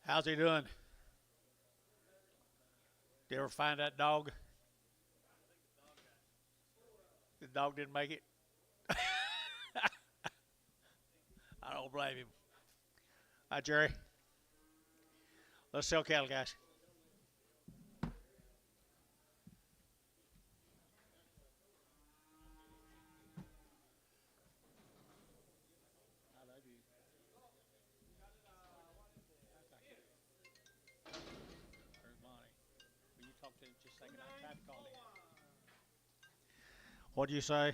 How's he doing? Did you ever find that dog? The dog didn't make it. I don't blame him. Hi, Jerry. Let's sell cattle, guys. I love you. There's Bonnie. Will you talk to him just a second? I tried to call him. What'd you say?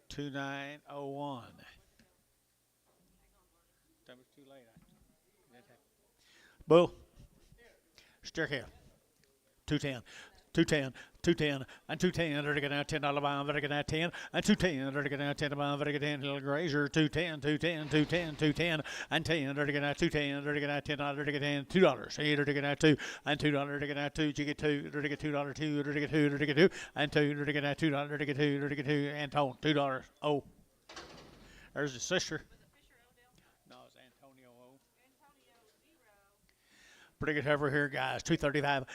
2901. That was too late. Boo. Stick here. 210. 210, 210, and 210, they're going to $10 bomb, they're going to 10, and 210, they're going to 10 bomb, they're going to 10, little grazer, 210, 210, 210, 210, and 10, they're going to 210, they're going to $10, they're going to $2, they're going to 2, and $2, they're going to 2, you get 2, they're going to $2, 2, they're going to 2, they're going to 2, and 2, they're going to $2, they're going to 2, they're going to 2, and tone, $2. Oh, there's his sister. No, it's Antonio O. Bring it over here, guys, 235.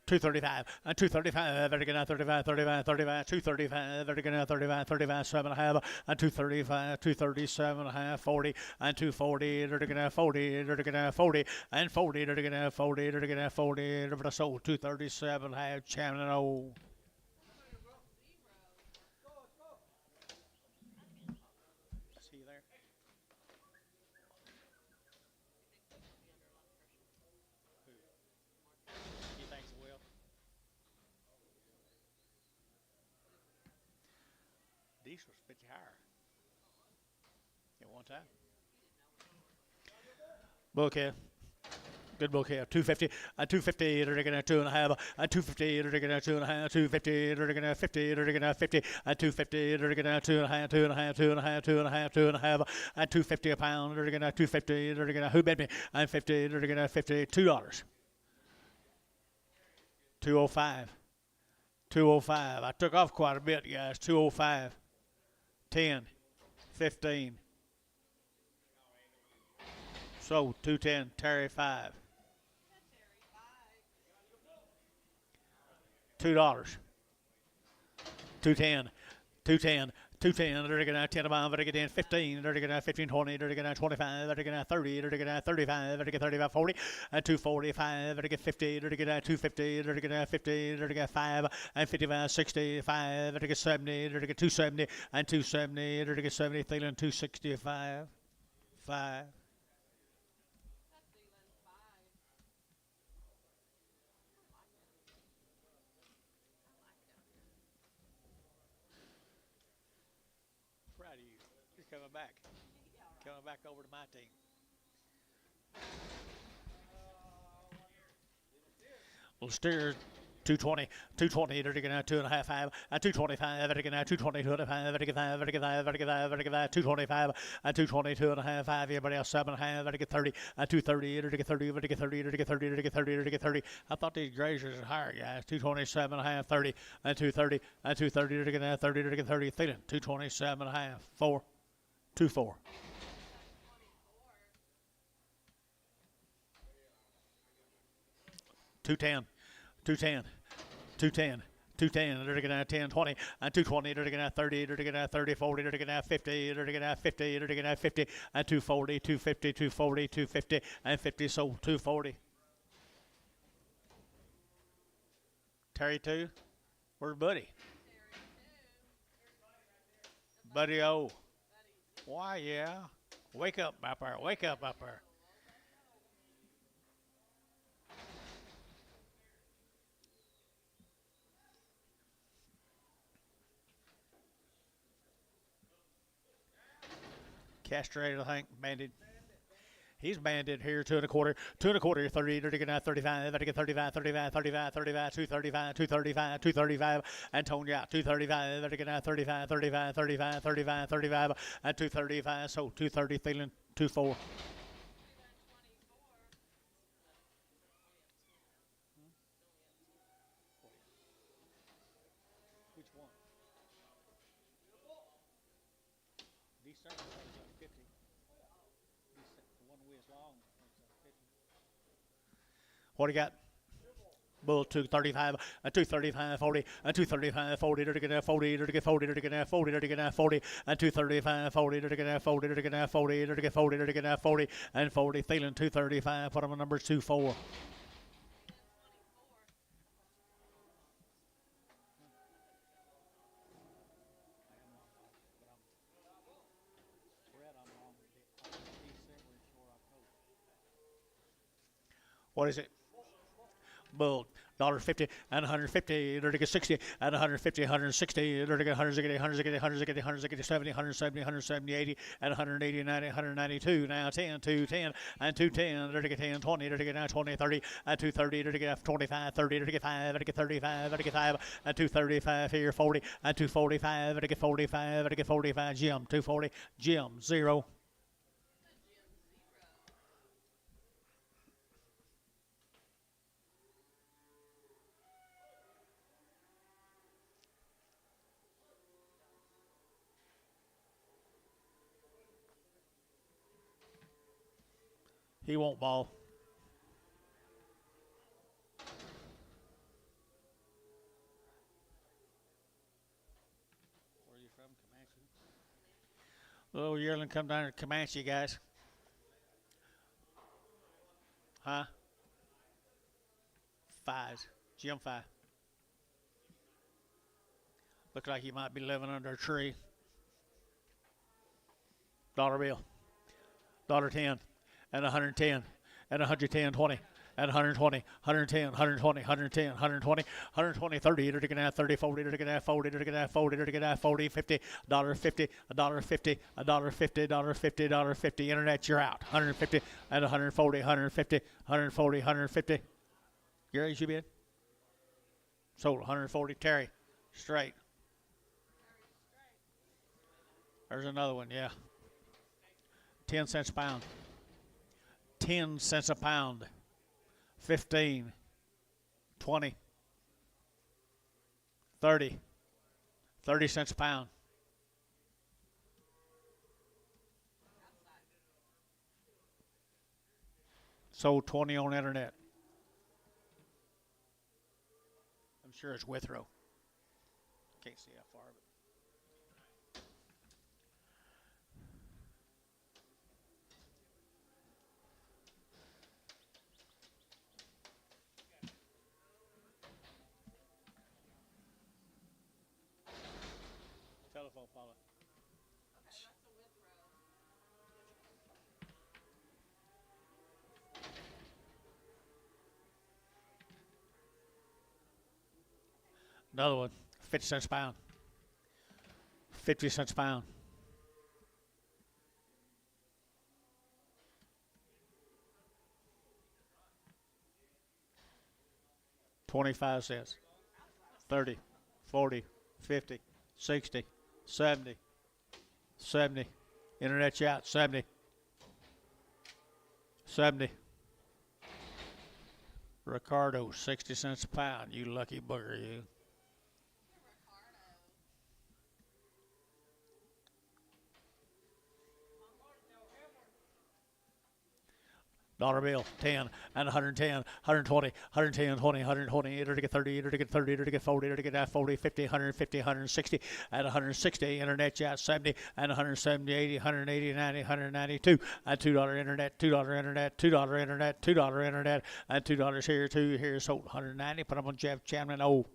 235, and 235, they're going to 35, 35, 35, 235, they're going to 35, 35, 7.5, and 235, 237 and a half, 40, and 240, they're going to 40, they're going to 40, and 40, they're going to 40, they're going to 40, they're sold 237 and a half, Chairman O. See you there. He thinks it will. These was 50 higher at one time. Okay. Good book here. 250, and 250, they're going to 2.5, and 250, they're going to 2.5, 250, they're going to 50, they're going to 50, and 250, they're going to 2.5, 2.5, 2.5, 2.5, 2.5, and 250 a pound, they're going to 250, they're going to, who bet me, and 50, they're going to $52. 205, 205. I took off quite a bit, guys. 205, 10, 15. So 210, Terry 5. $2. 210, 210, 210, they're going to 10 a bomb, they're going to 15, they're going to 15, 20, they're going to 25, they're going to 30, they're going to 35, they're going to 35, 40, and 245, they're going to 50, they're going to 250, they're going to 50, they're going to 5, and 55, 65, they're going to 70, they're going to 270, and 270, they're going to 70, Thielen 265, 5. Proud of you. You're coming back. Coming back over to my team. Well, Steers 220, 220, they're going to 2.5, 5, and 225, they're going to 220, 225, they're going to 5, they're going to 5, they're going to 5, they're going to 225, and 220, 2.5, 5, everybody else 7.5, they're going to 30, and 230, they're going to 30, they're going to 30, they're going to 30, they're going to 30, they're going to 30. I thought these grazers are higher, guys. 227.5, 30, and 230, and 230, they're going to 30, they're going to 30, Thielen 227.5, 4, 2, 4. 210, 210, 210, 210, they're going to 10, 20, and 220, they're going to 30, they're going to 30, 40, they're going to 50, they're going to 50, they're going to 50, and 240, 250, 240, 250, and 50, so 240. Terry 2, where's Buddy? Buddy O. Why, yeah. Wake up up there, wake up there. Castrated, I think, banded. He's banded here, 2.25, 2.25, 30, they're going to 35, they're going to 35, 35, 35, 35, 235, 235, 235, and Tony out, 235, they're going to 35, 35, 35, 35, 35, and 235, so 230, Thielen, 2-4. Which one? These circles are 50. What do you got? Bull 235, a 235 40, a 235 40, to get 40, to get 40, to get 40, to get 40, and 235 40, to get 40, to get 40, to get 40, to get 40, and 40, feeling 235, put on numbers 2-4. What is it? Bull $1.50 and 150, to get 60 and 150, 160, to get 160, 160, 160, 160, 70, 170, 170, 80 and 180, 90, 192. Now 10, 210 and 210, to get 10, 20, to get 20, 30 and 230, to get 25, 30, to get 5, to get 35, to get 5 and 235 here, 40 and 245, to get 45, to get 45. Jim 240, Jim 0. He won't ball. Where are you from, Comanche? Little yearling come down to Comanche, guys. Huh? Fives. Jim 5. Look like you might be living under a tree. Dollar bill. $10. And 110, and 110, 20, and 120, 110, 120, 110, 120, 120, 30, to get out 30, 40, to get out 40, to get out 40, to get out 40, 50, $50, $50, $50, $50, $50, internet, you're out. 150 and 140, 150, 140, 150. Gary, you bid? Sold 140. Terry, straight. There's another one, yeah. 10 cents a pound. 10 cents a pound, 15, 20, 30, 30 cents a pound. Sold 20 on internet. I'm sure it's Withrow. Can't see how far, but. Telephone, Paula. Another one, 50 cents a pound. 50 cents a pound. $0.25. 30, 40, 50, 60, 70, 70. Internet out, 70. 70. Ricardo, 60 cents a pound. You lucky bugger, you. Dollar bill, 10 and 110, 120, 110, 20, 120, enter to get 30, enter to get 30, enter to get 40, enter to get 40, 50, 150, 160, and 160, internet chat 70, and 170, 80, 180, 90, 192, and $2 internet, $2 internet, $2 internet, $2 internet, and $2 here, $2 here, so 190, put them on Jeff Chamlin, oh.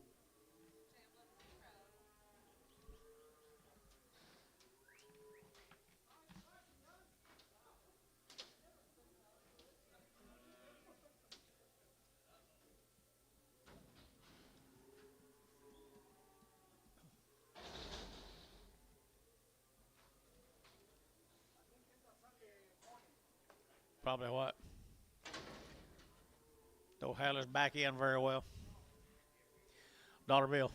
Probably what? Don't handle his back end very well. Dollar bill.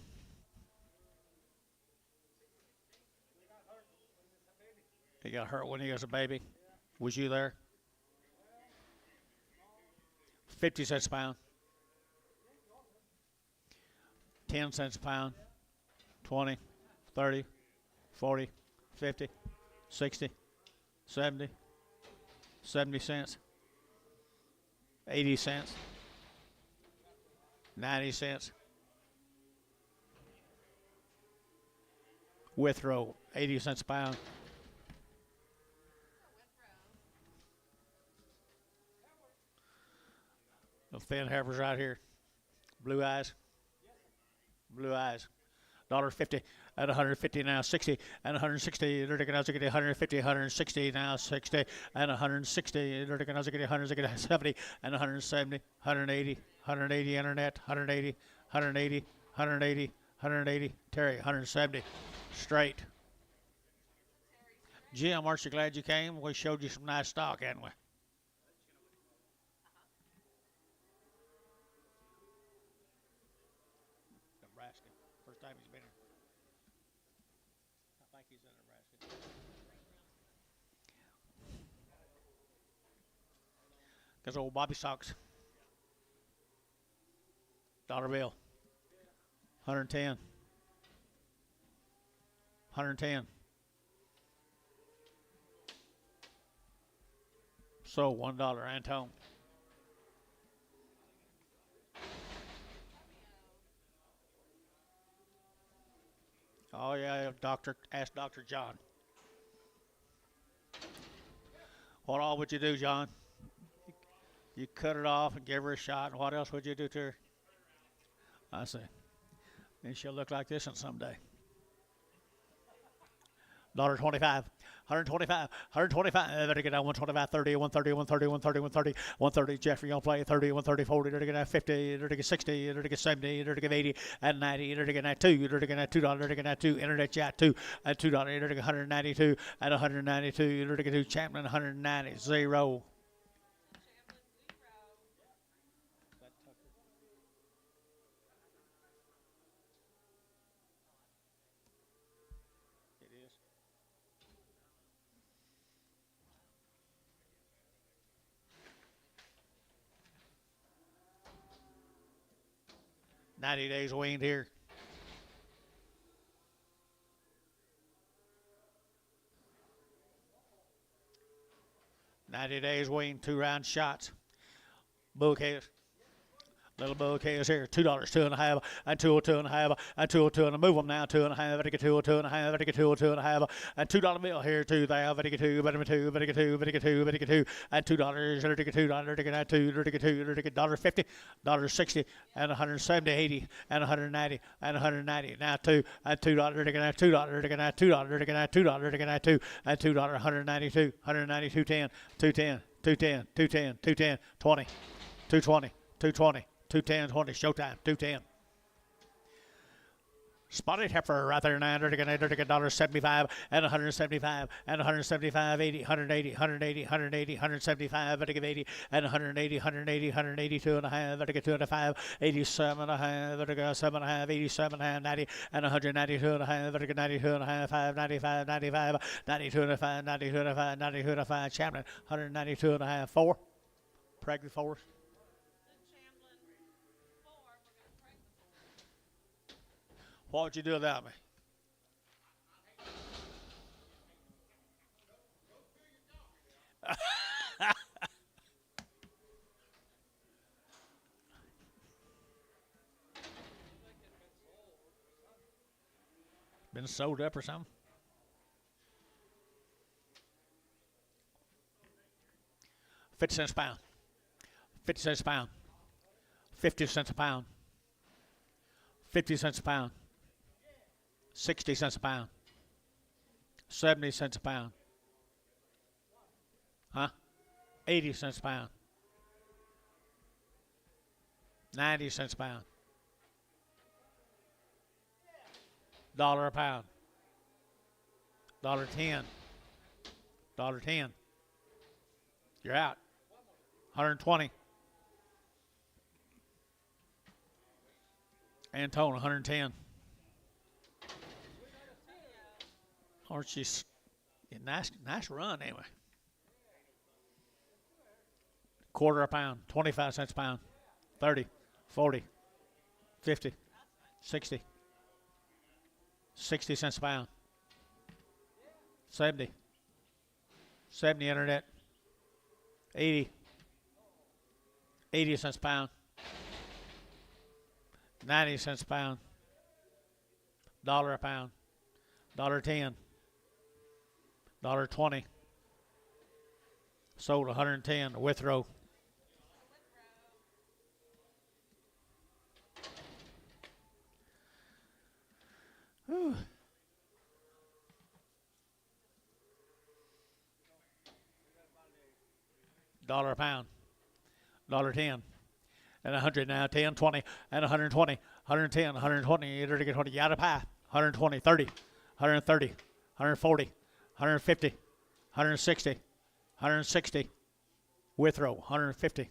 He got hurt when he was a baby. Was you there? 50 cents a pound. 10 cents a pound. 20, 30, 40, 50, 60, 70. 70 cents. 80 cents, 90 cents. Withrow, 80 cents a pound. The thin heifers right here. Blue eyes. Blue eyes. $1.50 at 150 now 60 and 160 150 160 now 60 and 160 170 and 170 180 180 internet 180 180 180 180 Terry 170 straight. Jim, aren't you glad you came? We showed you some nice stock, hadn't we? Nebraska. First time he's been here. I think he's in Nebraska. Because old Bobby Sox. Dollar bill. 110. 110. So $1, Antone. Oh yeah, ask Dr. John. What all would you do, John? You cut it off and give her a shot, and what else would you do to her? I see. And she'll look like this on someday. $1.25, 125, 125. Better get down 125, 30, 130, 130, 130, 130, 130. Jeffrey gonna play 30, 130, 40. Better get 50. Better get 60. Better get 70. Better get 80 and 90. Better get $2. Better get $2. Better get $2. Internet chat $2 and $2. Better get 192 and 192. Better get 2. Champlin 190 0. It is. 90 days weaned here. $90 days weaned, 2-round shots. Bouquets. Little bouquets here, $2, 2.5, and 202 and a half, and 202 and move them now, 2.5, better get 202 and a half, better get 202 and a half, and $2 bill here, 2 there, better get 2, better get 2, better get 2, better get 2, better get 2, and $2, better get $2, better get 2, better get 2, better get $1.50, $1.60, and 170, 80, and 190, and 190, now 2, and $2, better get $2, better get $2, better get $2, better get 2, and $2, 192, 192, 10, 210, 210, 210, 210, 20, 220, 220. 210, 20, showtime, 210. Spotted heifer right there now, $1.75 and 175 and 175, 80, 180, 180, 180, 175, better give 80 and 180, 180, 182 and a half, better get 2 and a 5, 87 and a half, better get 7 and a half, 87 and a half, 90 and 192 and a half, better get 92 and a half, 5, 95, 95, 92 and a 5, 92 and a 5, 92 and a 5, Champlin, 192 and a half, 4, pregnant 4. What would you do without me? Been sold up or something? $0.50 a pound. 50 cents a pound. 50 cents a pound. 50 cents a pound. 60 cents a pound. 70 cents a pound. Huh? 80 cents a pound. 90 cents a pound. $1 a pound. $1.10. $1.10. You're out. 120. Antone, 110. Aren't you? Nice run anyway. Quarter a pound, 25 cents a pound, 30, 40, 50, 60, 60 cents a pound, 70, 70 internet, 80, 80 cents a pound. 90 cents a pound. Dollar a pound. $1.10. $1.20. Sold 110. Withrow. Whew. $1 a pound. $1.10. And 100 now. 10, 20, and 120. 110, 120. 20. Yada pie. 120, 30, 130, 140, 150, 160, 160. Withrow. 150.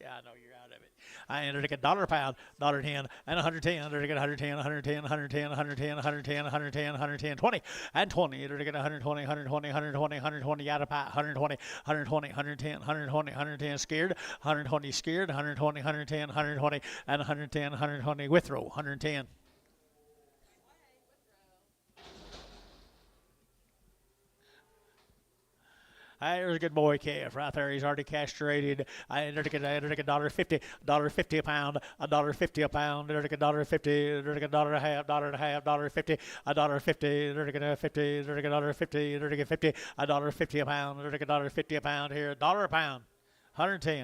Yeah, I know you're out of it. I entered a $1 a pound, $1.10, and 110. Entered a 110, 110, 110, 110, 110, 110, 110, 20, and 20. Entered a 120, 120, 120, 120. Out of pie, 120, 120, 110, 120, 110. Scared, 120. Scared, 120, 110, 120, and 110, 120. Withrow, 110. There's a good boy calf right there. He's already castrated. I entered a $1.50, $1.50 a pound, $1.50 a pound. Entered a $1.50, entered a dollar and a half, $1.50, $1.50, entered a 50, entered a $1.50, entered a 50, $1.50 a pound, entered a $1.50 a pound here, $1 a pound, 110,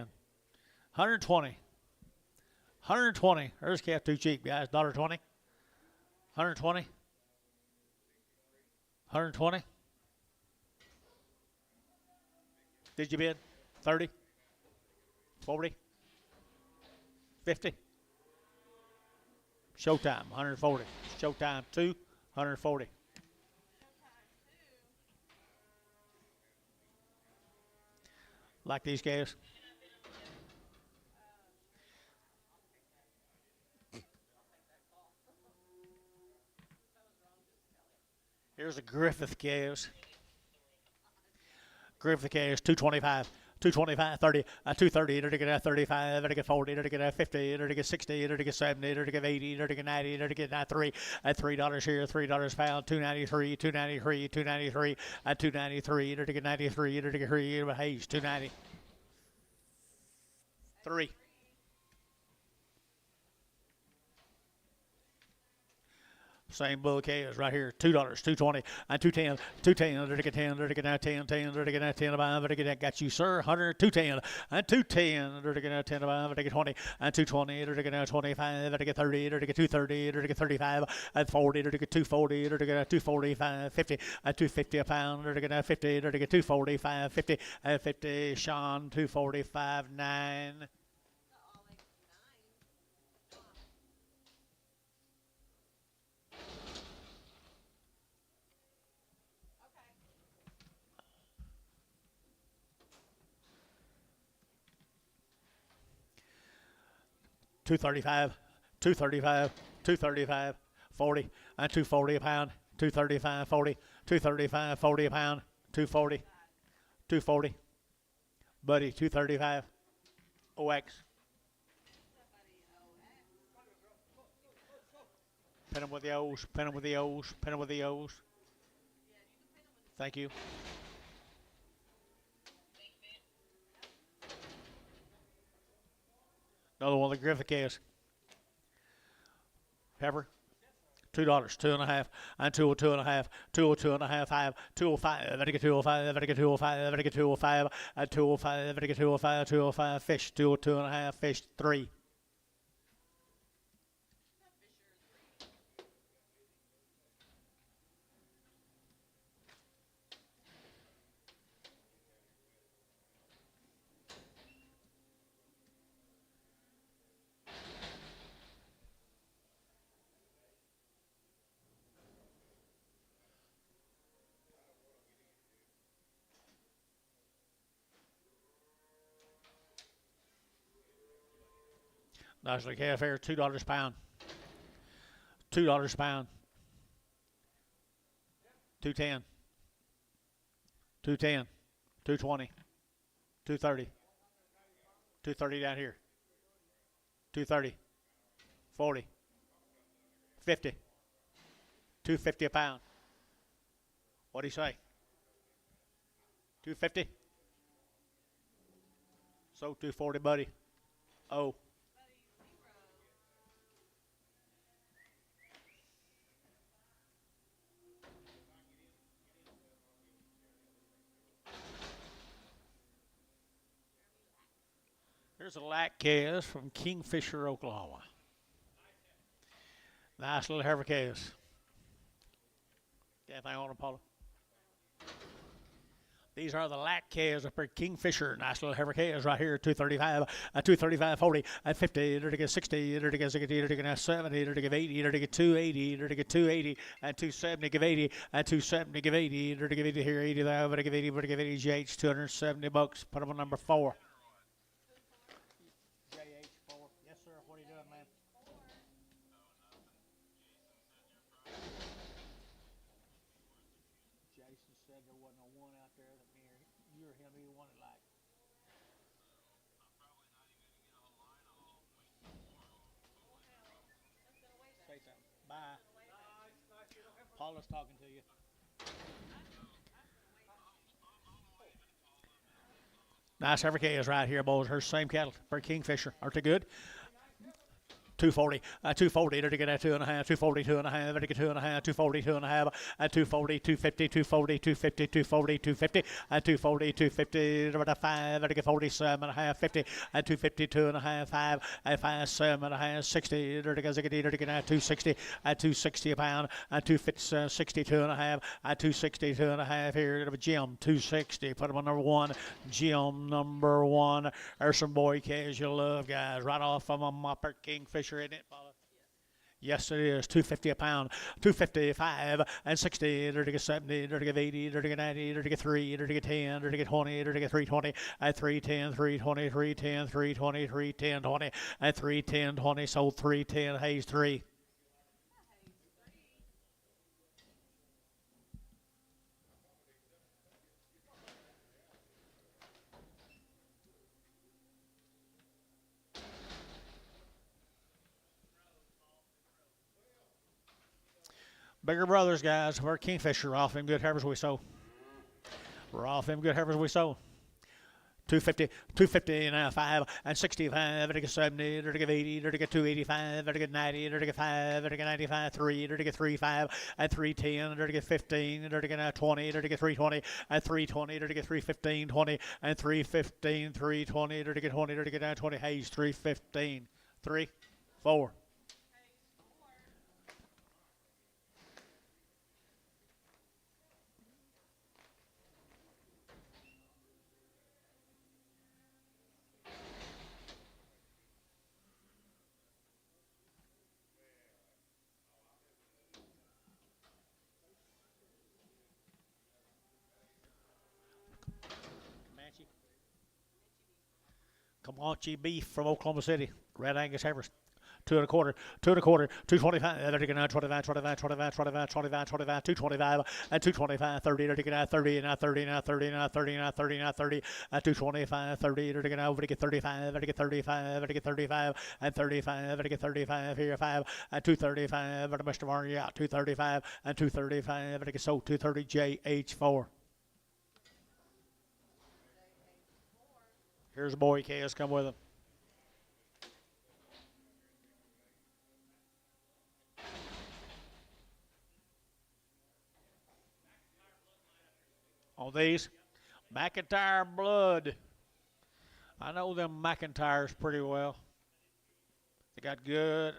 120, 120. There's calf too cheap, guys. $1.20, 120, 120. Did you bid? 30? 40? 50? Showtime, 140. Showtime 2, 140. Like these guys? Here's a Griffith calves. Griffith calves, 225. 225, 30, 230, to get 35, to get 40, to get 50, to get 60, to get 70, to get 80, to get 90, to get 93, at $3 here, $3 pound, 293, 293, 293, at 293, to get 93, to get 3, Hayes, 290. 3. Same bull calves right here, $2, 220, and 210, 210, to get 10, to get 10, 10, to get 10 above, to get that got you, sir, 100, 210, and 210, to get 10 above, to get 20, and 220, to get 25, to get 30, to get 230, to get 35, and 40, to get 240, to get 245, 50, and 250 a pound, to get 50, to get 245, 50, and 50, Sean, 245, 9. 235, 235, 235, 40, and 240 a pound, 235, 40, 235, 40 a pound, 240, 240. Buddy, 235, OX. Pin him with the O's, pin him with the O's, pin him with the O's. Thank you. Another one of the Griffith calves. Pepper. $2, 2.5, and 202.5, 202.5, 5, 205, I get 205, I get 205, I get 205, and 205, I get 205, 205, fish, 202.5, fish, 3. Nicely calf here, $2 a pound. $2 a pound. 210. 210. 220, 230, 230 down here, 230, 40, 50, 250 a pound. What do you say? 250? So 240, buddy. Oh. Here's a lac case from Kingfisher, Oklahoma. Nice little heifer case. Anything on it, Paula? These are the lac calves up at Kingfisher. Nice little heifer calves right here. 235, 235, 40, 50, to get 60, to get 60, to get 70, to get 80, to get 280, to get 280, 270, give 80, 270, give 80, to give 80 here, 80 there, to give 80, to give 80, JH, $270. Put them on number 4. JH 4. Yes, sir. What are you doing, man? Jason said there wasn't a one out there that near you or him either wanted like. Say something. Bye. Paula's talking to you. Nice heifer calves right here, boys. Her same cattle for Kingfisher. Aren't they good? 240, 240, to get 2.5, 240, 2.5, to get 2.5, 240, 2.5, 240, 250, 240, 250, 240, 250, 240, 250, to 5, to get 47.5, 50, 250, 2.5, 5, 5, 7.5, 60, to get 260, 260 a pound, 250, 62.5, 260, 2.5 here to Jim, 260. Put him on number 1, Jim number 1. There's some boy calves you love, guys. Right off of a Mopper Kingfisher. In it, Paula? Yes, it is. 250 a pound, 255 and 60, to get 70, to get 80, to get 90, to get 3, to get 10, to get 20, to get 320, 310, 320, 310, 320, 310, 20, 310, 20, sold 310, Hayes 3. Bigger brothers, guys. We're Kingfisher. Off them good heifers we sold. We're off them good heifers we sold. 250, 250 and 5 and 65, to get 70, to get 80, to get 285, to get 90, to get 5, to get 95, 3, to get 35, and 310, to get 15, to get 20, to get 320, and 320, to get 315, 20, and 315, 320, to get 20, to get 20, Hayes 315, 3, 4. Comanche beef from Oklahoma City. Red Angus heifers. 2.25, 2.25, 225, 25, 25, 25, 25, 25, 25, 225, and 225, 30, 30, now 30, now 30, now 30, now 30, now 30, 225, 30, to get over to get 35, to get 35, to get 35, and 35, to get 35, here 5, and 235, to Mr. Martin, yeah, 235, and 235, to get sold 230, JH4. Here's a boy, KS, come with him. On these, McIntyre blood. I know them McIntyres pretty well. They got good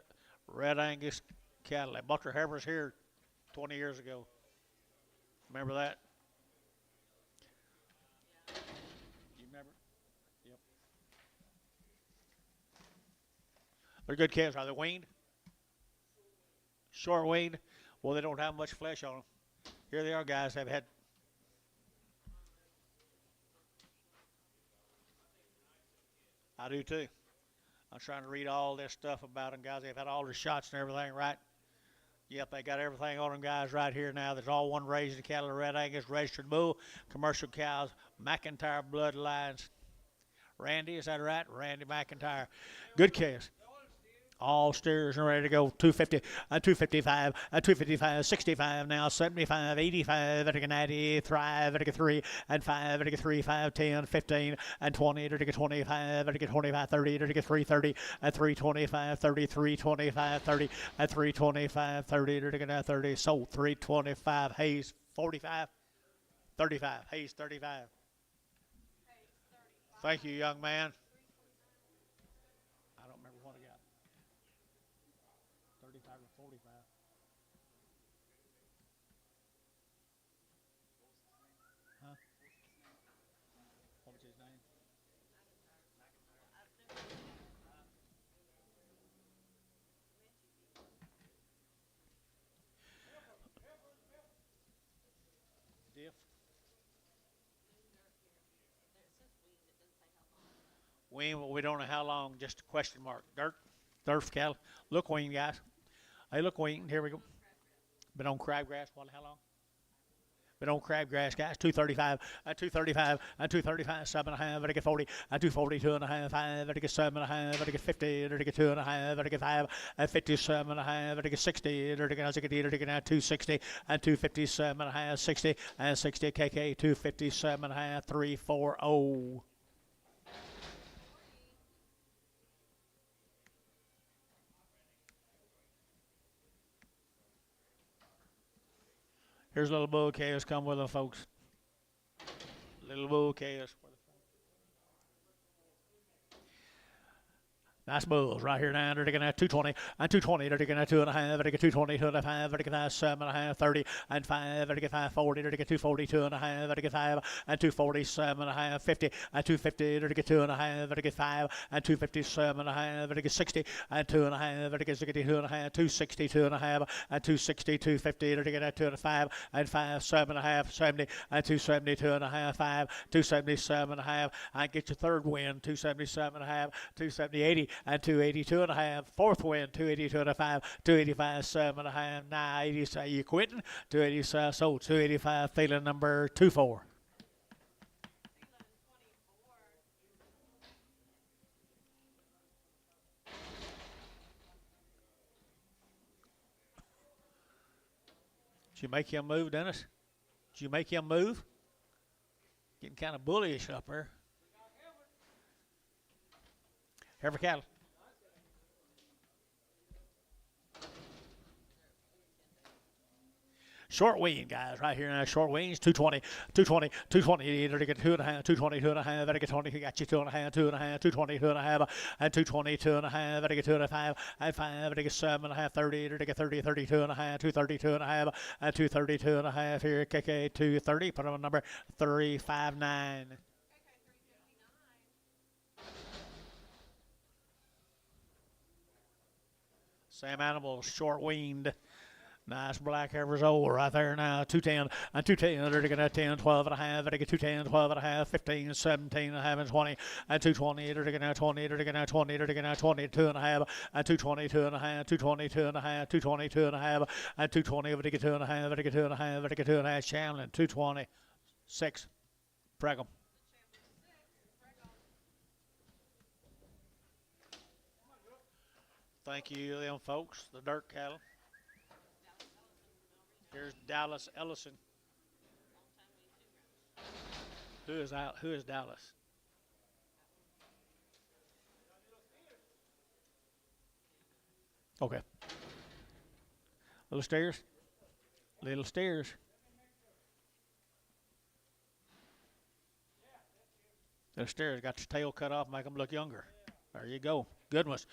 Red Angus cattle. They bought their heifers here 20 years ago. Remember that? You remember? Yep. They're good calves. Are they weaned? Short weaned? Well, they don't have much flesh on them. Here they are, guys. They've had. I do too. I'm trying to read all this stuff about them, guys. They've had all their shots and everything, right? Yep, they got everything on them guys right here now. There's all one raised cattle, Red Angus, registered bull, commercial cows, McIntyre bloodlines. Randy, is that right? Randy McIntyre. Good case. All steers are ready to go. 250, 255, 255, 65 now, 75, 85, 90, thrive, 3, and 5, 3, 5, 10, 15, and 20, 25, 25, 30, 3, 30, and 325, 33, 25, 30, and 325, 30, 30, sold 325, Hayes 45, 35, Hayes 35. Thank you, young man. I don't remember what I got. 35 or 45. Huh? What was his name? Diff. We don't know how long, just a question mark. Durf cattle. Look, Wayne, guys. Hey, look, Wayne. Here we go. Been on crabgrass. How long? Been on crabgrass, guys. 235, 235, 235, 7.5, I get 40, 240, 2.5, 5, I get 7.5, I get 50, I get 2.5, I get 5, 57.5, I get 60, I get 260, and 257.5, 60, and 60 KK, 257.5, 340. Here's little bull chaos. Come with them, folks. Little bull chaos. Nice bulls right here now. They're taking at 220 and 220. They're taking at 2.5. They're taking 220, 2.5. They're taking 7.5, 30 and 5. They're taking 540. They're taking 240, 2.5. They're taking 5 and 247.5, 50 and 250. They're taking 2.5. They're taking 5 and 257.5. They're taking 60 and 2.5. They're taking 2.5, 260, 2.5 and 260, 250. They're taking at 2.5 and 5, 7.5, 70 and 270, 2.5, 5, 277.5. I get your third win, 277.5, 270, 80. And 282.5. Fourth win, 282.5, 285, 7.5, 980. You quitting? 287. So 285. Feeling number 24. Did you make him move, Dennis? Did you make him move? Getting kind of bullyish up there. Hereford cattle. Short wean, guys, right here now. Short weans, 220, 220, 220. They're get 2.5, 220, 2.5. Better get 20. Got you 2.5, 2.5, 220, 2.5, and 220, 2.5. Better get 2.5 and 5. Better get 7.5, 30. Better get 30, 32.5, 230, 2.5, and 232 and a half here. KK 230. Put on number 359. Sam Animal, short weaned. Nice black Ever's old right there now. 210 and 210. They're taking at 10, 12 and a half. They're taking 210, 12 and a half, 15, 17 and a half, and 20. And 220. They're taking at 20. They're taking at 20. They're taking at 22 and a half. And 222 and a half. 222 and a half. 222 and a half. And 220. They're taking 2 and a half. They're taking 2 and a half. They're taking 2 and a half. Shamlin. 226. Pregum. Thank you, them folks. The dirt cattle. Here's Dallas Ellison. Who is out? Who is Dallas? Okay. Little stairs. Little stairs. Little stairs. Got your tail cut off, make them look younger. There you go. Good ones.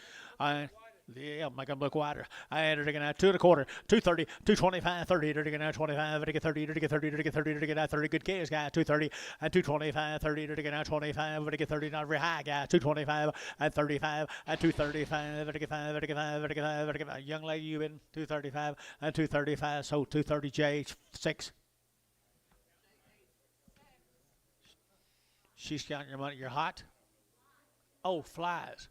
Yeah, make them look wider. And they're taking out 2 1/4, 230, 225, 30. They're taking out 25. They're taking 30. They're taking 30. They're taking 30. They're taking out 30. Good case, guy. 230 and 225, 30. They're taking out 25. They're taking 30. Not very high, guy. 225 and 35 and 235. They're taking 5. They're taking 5. They're taking 5. They're taking 5. Young lady, you in 235 and 235. So 230 J6. She's counting your money. You're hot. Oh, flies.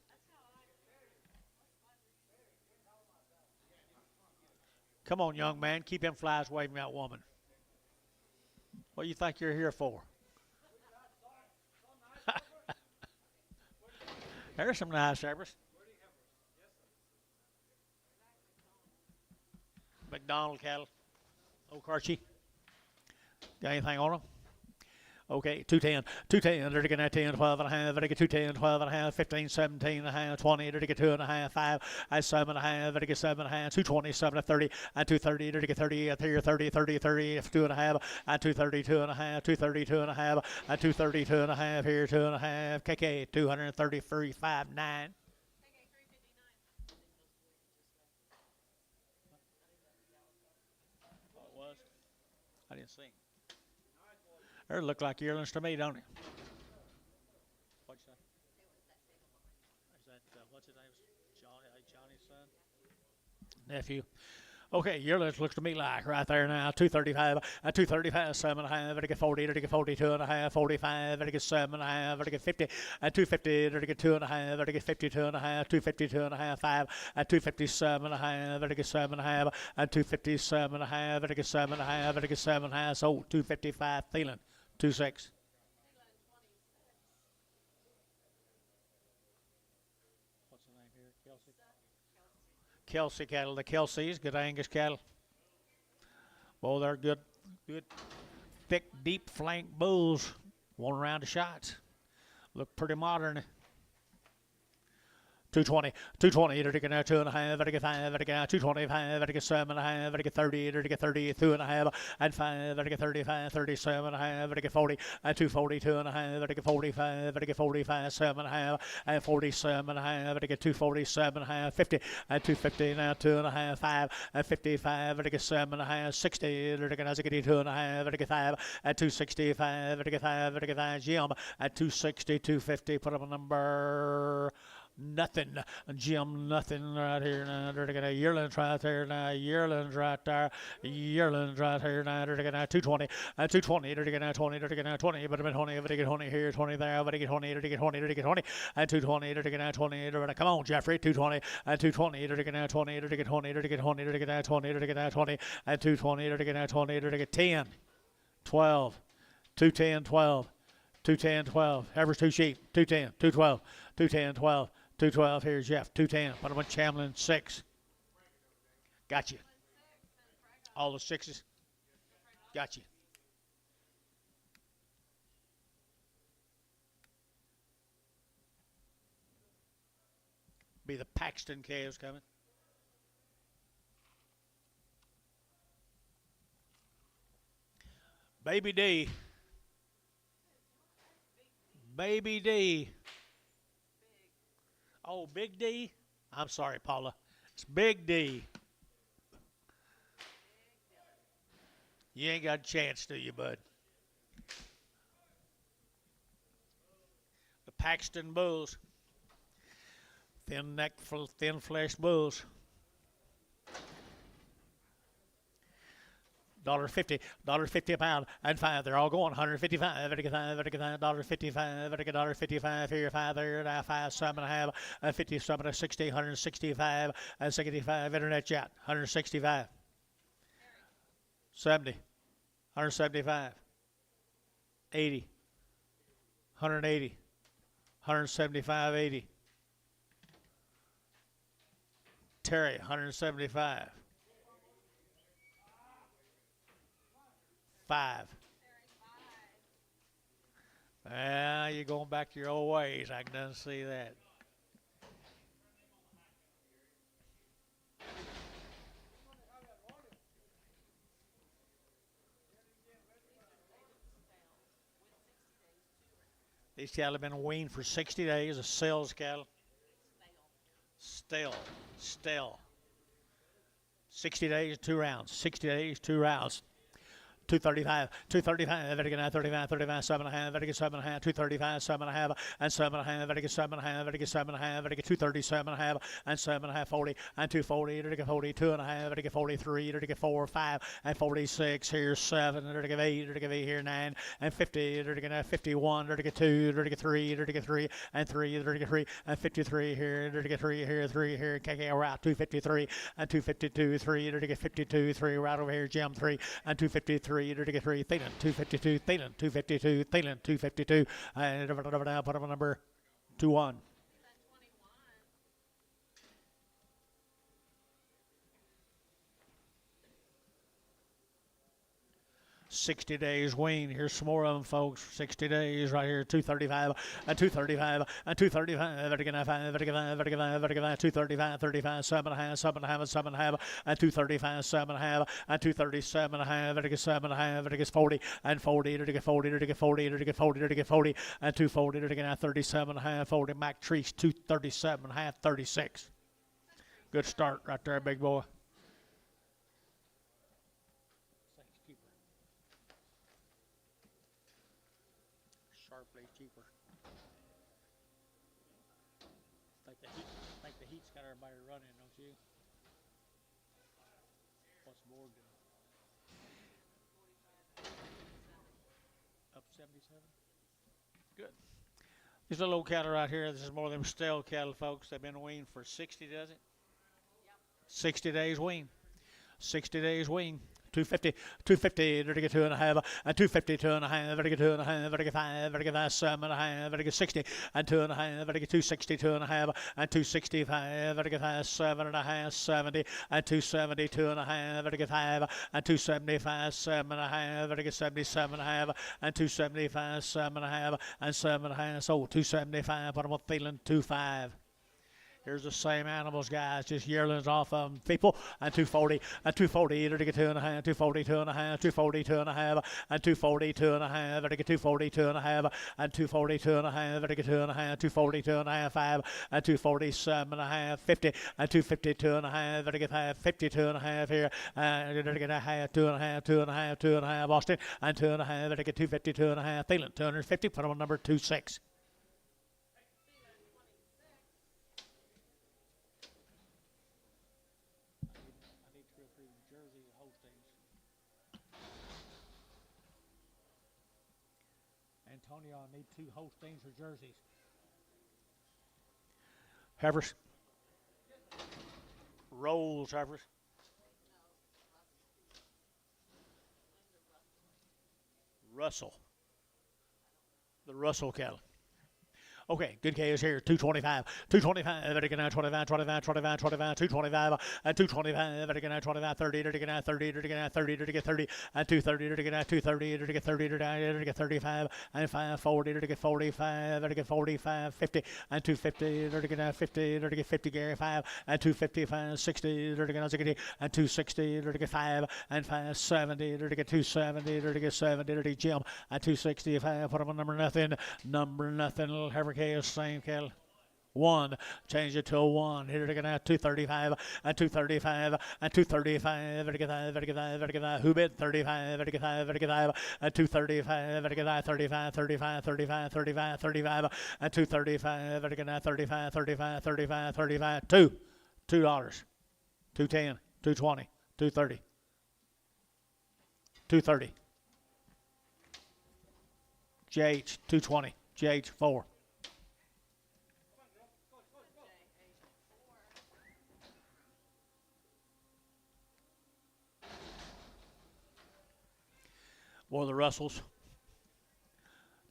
Come on, young man. Keep them flies away from that woman. What do you think you're here for? There's some nice service. McDonald cattle. Okarchi. Got anything on them? Okay, 210, 210, they're going to 10, 12 and a half, they're going to 210, 12 and a half, 15, 17 and a half, 20, they're going to 2 and a half, 5, and 7 and a half, they're going to 7 and a half, 220, 7 and 30, and 230, they're going to 30, 30, 30, 30, 2 and a half, and 230, 2 and a half, 230, 2 and a half, and 230, 2 and a half, here, 2 and a half, KK, 233, 5, 9. Oh, it was? I didn't see him. They look like yearlings to me, don't it? What'd you say? Is that, what's his name? Johnny's son? Nephew. Okay, yearlings looks to me like right there now, 235, 235, 7 and a half, 40, 42 and a half, 45, 7 and a half, 50, 250, 2 and a half, 52 and a half, 252 and a half, 5, 257 and a half, 7 and a half, 257 and a half, 7 and a half, 7 and a half, so 255, Thielen, 26. What's the name here? Kelsey? Kelsey cattle, the Kelseys, good Angus cattle. Well, they're good, thick, deep flank bulls. One round of shots. Look pretty modern. 220, 220, they're taking out 2 and a half, they're taking 5, they're taking out 225, they're taking 7 and a half, they're taking 30, they're taking 32 and a half, and 5, they're taking 35, 37 and a half, they're taking 40, and 242 and a half, they're taking 45, they're taking 45, 7 and a half, and 47 and a half, they're taking 247 and a half, 50, and 250 now 2 and a half, 5, and 55, they're taking 7 and a half, 60, they're taking 2 and a half, they're taking 5, and 265, they're taking 5, they're taking 5, Jim, at 260, 250, put up a number. Nothing, Jim, nothing right here now. They're taking a yearlings right there now. Yearlings right there. Yearlings right here now. They're taking a 220. 220. They're taking a 20. They're taking a 20. But 20. But they get 20 here. 20 there. But they get 20. They're taking 20. They're taking 20. And 220. They're taking a 20. They're going to come on, Jeffrey. 220. And 220. They're taking a 20. They're taking 20. They're taking 20. They're taking a 20. They're taking a 20. And 220. They're taking a 20. They're taking 10. 12. 210. 12. 210. 12. Average two sheep. 210. 212. 210. 12. 212, here's Jeff, 210. Put him with Chamlin, 6. Got you. All the 6s. Got you. Be the Paxton calves coming. Baby D. Baby D. Oh, Big D? I'm sorry, Paula. It's Big D. You ain't got a chance, do you, bud? The Paxton bulls. Thin neck, thin flesh bulls. $1.50 a pound, and 5. They're all going. 155, $1.55, $1.55 here, 5 there, now 5, 7 and a half, 57, 60, 165, and 65. Internet chat, 165, 70, 175, 80, 180, 175, 80. Terry, 175. 5. Well, you're going back to your old ways. I can see that. These cattle have been weaned for 60 days. A sales cattle. Stale. 60 days, 2 rounds. 60 days, 2 rounds. 235, 235, very good now, 35, 35, 7.5, very good 7.5, 235, 7.5, and 7.5, very good 7.5, very good 7.5, very good 237.5, and 7.5, 40, and 240, very good 42.5, very good 43, very good 4, 5, and 46, here's 7, very good 8, very good 8, here 9, and 50, very good 51, very good 2, very good 3, very good 3, and 3, very good 3, and 53 here, very good 3 here, 3 here, KK out, 253, and 252, 3, very good 52, 3 right over here, Jim 3, and 253. To get 3, Thielen, 252, Thielen, 252, Thielen, 252, and over now, put him on number 2-1. 60 days wean. Here's some more of them, folks. 60 days right here. 235 and 235 and 235. Very good. 235, 35, 7.5, 7.5, 7.5, and 235, 7.5, and 237.5. Very good. 7.5. Very good. 40 and 40. Very good. 40. Very good. 40. Very good. 40. Very good. 40 and 240. Very good. 37.5. 40. Mac Treese 237.5. 36. Good start right there, big boy. Sharply cheaper. Think the heat's got everybody running, don't you? What's the board doing? Up 77? Good. These little old cattle right here, this is more of them stale cattle, folks. They've been weaned for 60, does it? Yep. 60 days wean. 60 days wean. 250, 250, very good 2.5, and 250, 2.5, very good 2.5, very good 5, very good 7.5, very good 60, and 2.5, very good 260, 2.5, and 265, very good 7.5, 70, and 270, 2.5, very good 5, and 275, 7.5, very good 77.5, and 275, 7.5, and 7.5, so 275, put them up feeling 2.5. Here's the same animals, guys, just yearlings off of them, people. And 240, and 240, to get 2.5, 240, 2.5, 240, 2.5, and 240, 2.5, to get 240, 2.5, and 240, 2.5, to get 2.5, 240, 2.5, 5, and 247.5, 50, and 250, 2.5, to get 52.5 here, and to get a half, 2.5, 2.5, 2.5, Austin, and 2.5, to get 250, 2.5, Thielen, 250, put them on number 26. Antonio, I need 2 Holsteins or jerseys. Havers. Rolls, Havers. Russell. The Russell cattle. Okay, good K is here. 225, 225, very good now, 25, 25, 25, 25, 225, and 225, very good now, 25, 30, very good now, 30, very good now, 30, very good 30, and 230, very good now, 230, very good 30, very good 35, and 540, very good 45, very good 45, 50, and 250, very good now, 50, very good 50, Gary 5, and 255, 60, very good now, 60, and 260, very good 5, and 570, very good 270, very good 70, very good Jim, and 265, put them on number nothing, little Herbert K is same cattle. 1, change it to a 1. Here they're gonna 235 and 235 and 235. Very good, very good, very good. Who bid 35? Very good, very good. And 235, very good, 35, 35, 35, 35, 35, and 235. Very good, 35, 35, 35, 35. $2, $2, 210, 220, 230, 230. JH 220, JH 4. Or the Russells.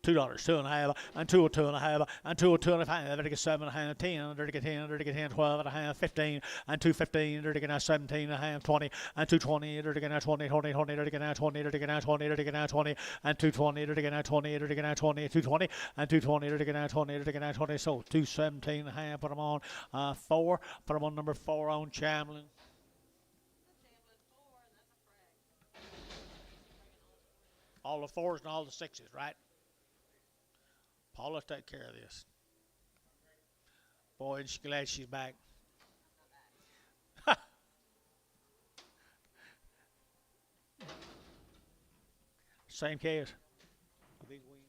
$2, 2.5, and 2 or 2.5, and 2 or 2.5, very good 7.5, 10, very good 10, very good 10, 12.5, 15, and 215, very good 17.5, 20, and 220, very good 20, 20, 20, very good 20, very good 20, very good 20, and 220, very good 20, very good 20, 220, and 220, very good 20, very good 20, so 217.5, put them on 4, put them on number 4 on Chamlin. All the 4s and all the 6s, right? Paula, take care of this. Boy, she's glad she's back. Same case. These wings.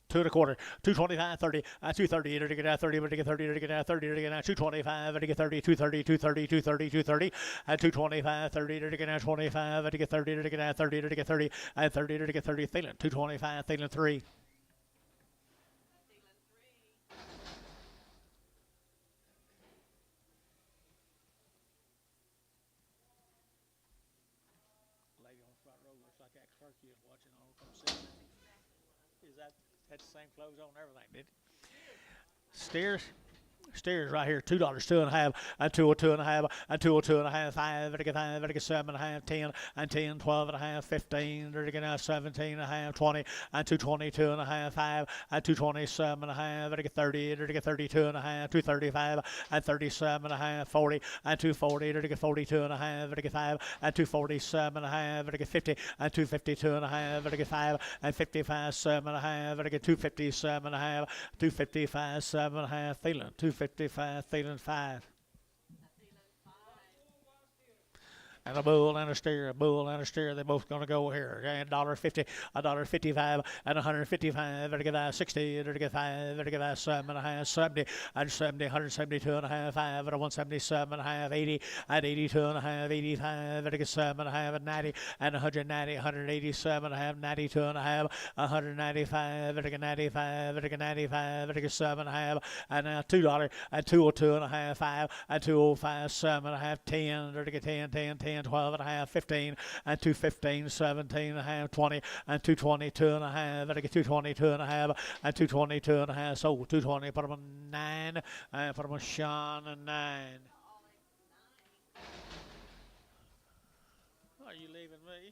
2 1/4, 225, 30, 230, to get out 30, to get 30, to get out 30, to get out 225, to get 30, 230, 230, 230, 230, and 225, 30, to get out 25, to get 30, to get out 30, to get 30, and 30, to get 30, Thielen, 225, Thielen 3. Lady on the front row looks like expert you watching on OKC. Is that had the same clothes on and everything, did it? Steers. Steers right here, $2, 2.5, and 202.5, and 202.5, 5, to get 5, to get 7.5, 10, and 10, 12.5, 15, to get 17.5, 20, and 222.5, 5, and 227.5, to get 30, to get 32.5, 235, and 37.5, 40, and 240, to get 42.5, to get 5, and 247.5, to get 50, and 252.5, to get 5, and 55.7.5, to get 257.5, 255.7.5, Thielen, 255, Thielen 5. And a bull and a steer, they're both going to go here. And $1.50, $1.55, and 155, to get 60, to get 5, to get 7.5, 70, and 70, 172.5, 5, and 177.5, 80, and 82.5, 85, to get 7.5, and 90, and 190, 187.5, 92.5, 195, to get 95, to get 95, to get 7.5, and now $2, and 202.5, 5, and 205, 7.5, 10, to get 10, 10, 10. 12.5, 15, and 215, 17.5, 20, and 222.5, and I get 222.5, and 222.5, so 220, put them on 9, and put them on Sean and 9. Are you leaving me?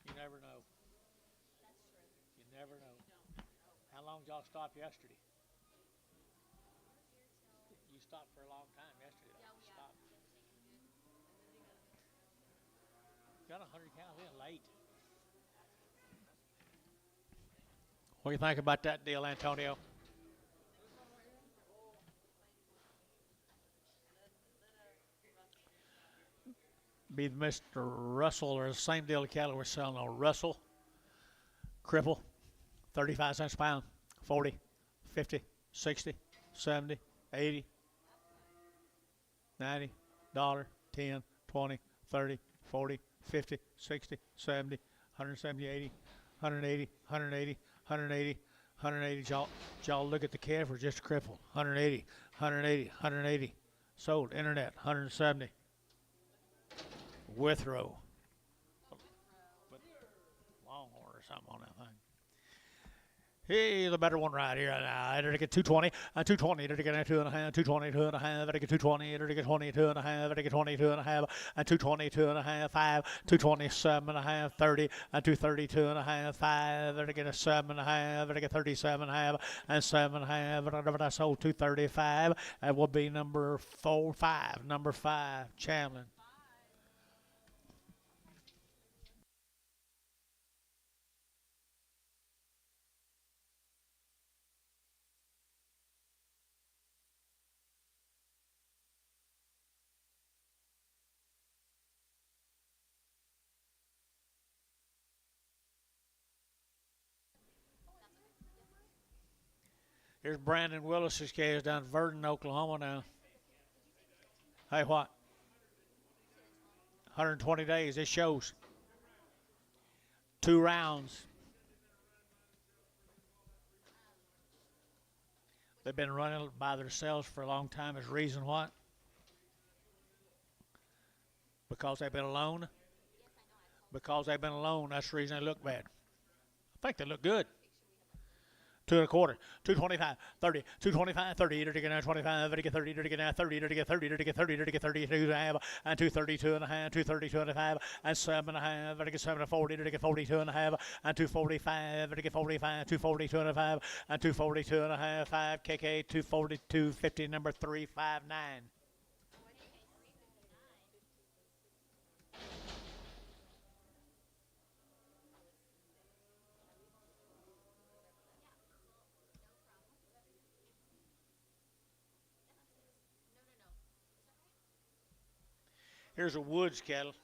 You never know. You never know. How long did y'all stop yesterday? You stopped for a long time yesterday. Stop. Got 100 cows in late. What do you think about that deal, Antonio? Be Mr. Russell, or the same deal of cattle we're selling on Russell, cripple, 35 cents a pound, 40, 50, 60, 70, 80, 90, dollar, 10, 20, 30, 40, 50, 60, 70, 170, 80, 180, 180, 180, 180. Y'all look at the calf or just a cripple. 180, 180, 180. Sold. Internet, 170. Withrow. Longhorn or something on that thing. Hey, the better one right here. I to get 220, 220, to get 2.5, 220, 2.5, to get 220, to get 22.5, to get 22.5, and 222.5, 5, 227.5, 30, and 232.5, 5, to get a 7.5, to get 37.5, and 7.5, whatever I sold 235. That will be number 5, number 5, Chamlin. Here's Brandon Willis's case down in Verdon, Oklahoma now. Hey, what? 120 days. It shows. 2 rounds. They've been running by themselves for a long time. Is reason what? Because they've been alone? Because they've been alone. That's the reason they look bad. I think they look good. 2 1/4, 225, 30, 225, 30, to get 25, to get 30, to get 30, to get 30, to get 30, to get 32.5, and 232.5, 232.5, and 7.5, to get 740, to get 42.5, and 245, to get 45, 242.5, and 242.5, 5 KK 242.50, number 359. Here's a Woods cattle.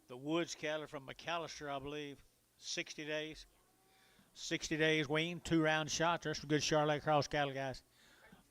The Woods cattle from McAllister, I believe. 60 days. 60 days weaned, 2 round shots. There's some good Charlotte Cross cattle, guys.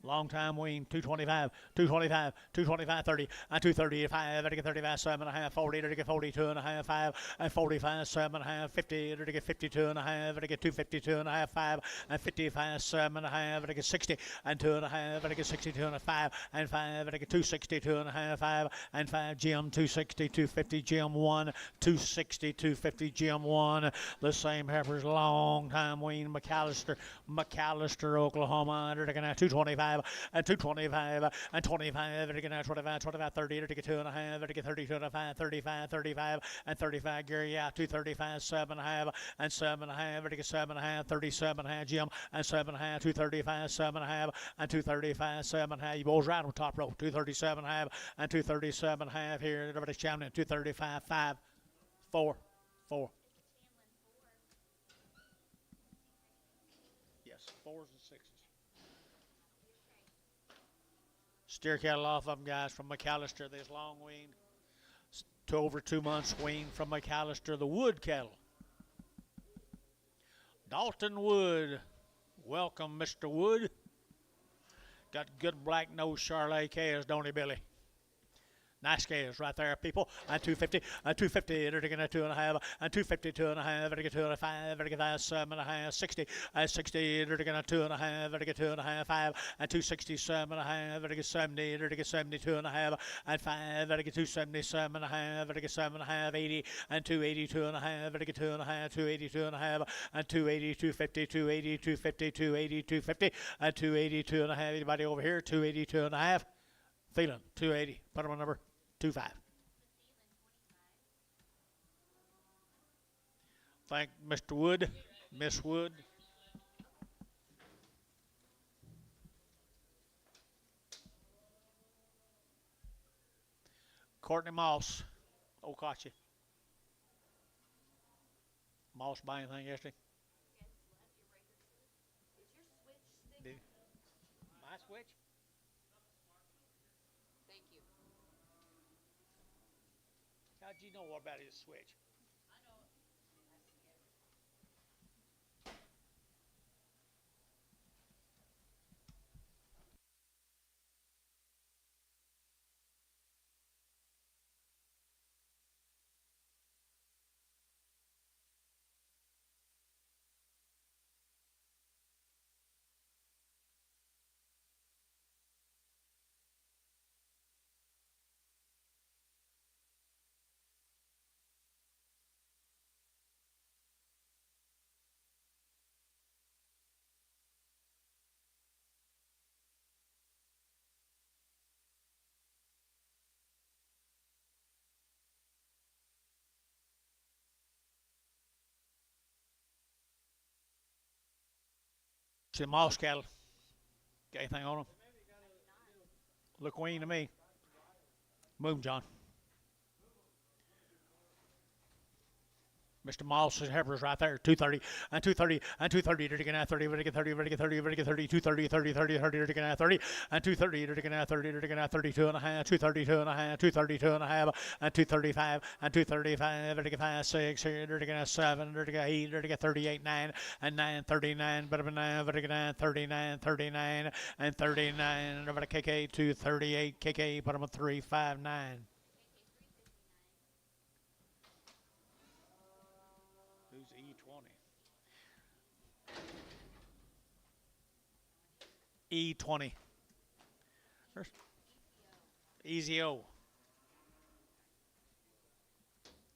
Long time wean, 225, 225, 225, 30, and 235, to get 35, 7.5, 40, to get 42 and a half, 5, and 45, 7.5, 50, to get 52 and a half, to get 252 and a half, 5, and 55, 7.5, to get 60, and 2.5, to get 62 and a 5, and 5, to get 262 and a half, 5, and 5, Jim 260, 250, Jim 1, 260, 250, Jim 1. The same heifers, long time wean, McAllister, Oklahoma, to get 225. And 225 and 25, to get 25, 25, 30, to get 2.5, to get 32 and a 5, 35, 35, and 35, Gary, yeah, 235, 7.5, and 7.5, to get 7.5, 37.5, Jim, and 7.5, 235, 7.5, and 235, 7.5. You boys right on top row, 237.5, and 237.5 here, everybody's challenging, 235, 5, 4, 4. Yes, 4s and 6s. Steer cattle off of them, guys, from McAllister. This long weaned to over 2 months weaned from McAllister. The Wood cattle. Dalton Wood. Welcome, Mr. Wood. Got good black nose Charolais calves, don't he, Billy? Nice calves right there, people. And 250, and 250, they're taking a 2.5, and 250, 2.5, they're getting 2.5, they're getting 7.5, 60, and 60, they're taking a 2.5, they're getting 2.5, 5, and 267.5, they're getting 70, they're getting 72.5, and 5, they're getting 277.5, they're getting 7.5, 80, and 282.5, they're getting 2.5, 282.5, and 280, 250, 280, 250, 280, 250, and 282.5. Anybody over here? 282.5. Feeling 280. Put them on number 25. Thank Mr. Wood, Miss Wood. Courtney Moss, OKC. Moss buy anything yesterday? Did my switch? How'd you know about his switch? See Moss cattle. Got anything on them? Look wean to me. Move, John. Mr. Moss's heifers right there, 230, and 230, and 230, they're taking out 30, they're taking 30, they're taking 30, they're taking 30, 230, 30, 30, 30, they're taking out 30, and 230, they're taking out 30, they're taking out 32 and a half, 232 and a half, 232 and a half, and 235, and 235, they're taking 5, 6, here, they're taking 7, they're taking 8, they're taking 38, 9, and 9, 39, but 9, they're taking 39, 39, and 39, over to KK, 238, KK, put them at 359. E20. There's Easy O.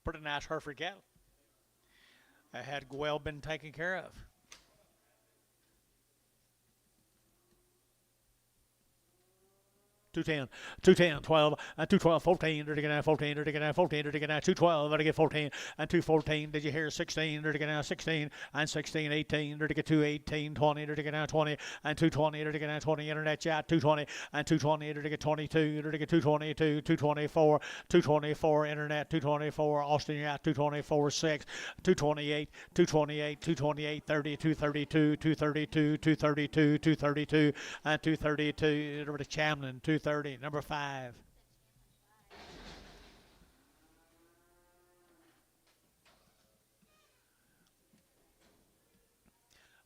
Pretty nice Hereford cattle. That had well been taken care of. 210, 210, 12, and 212, 14, to get 14, to get 14, to get 212, to get 14, and 214, did you hear 16, to get 16, and 16, 18, to get 218, 20, to get 20, and 220, to get 20, internet chat, 220, and 220, to get 22, to get 222, 224, 224, internet, 224, Austin chat, 224, 6, 228, 228, 228, 30, 232, 232, 232, 232, and 232, over to Chamlin, 230, number 5.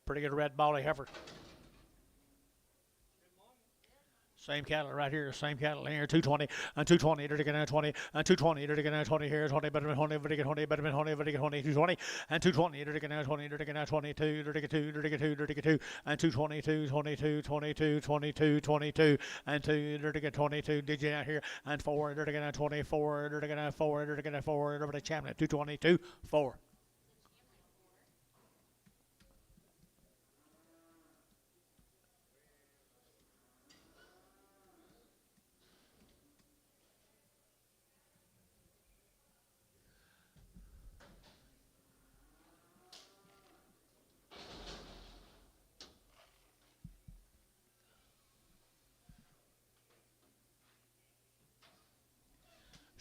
Pretty good red bally heifer. Same cattle right here, same cattle here, 220, and 220, to get 20, and 220, to get 20 here, 20, better than 20, better get 20, better than 20, better get 20, 220, and 220, to get 20, to get 22, to get 2, to get 2, to get 2, and 222, 22, 22, 22, 22, and 2, to get 22, did you out here, and 4, to get 24, to get 4, to get 4, over to Chamlin, 222, 4.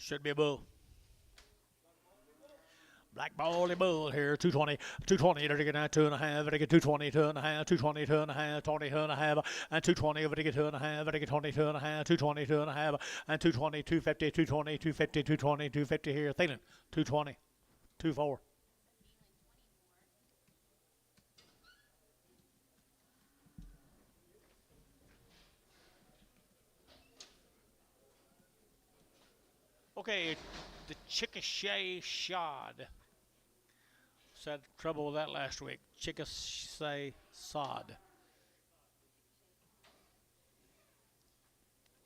Should be a bull. Black Baldy Bull here, 220, 220, to get 2.5, to get 220, 2.5, 220, 2.5, 20, 2.5, and 220, over to get 2.5, to get 20, 2.5, 220, 2.5, and 220, 250, 220, 250, 220, 250 here, Thielen, 220, 24. Okay, the Chickasha Shod. Had trouble with that last week. Chickasha Sod.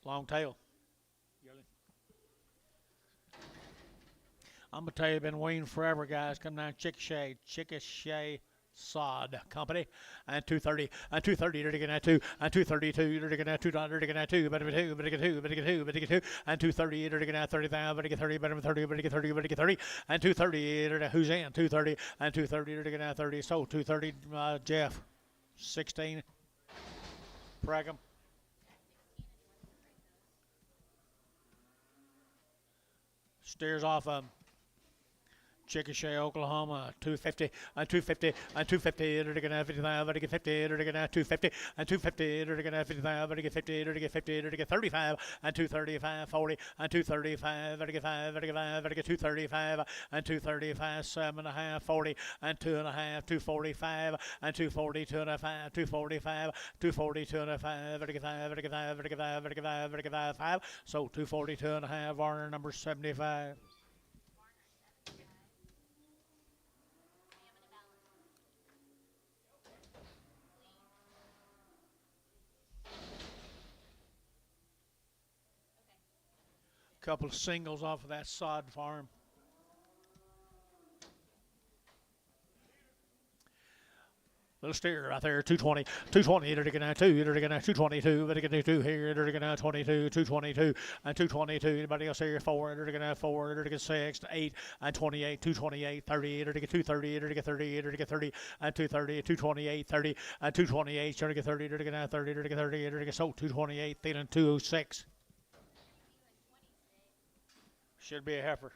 Long tail. I'm going to tell you, been weaned forever, guys. Come down, Chickasha Sod Company, and 230, and 230, to get 2, and 232, to get 200, to get 2, better than 2, better get 2, better get 2, better get 2, and 230, to get 30,000, better get 30, better than 30, better get 30, better get 30, and 230, who's in? 230, and 230, to get 30, so 230, Jeff, 16, Pragum. Steers off Chickasha, Oklahoma, 250, and 250, and 250, to get 55, to get 50, to get 250, and 250, to get 55, to get 50, to get 50, to get 35, and 235, 40, and 235, to get 5, to get 5, to get 235, and 235, 7.5, 40, and 2.5, 245, and 240, 2.5, 245, 240, 2.5, to get 5, to get 5, to get 5, to get 5, to get 5, so 240, 2.5, Varner, number 75. Couple of singles off of that sod farm. Little steer right there, 220, 220, to get 2, to get 222, to get 2 here, to get 22, 222, and 222. Anybody else here? 4, to get 4, to get 6, 8, and 28, 228, 30, to get 230, to get 30, to get 30, and 230, 228, 30, and 228, to get 30, to get 30, to get 30, to get so 228, Thielen 206. Should be a heifer.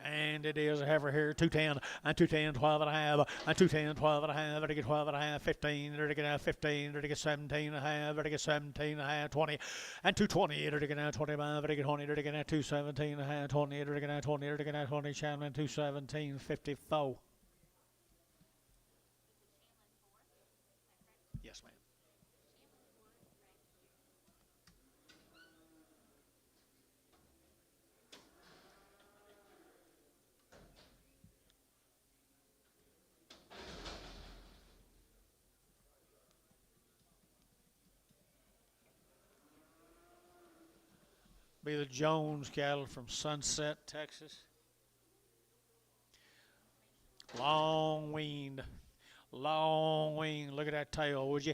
And it is a heifer here, 210, and 210, 12 and a half, and 210, 12 and a half, to get 12 and a half, 15, to get 15, to get 17 and a half, to get 17 and a half, 20, and 220, to get 25, to get 20, to get 217 and a half, 20, to get 20, to get 20, Chamlin 217, 54. Yes, ma'am. Be the Jones cattle from Sunset, Texas. Long weaned. swing. Look at that tail, would you?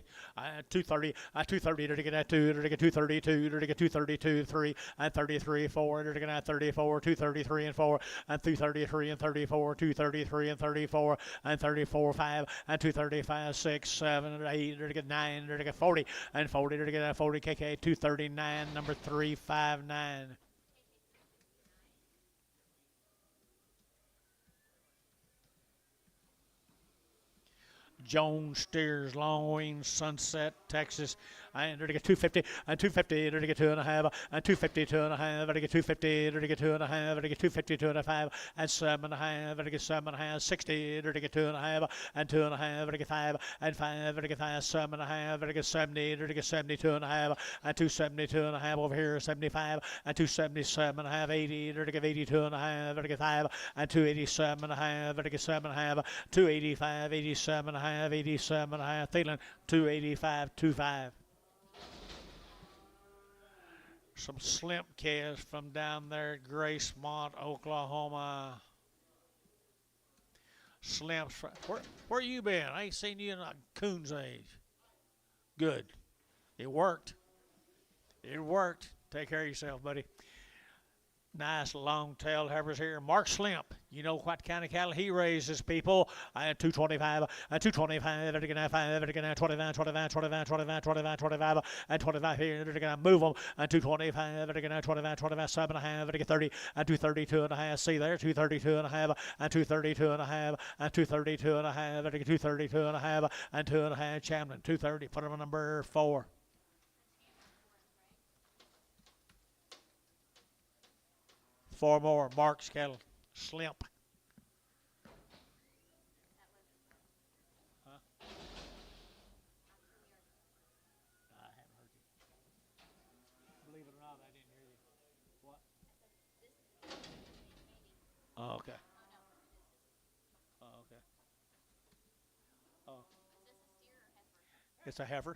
230, 230, to get that 2, to get 232, to get 232, 3, and 33, 4, to get 34, 233 and 4, and 233 and 34, 233 and 34, and 34, 5, and 235, 6, 7, 8, to get 9, to get 40, and 40, to get 40, KK 239, number 359. Jones steers Long Wing Sunset, Texas. And to get 250, and 250, to get 2.5, and 250, 2.5, to get 250, to get 2.5, to get 250, 2.5, and 7.5, to get 7.5, 60, to get 2.5, and 2.5, to get 5, and 5, to get 5, 7.5, to get 70, to get 72.5, and 272.5 over here, 75, and 277.5, 80, to get 82.5, to get 5, and 287.5, to get 7.5, 285, 87.5, 87.5, Thielen, 285, 25. Some slimp calves from down there at Gracemont, Oklahoma. Slimps. Where you been? I ain't seen you in a coon's age. Good. It worked. It worked. Take care of yourself, buddy. Nice long-tailed heifers here. Mark Slimp, you know what kind of cattle he raises, people. 225, 225, they're going to 5, they're going to 25, 25, 25, 25, 25, 25, and 25 here. They're going to move them. And 225, they're going to 25, 25, 7.5, they're going to 30, and 232.5. See there, 232.5, and 232.5, and 232.5, they're going to 232.5, and 2.5. Chamberlain, 230. Put them on number 4. Four more. Mark's cattle. Slimp. Huh? I haven't heard you. Believe it or not, I didn't hear you. What? Oh, okay. Oh, okay. Oh. It's a heifer.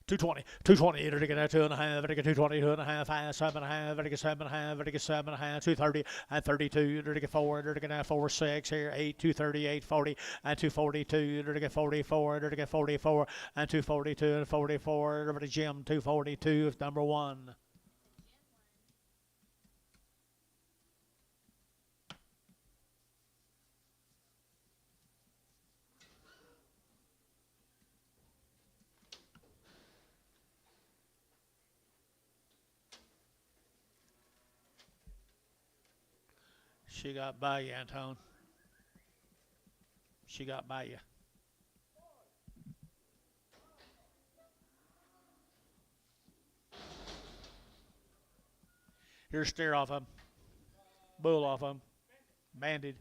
220, 220, to get 2.5, to get 220, 2.5, 5, 7.5, to get 7.5, to get 7.5, 230, and 32, to get 4, to get 4, 6, here, 8, 230, 8, 40, and 242, to get 44, to get 44, and 242, and 44, over to Jim, 242, number 1. She got by you, Antone. She got by you. Here's steer off him. Bull off him. Banded.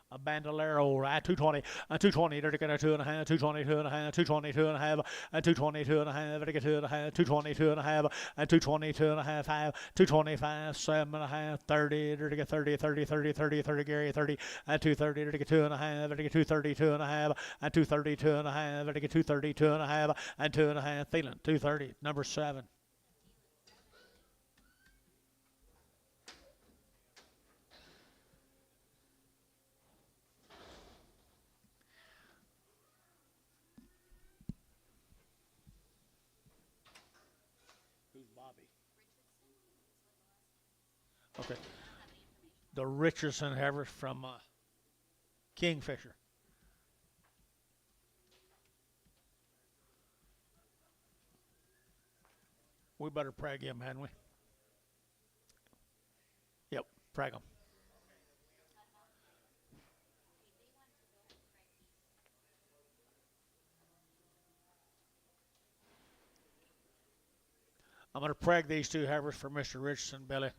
A bandolero, right? 220, and 220, to get 2.5, 220, 2.5, 220, 2.5, and 220, 2.5, to get 2.5, 220, 2.5, and 220, 2.5, 5, 225, 7.5, 30, to get 30, 30, 30, 30, 30, Gary, 30, and 230, to get 2.5, to get 230, 2.5, and 230, 2.5, to get 230, 2.5, and 2.5, Thielen, 230, number 7. Okay. The Richardson heifer from Kingfisher. We better prag him, hadn't we? Yep, prag him. I'm going to prag these two heifers for Mr. Richardson, Billy.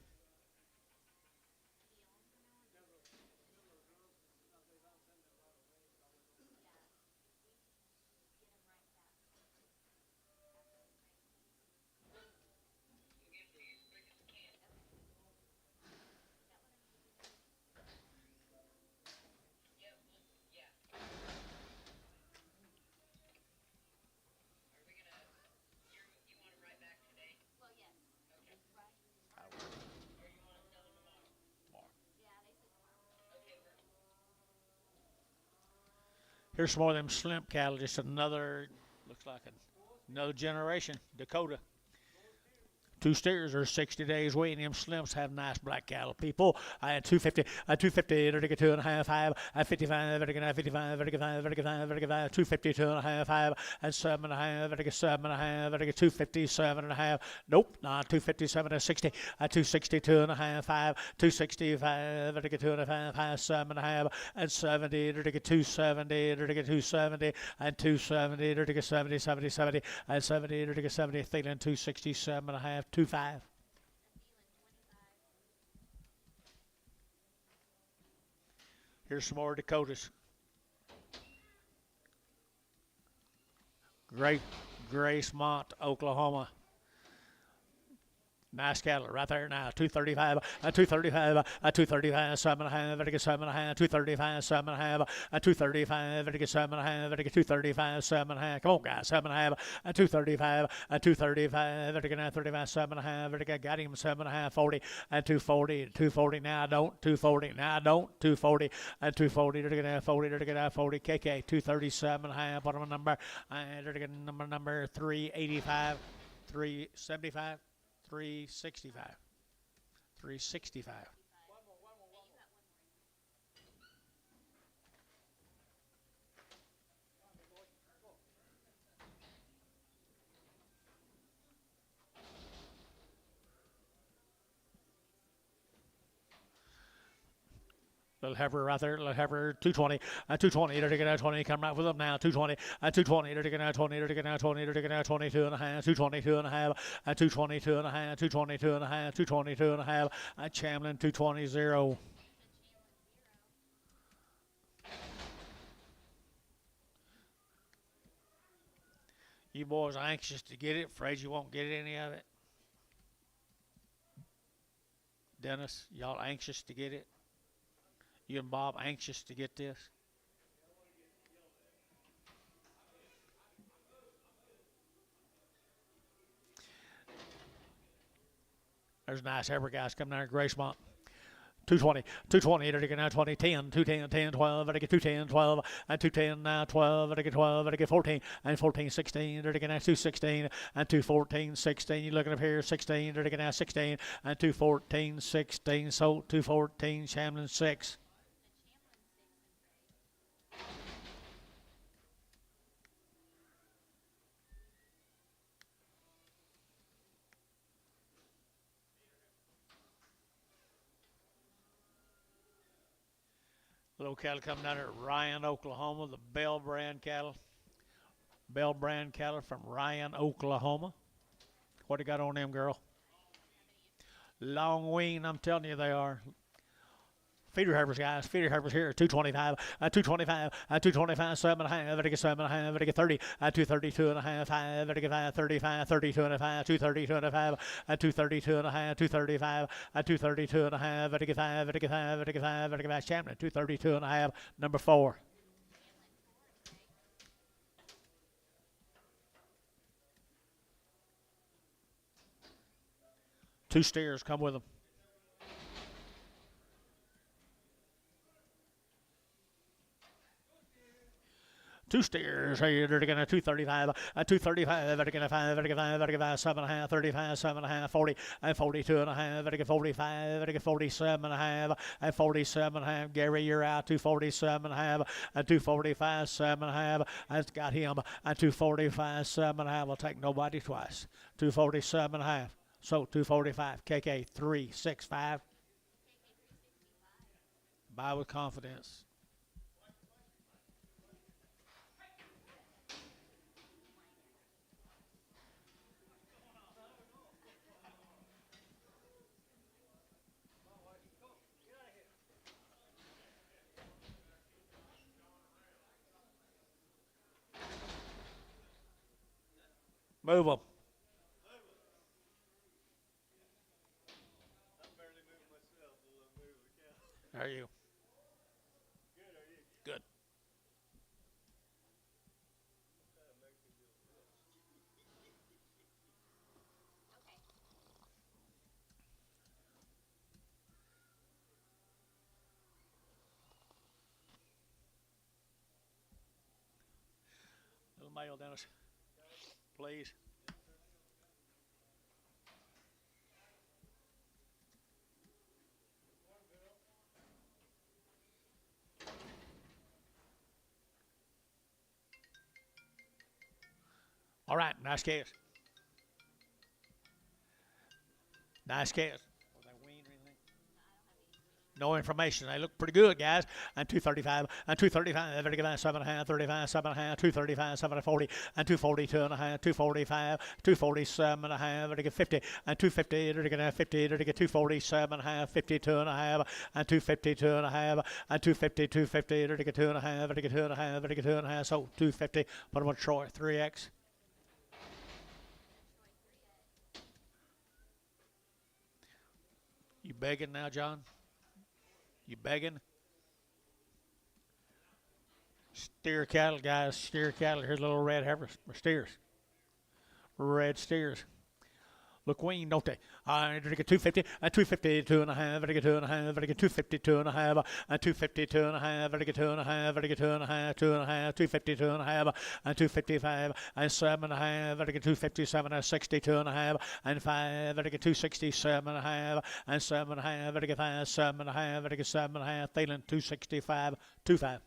Here's some more of them slimp cattle. Just another, looks like another generation. Dakota. Two steers are 60 days waiting. Them slimps have nice black cattle. People, I had 250, 2.5, 5, at 55, at 55, at 55, at 55, 250, 2.5, 5, at 7.5, at 7.5, at 250, 7.5. Nope, not 257 at 60, at 260, 2.5, 5, 265, at 2.5, 5, 7.5, at 70, at 270, at 270, at 270, at 70, 70, 70, at 70, at 70, Thielen 267.5. 2.5. Here's some more Dakotas. Gracemont, Oklahoma. Nice cattle right there now. 235, 235, 235, 7.5, 7.5, 235, 7.5, 235, 7.5, 235, 7.5. Come on, guys, 7.5, 235, 235, 35, 7.5. Got him 7.5, 40, 240, 240 now. Don't 240 now. Don't 240, 240, 40, 40. KK 237.5. Bottom number, number 385, 375. 365. 365. Little heifer right there, little heifer, 220, 220, they're taking out 20, come right with them now, 220, 220, they're taking out 20, they're taking out 20, they're taking out 22 and a half, 222 and a half, 222 and a half, 222 and a half, 222 and a half, Chamlin 220-0. You boys are anxious to get it, afraid you won't get any of it. Dennis, y'all anxious to get it? You and Bob anxious to get this? There's nice heifer guys coming down Gracemont. 220, 220, they're taking out 20, 10, 210, 10, 12, I get 210, 12, and 210 now, 12, I get 12, I get 14, and 14, 16, they're taking out 216, and 214, 16, you're looking up here, 16, they're taking out 16, and 214, 16, so 214, Chamlin 6. Little cattle coming down here at Ryan, Oklahoma, the Bell brand cattle. Bell brand cattle from Ryan, Oklahoma. What do you got on them, girl? Long wing, I'm telling you they are. Feeder heifers, guys. Feeder heifers here. 225, 225, 225, 7.5, I get 7.5, I get 30, 232 and a half, 5, I get 5, 35, 32 and a half, 232 and a half, 232 and a half, 235, 232 and a half, I get 5, I get 5, I get 5, I get 5, Champion, 232 and a half, number 4. Two steers come with them. Two steers here, they're going to 235, 235, they're going to 5, they're going to 5, they're going to 7.5, 35, 7.5, 40, and 42 and a half, they're going to 45, they're going to 47 and a half, and 47 and a half. Gary, you're out, 247 and a half, and 245, 7 and a half. That's got him, and 245, 7 and a half. I'll take nobody twice. 247 and a half. So 245, KK 365. Buy with confidence. Move them. How are you? Good. mail, Dennis. Please. All right, nice case. Nice case. Was that weaned or anything? No information. They look pretty good, guys. And 235, and 235, 35, 7.5, 35, 7.5, 235, 740, and 240, 2.5, 245, 247.5, to get 50, and 250, to get 50, to get 247.5, 52.5, and 250, 2.5, and 250, 250, to get 2.5, to get 2.5, to get 2.5, so 250. Put them on Troy, 3X. You begging now, John? You begging? Steer cattle, guys. Steer cattle. Here's little red heifers. Steers. Red steers. Look weaned, don't they? I get 250, and 250, 2.5, I get 2.5, I get 250, 2.5, and 250, 2.5, I get 2.5, I get 2.5, 2.5, 250, 2.5, and 255, and 7.5, I get 257, and 60, 2.5, and 5, I get 267.5, and 7.5, I get 5, 7.5, I get 7.5, Thielen 265, 25.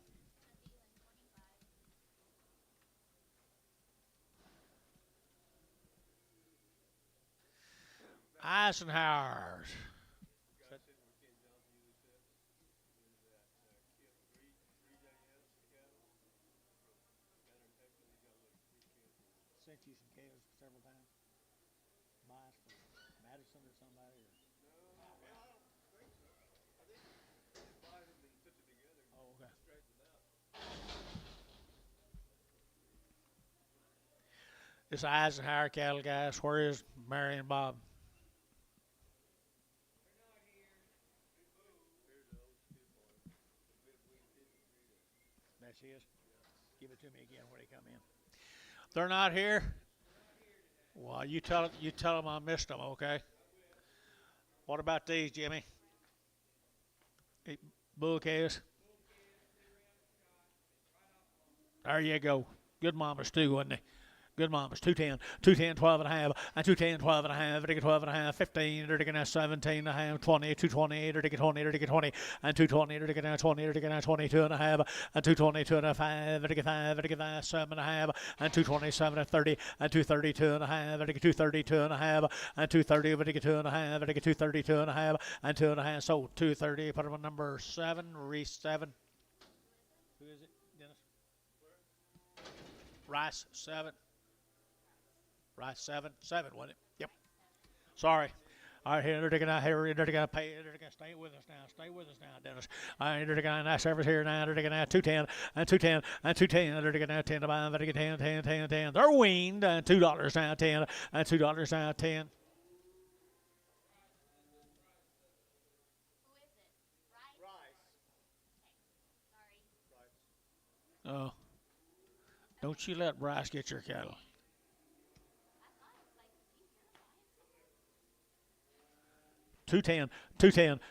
Eisenhower's. Sent you some cases several times. Bias for Madison or somebody. Oh, okay. This Eisenhower cattle, guys. Where is Mary and Bob? That's his. Give it to me again when they come in. They're not here. Well, you tell them I missed them, okay? What about these, Jimmy? Bull calves. There you go. Good mamas too, wasn't they? Good mamas. 210, 210, 12 and a half, and 210, 12 and a half, 12 and a half, 15, 17 and a half, 20, 220, 20, 20, and 220, 20, 22 and a half, and 222 and a 5, 5, 7 and a half, and 227 and 30, and 232 and a half, 232 and a half, and 230, 2 and a half, 232 and a half, and 2 and a half, so 230, put them on number 7, Reese 7. Who is it, Dennis? Rice 7. Right, 7, wasn't it? Yep. Sorry. All right, here they're gonna pay. They're gonna stay with us now. Stay with us now, Dennis. All right, they're gonna nice service here now. They're gonna 210 and 210 and 210. They're gonna 10 to buy. They're gonna 10. They're weaned. $2 now, 10 and $2 now, 10. Oh, don't you let Bryce get your cattle. 210, 210,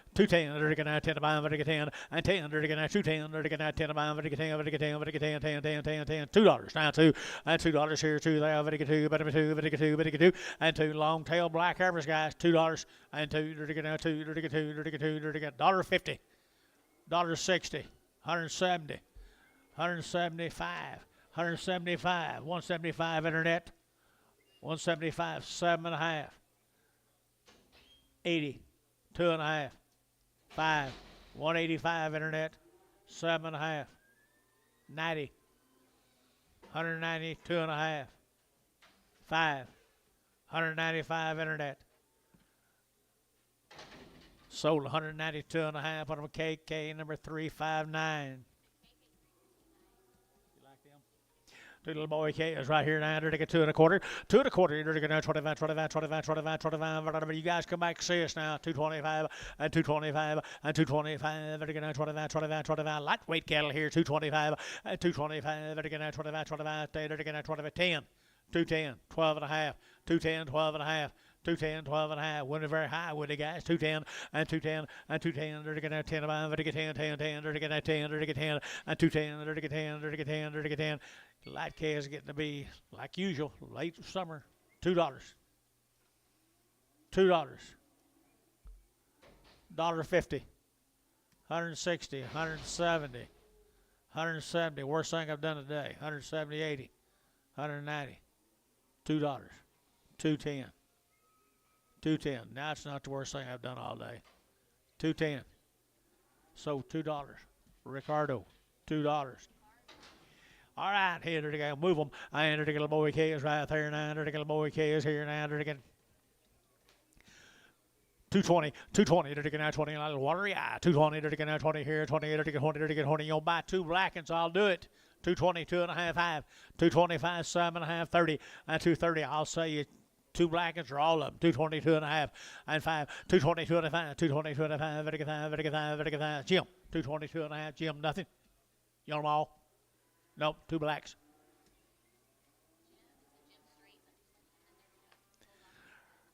they're going to 10 to buy, they're going to 10, and 10, they're going to 210, they're going to 10 to buy, they're going to 10, they're going to 10, they're going to 10, $2 now, 2, and $2 here, 2 there, they're going to 2, they're going to 2, they're going to 2, and 2 long tail black heifers, guys, $2, and 2, they're going to 2, they're going to 2, they're going to 2, they're going to $1.50, $1.60, 170, 175, 175, 175 internet, 175, 7.5, 80. 2.5, 5, 185 internet, 7.5, 90, 190, 2.5, 5, 195 internet. Sold 192.5 on a KK number 359. Two little boy K is right here now. They're taking 2 1/4. 2 1/4. They're taking 25, 25, 25, 25, 25. You guys come back and see us now. 225 and 225 and 225. They're taking 25, 25, 25. Lightweight cattle here. 225 and 225. They're taking 25, 25. They're taking 25, 10. 210, 12 and a half. 210, 12 and a half. 210, 12 and a half. Went very high with the guys. 210 and 210 and 210. They're going to 10 about. They're going to 10, 10, 10. They're going to 10. They're going to 10 and 210 and 210. They're going to 10. They're going to 10. The light K is getting to be, like usual, late summer. $2. $2. $1.50. 160. 170. 170. Worst thing I've done today. 170. 80. 190. $2. 210. 210. Now it's not the worst thing I've done all day. 210. So $2. Ricardo. $2. All right, here to go. Move them. I enter to get a boy K is right there. And I enter to get a boy K is here. And I enter to get 220. 220 to get now 20. A little water. Yeah. 220 to get now 20 here. 20 to get 20 to get 20. You'll buy 2 blackens. I'll do it. 220, 2.5, 5. 225, 7.5, 30. And 230. I'll say you 2 blackens or all of them. 220, 2.5, and 5. 220, 2.5. 220, 2.5. Very good, very good, very good. Jim. 220, 2.5. Jim, nothing. You want them all? Nope, 2 blacks.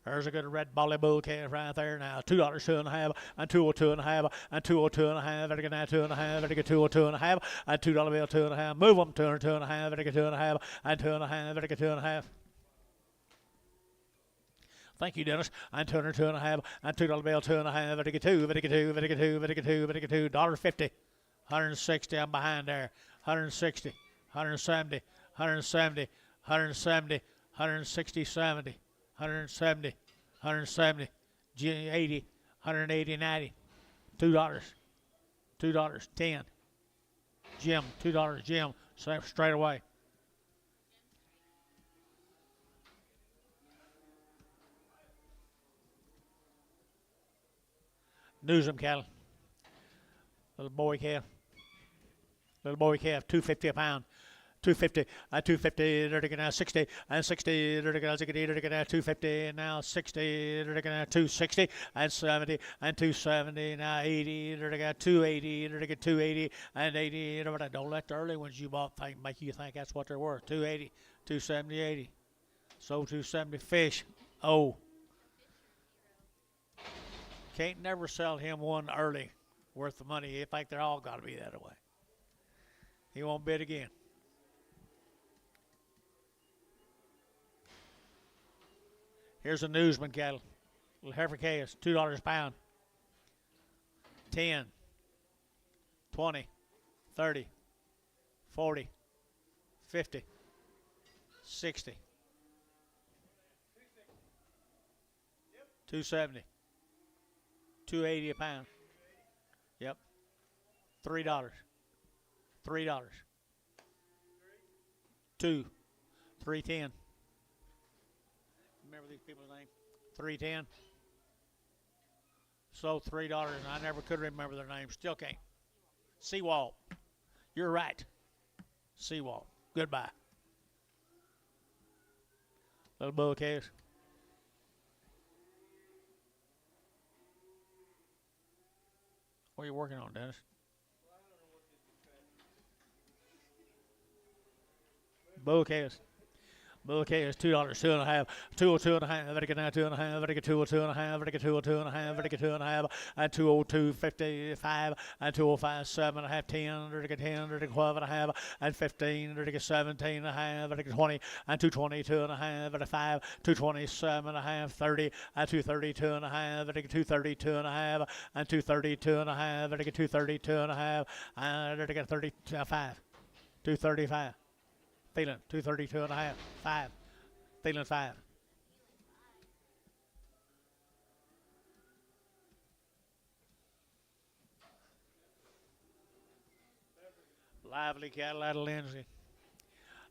There's a good red bolly bull calf right there now. $2, 2.5, and 202.5, and 202.5. Very good now, 2.5. Very good, 202.5, and $2 bill, 2.5. Move them, 202.5. Very good, 2.5, and 2.5. Very good, 2.5. Thank you, Dennis. And 202.5, and $2 bill, 2.5. Very good, 2. Very good, 2. Very good, 2. Very good, 2. Very good, $2. $1.50. 160. I'm behind there. 160, 170, 170, 170, 160, 70, 170, 170, 80, 180, 90, $2, $2, 10. Jim, $2, Jim, straight away. Newsome cattle. Little boy calf. Little boy calf, $2.50 a pound. 250, 250, they're taking out 60, and 60, they're taking out 60, they're taking out 250, and now 60, they're taking out 260, and 70, and 270, now 80, they're taking out 280, they're taking 280, and 80, don't let the early ones you bought make you think that's what they're worth. 280, 270, 80. So 270 fish. Oh. Can't never sell him one early worth the money. You think they're all got to be that way. He won't bid again. Here's a newsman cattle. Little heifer calves, $2 a pound. 10, 20, 30, 40, 50, 60, 270, 280 a pound. Yep. $3. $3. 2, 310. Remember these people's name? 310. So $3. I never could remember their name. Still can't. Seawall. You're right. Seawall. Goodbye. Little bull calves. What are you working on, Dennis? Bull calves. Bull calves, $2, 2.5, 202.5, very good now, 2.5, very good 202.5, very good 202.5, very good 2.5, and 202.55, and 205, 7.5, 10, very good 10, very good 12.5, and 15, very good 17.5, very good 20, and 222.5, very good 5, 227.5, 30, and 232.5, very good 232.5, and 232.5, very good 232.5, and very good 35, 235. Feeling 232.5, 5. Feeling 5. Lively cattle out of Lindsay.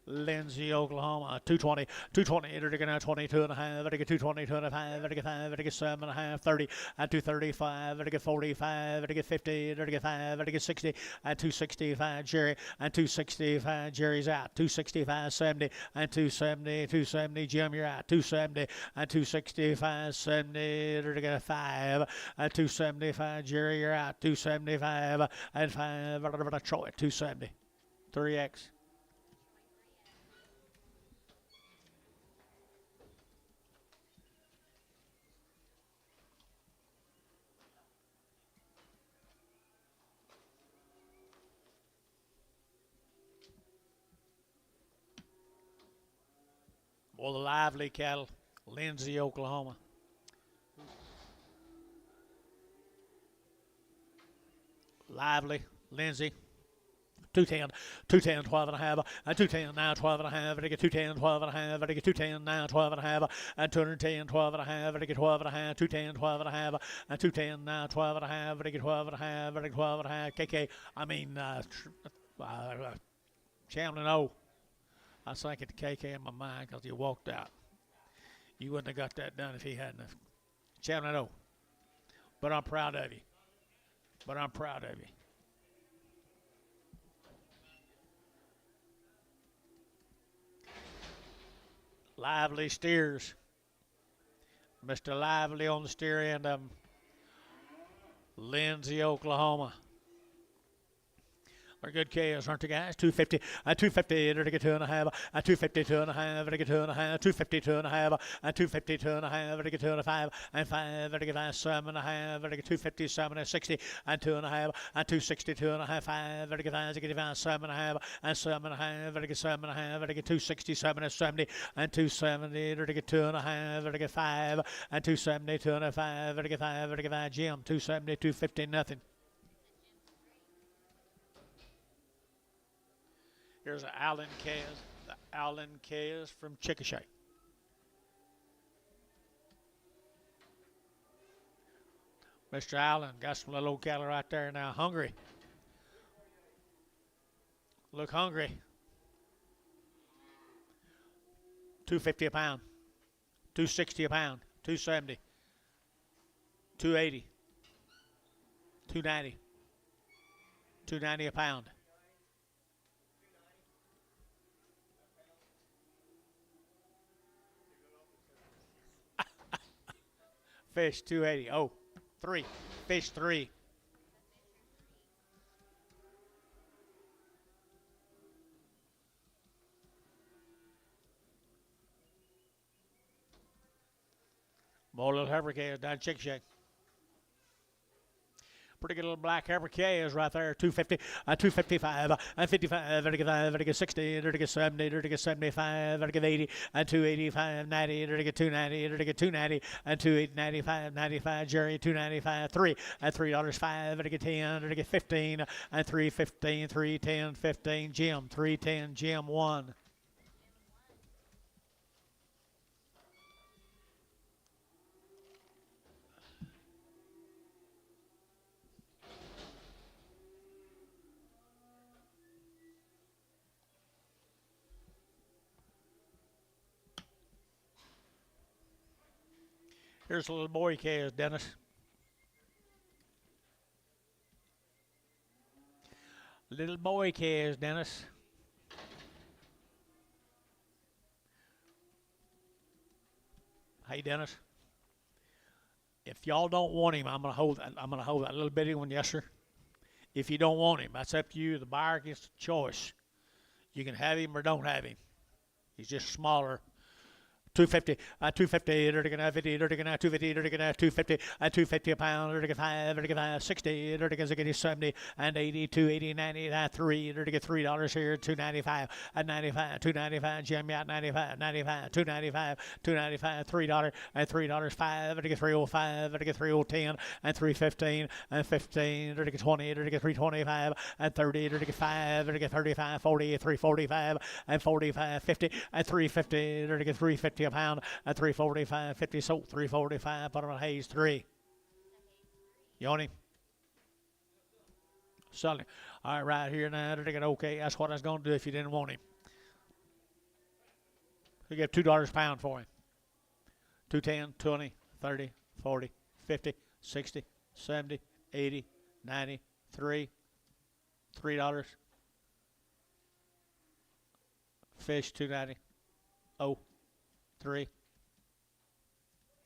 Lindsay, Oklahoma, 220, 220, they're taking out 22.5, they're taking 220, 25, they're taking 5, they're taking 7.5, 30, and 235, they're taking 45, they're taking 50, they're taking 5, they're taking 60, and 265, Jerry, and 265, Jerry's out, 265, 70, and 270, 270, Jim, you're out, 270, and 265, 70, they're taking 5, and 275, Jerry, you're out, 275, and 5, Troy, 270, 3X. For the lively cattle, Lindsay, Oklahoma. Lively, Lindsay. 210, 210, 12 and a half, and 210, now 12 and a half, and I get 210, 12 and a half, and I get 210, now 12 and a half, and 210, 12 and a half, and I get 12 and a half, 210, 12 and a half, and 210, now 12 and a half, and I get 12 and a half, and I get 12 and a half. KK, Chamlin O. I was thinking KK in my mind because he walked out. You wouldn't have got that done if he hadn't. Chamlin O. But I'm proud of you. But I'm proud of you. Lively steers. Mr. Lively on the steer end of them. Lindsay, Oklahoma. They're good KOs, aren't they, guys? 250, 250, to get 2.5, 250, 2.5, to get 2.5, 250, 2.5, 250, 2.5, to get 2.5, and 5, to get 7.5, to get 250, 7, 60, and 2.5, 260, 2.5, 5, to get 5, to get 7.5, and 7.5, to get 7.5, to get 260, 7, 70, and 270, to get 2.5, to get 5, and 270, 2.5, to get 5, to get 5, Jim, 270, 250, nothing. Here's the Allen Kayas from Chickasha. Mr. Allen got some little old cattle right there now. Hungry. Look hungry. $250 a pound. $260 a pound. $270. $280. $290. $290 a pound. Fish 280. Oh, 3. Fish 3. More little heifer calves down Chick Shack. Pretty good little black heifer calves right there. 250, 255, and 55, 55, 60, 70, 75, 80, and 285, 90, 290, 290, and 295, 95, Jerry, 295, 3, and $3, 5, 10, 15, and 315, 310, 15, Jim, 310, Jim, 1. Here's a little boy calves, Dennis. Little boy calves, Dennis. Hey, Dennis. If y'all don't want him, I'm gonna hold that little bitty one, yes, sir. If you don't want him, that's up to you. The buyer gets the choice. You can have him or don't have him. He's just smaller. 250, 250, 50, 250, 250, 250 a pound, 5, 60, 70, and 80, 280, 90, 3, $3 here, 295, and 95, 295, Jim, out 95, 95, 295, 295, $3, and $3, 5, 305, 310, and 315, and 15, 20, 325, and 30, 5, 35, 40, 345, and 45, 50, and 350, 350 a pound, at 345, 50 sold, 345, put him on Hayes, 3. You on him? Selling. All right, right here now, they're okay. That's what I was going to do if you didn't want him. You get $2 a pound for him. 210, 20, 30, 40, 50, 60, 70, 80, 90, 3. $3. Fish, 290. Oh. 3.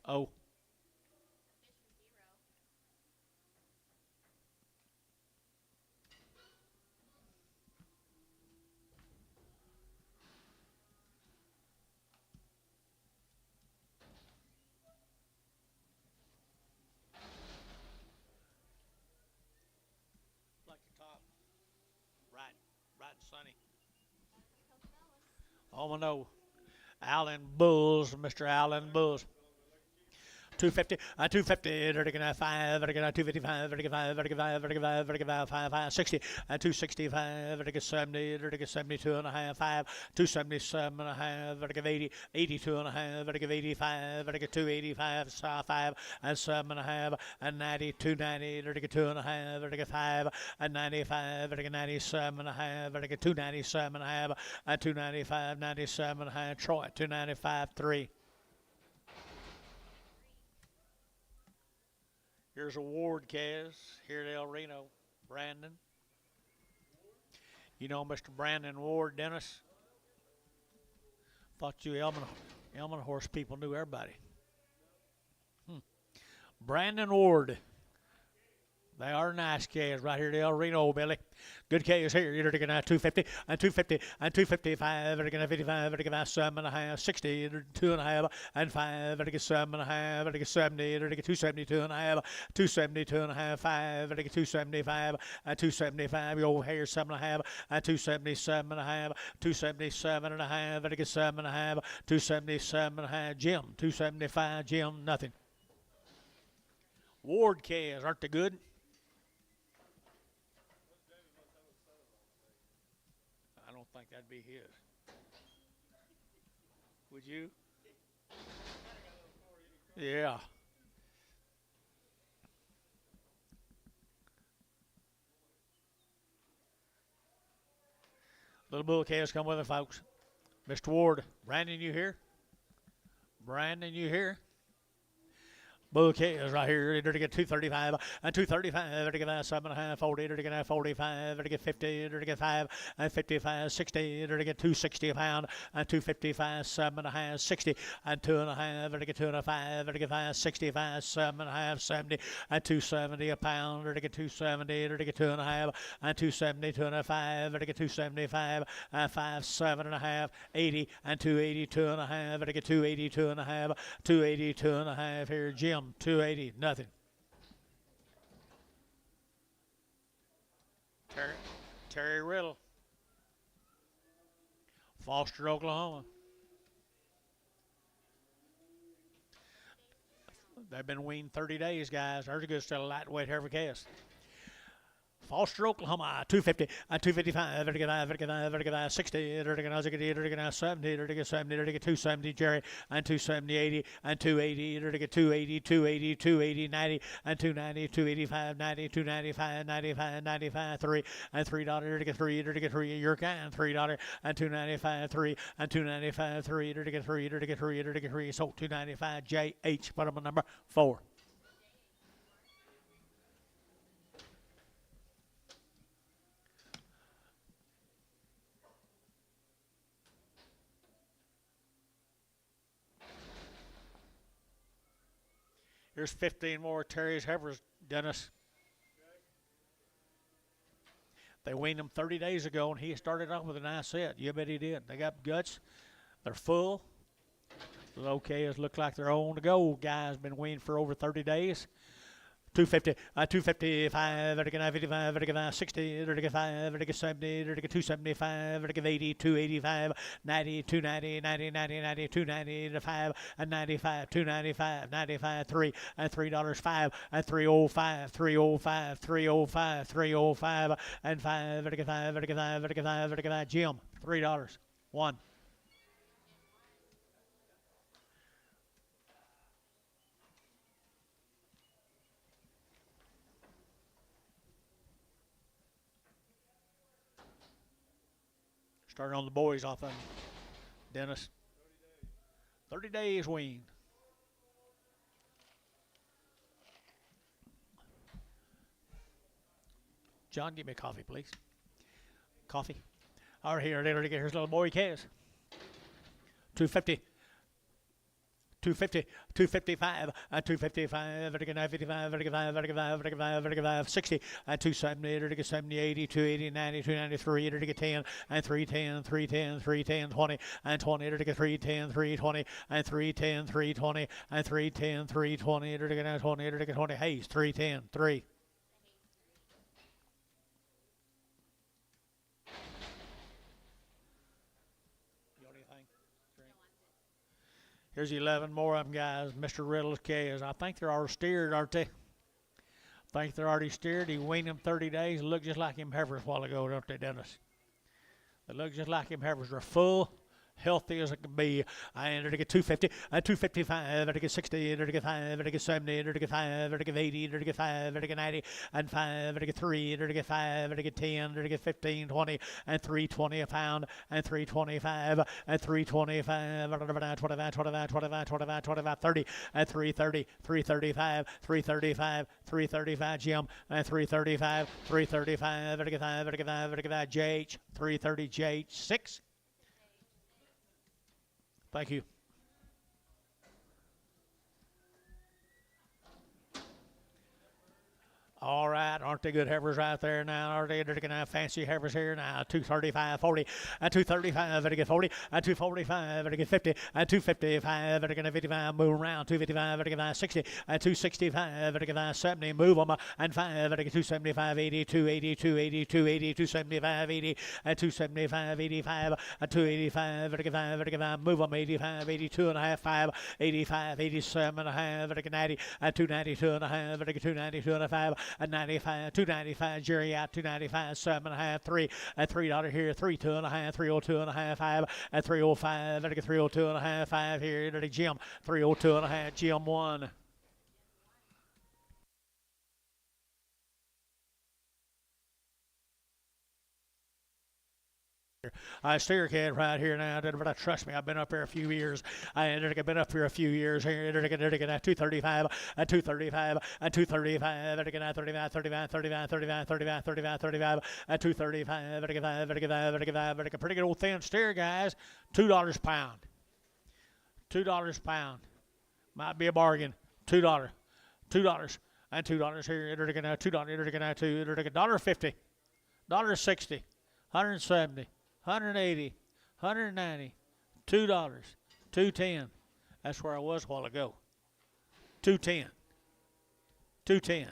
Oh. Like the top. Right and sunny. Oh, I know. Allen Bulls, Mr. Allen Bulls. 250, 250, vertical 5, vertical 255, vertical 5, vertical 5, vertical 5, vertical 5, 5, 5, 60, 265, vertical 70, vertical 72 and a half, 5, 277 and a half, vertical 80, 82 and a half, vertical 85, vertical 285, 5, and 7 and a half, and 90, 290, vertical 2 and a half, vertical 5, and 95, vertical 97 and a half, vertical 297 and a half, and 295, 97 and a half, Troy, 295, 3. Here's a Ward, Kaz, here at El Reno. Brandon. You know Mr. Brandon Ward, Dennis? Thought you Elman horse people knew everybody. Brandon Ward. They are nice K's right here at El Reno, Billy. Good K's here. You're looking at 250 and 250 and 255. They're going to 55. They're going to 7 and a half, 60, 2 and a half, and 5. They're going to 7 and a half. They're going to 70. They're going to 272 and a half, 272 and a half, 5. They're going to 275 and 275. Your old hair 7 and a half and 277 and a half, 277 and a half. They're going to 7 and a half, 277 and a half. Jim 275. Jim nothing. Ward K's aren't they good? I think that'd be his. Would you? Yeah. Little Bull K's come with us, folks. Mr. Ward, Brandon, you here? Brandon, you here? Bouquet is right here. They're to get 235 and 235. They're to get 7 and a half, 40. They're to get 45. They're to get 50. They're to get 5 and 55, 60. They're to get 260 a pound and 255, 7 and a half, 60 and 2 and a half. They're to get 2 and a 5. They're to get 5, 65, 7 and a half, 70 and 270 a pound. They're to get 270. They're to get 2 and a half and 270, 2 and a 5. They're to get 275 and 5, 7 and a half, 80 and 282 and a half. They're to get 282 and a half, 282 and a half here, Jim. 280, nothing. Terry Riddle, Foster, Oklahoma. They've been weaned 30 days, guys. There's a good still lightweight heavy cast. Foster, Oklahoma, 250, 255, 55, 60, 70, 70, 270, Jerry, and 270, 80, and 280, 280, 280, 280, 90, and 290, 285, 90, 295, 95, 95, 3, and $3, 3, your kind, $3, and 295, 3, and 295, 3, 3, so 295, JH, bottom number 4. Here's 15 more Terry's heifers, Dennis. They weaned them 30 days ago, and he started off with a nice set. You bet he did. They got guts. They're full. The OKs look like they're on the go. Guys been weaned for over 30 days. 250, 255, 55, 60, 5, 70, 275, 80, 285, 90, 290, 90, 90, 90, 290, 5, and 95, 295, 95, 3, and $3, 5, and 305, 305, 305, 305, and 5, 5, Jim, $3, 1. Starting on the boys off of Dennis. 30 days weaned. John, give me a coffee, please. Coffee. All right, here's little boy Kaz. 250. 250, 255, 255, 55, 60, 270, 70, 80, 280, 90, 293, 10, and 310, 310, 310, 20, and 20, 310, 320, and 310, 320, and 310, 320, 20, 20, Hayes, 310, 3. You want anything? Drink? Here's 11 more of them, guys. Mr. Riddle's calves. I think they're already steered, aren't they? I think they're already steered. He weaned them 30 days. Look just like him heifers a while ago, don't they, Dennis? They look just like him heifers. They're full, healthy as it can be. I entered to get 250, 255, entered to get 60, entered to get 5, entered to get 70, entered to get 5, entered to get 80, entered to get 5, entered to get 90, and 5, entered to get 3, entered to get 5, entered to get 10, entered to get 15, 20, and 320 a pound, and 325, and 325, 25, 25, 25, 25, 25, 30, and 330, 335, 335, 335, Jim, and 335, 335, entered to get 5, entered to get 5, entered to get 5, JH, 330, JH, 6. Thank you. All right, aren't they good heifers right there now? Are they going to have fancy heifers here now? 235, 40, and 235, and get 40, and 245, and get 50, and 255, and get 55, move around, 255, and get 60, and 265, and get 70, move them, and 5, and get 275, 80, 280, 280, 280, 275, 80, and 275, 85, and 285, and get 5, and get 5, move them, 85, 82 and a half, 5, 85, 87 and a half, and get 90, and 292 and a half, and get 292 and a 5, and 95, 295, Jerry out, 295, 7.5, 3, and $3 here, 32 and a half, 302 and a half, 5, and 305, and I get 302 and a half, 5 here, to the Jim, 302 and a half, Jim 1. I steer cat right here now. But trust me, I've been up here a few years. I've been up here a few years here. 235 and 235 and 235 and 35, 35, 35, 35, 35, 35, 35 and 235 and a pretty good old thin steer, guys. $2 a pound. $2 a pound. Might be a bargain. $2. $2 and $2 here. $2. $1.50. $1.60. $170. 180, 190, $2, 210. That's where I was a while ago. 210, 210.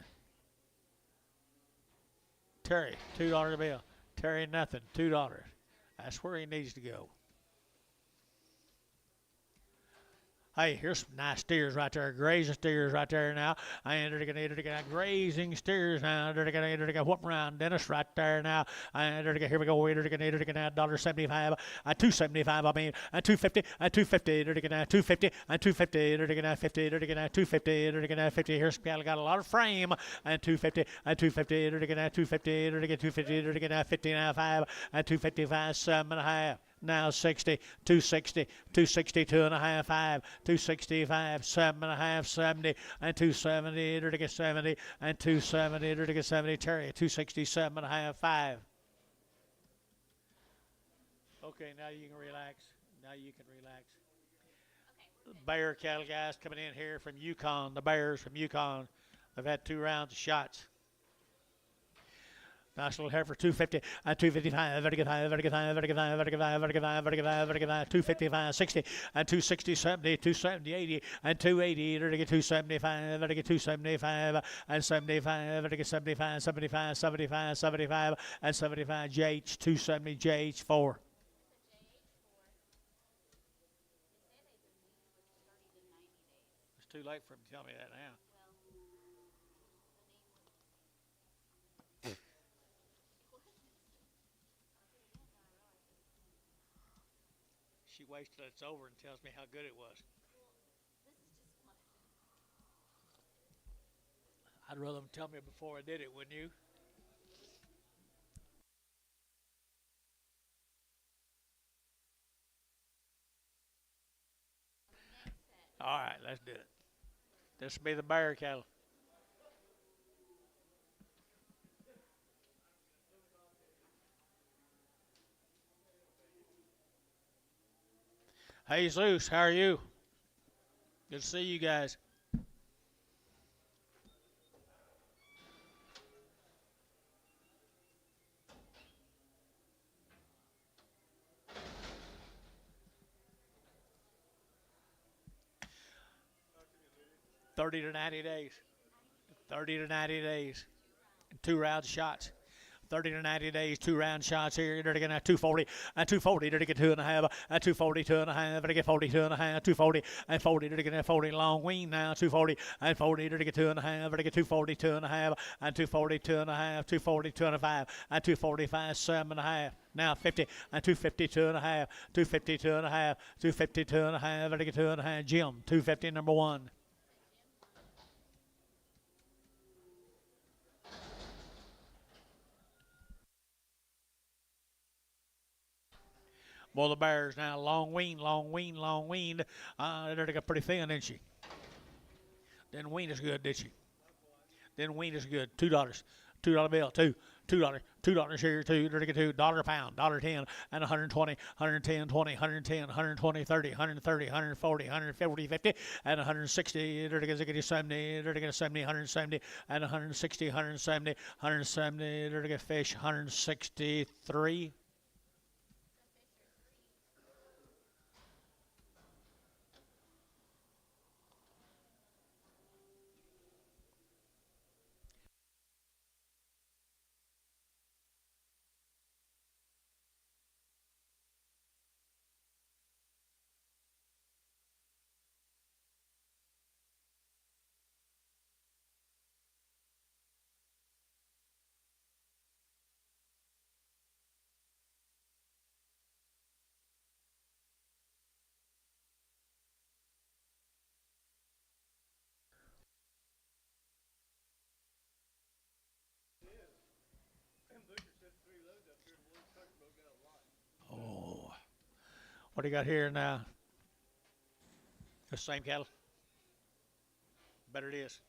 Terry, $2 a bill. Terry, nothing, $2. That's where he needs to go. Hey, here's some nice steers right there, grazing steers right there now. I entered to grazing steers now. Entered to whoop around Dennis right there now. I entered to here we go. Entered to $1.75, $2.75. I mean, and 250, and 250. Entered to 250, and 250. Entered to 50. Entered to 250. Entered to 50. Here's got a lot of frame, and 250, and 250. Entered to 250. Entered to 250. Entered to 50 and a half, 5, and 255, 7.5. Now 60, 260, 262 and a half, 5, 265, 7.5, 70, and 270, entered to get 70, and 270, entered to get 70, Terry, 267 and a half, 5. Okay, now you can relax. Now you can relax. Bear cattle guys coming in here from Yukon, the Bears from Yukon. They've had 2 rounds of shots. Nice little heifer, 250, 255, 255, 60, and 260, 70, 270, 80, and 280, to get 275, to get 275, and 75, to get 75, 75, 75, 75, and 75, JH, 270, JH 4. It's too late for him to tell me that now. She waits till it's over and tells me how good it was. I'd rather them tell me before I did it, wouldn't you? All right, let's do it. This will be the bear cattle. Hey, Zeus, how are you? Good to see you guys. $30 to 90 days. 30 to 90 days. 2 rounds of shots. 30 to 90 days, 2 round shots here. They're going to 240 and 240. They're going to get 2.5 and 240, 2.5. They're get 42.5, 240 and 40. They're going to 40 long wing now, 240 and 40. They're going to get 2.5. They're get 240, 2.5 and 240, 2.5, 240, 2.5 and 245, 7.5. Now 50 and 250, 2.5, 250, 2.5, 250, 2.5. They're get 2.5. Jim, 250, number one. Well, the Bears now, long wing, long wing, long wing. They got pretty thin, didn't she? Didn't wean as good, did she? Didn't wean as good. $2. $2 bill, $2 here, $2 a pound, $1.10 and 120, 110, 20, 110, 120, 30, 130, 140, 150, 50, and 160. They're going to get 70, they're going to 70, 170, and 160, 170, 170. They're going to get fish 163. Oh, what do you got here now? The same cattle. Better it is.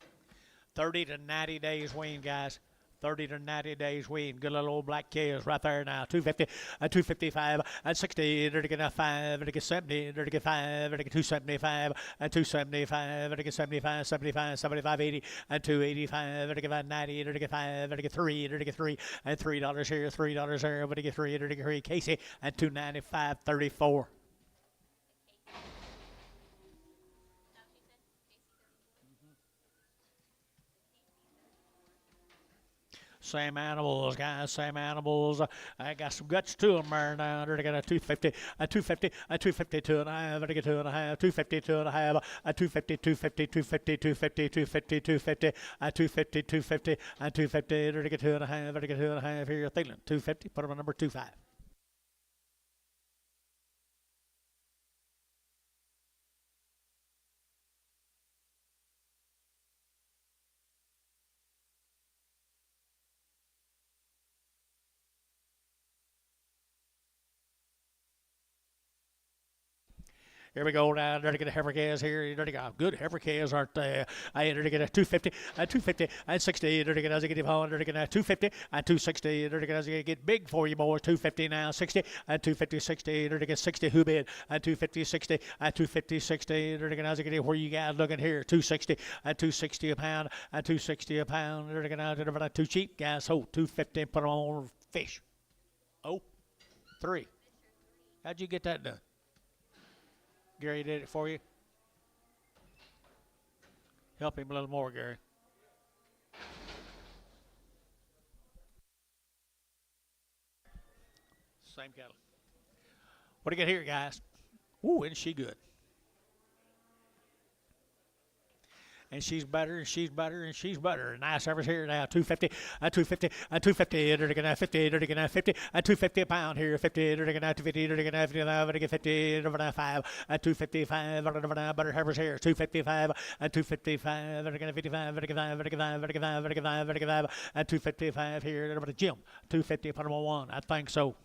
30 to 90 days wean, guys. 30 to 90 days wean. Good little old black calves right there now. 250, 255, and 60. They're to get 5. They're to get 70. They're to get 5. They're to get 275, and 275. They're to get 75, 75, 75, 80, and 285. They're to get 90. They're to get 5. They're to get 3. They're to get 3, and $3 here, $3 there. They're to get 3. They're to get 3. Casey, and 295, 34. Same animals, guys, same animals. I got some guts to them there now. They're going to 250, a 250, a 250, 2.5, they get 2.5, 250, 2.5, a 250, 250, 250, 250, 250, 250, a 250, 250, and 250. They're going to get 2.5, they get 2.5 here. Thielen, 250, put them on number 25. Here we go now. They're to get a heifer calves here. They're to get good heifer calves, aren't they? They're to get a 250, a 250, and 60. They're to get as they get home. They're to get a 250 and 260. They're to get as they get big for you, boys. 250 now, 60 and 250, 60. They're to get 60 who bid and 250, 60 and 250, 60. They're to get as they get where you guys looking here. 260 and 260 a pound and 260 a pound. They're to get out to too cheap, guys. So 250, put them on fish. Oh, 3. How'd you get that done? Gary did it for you. Help him a little more, Gary. Same cattle. What do you got here, guys? Ooh, isn't she good? And she's better, and she's better, and she's better. Nice service here now. 250, and 250, and 250. They're going to 50, they're going to 50, and 250 a pound here. 50, they're going to 250, they're going to 50, they're going to get 50, they're going to 5, and 255. They're going to butter harvest here. 255, and 255. They're going to 55, they're going to 5, they're going to 5, they're going to 5, they're going to 5, they're going to 5, and 255 here. They're going to Jim. 250, put them on 1. I think so.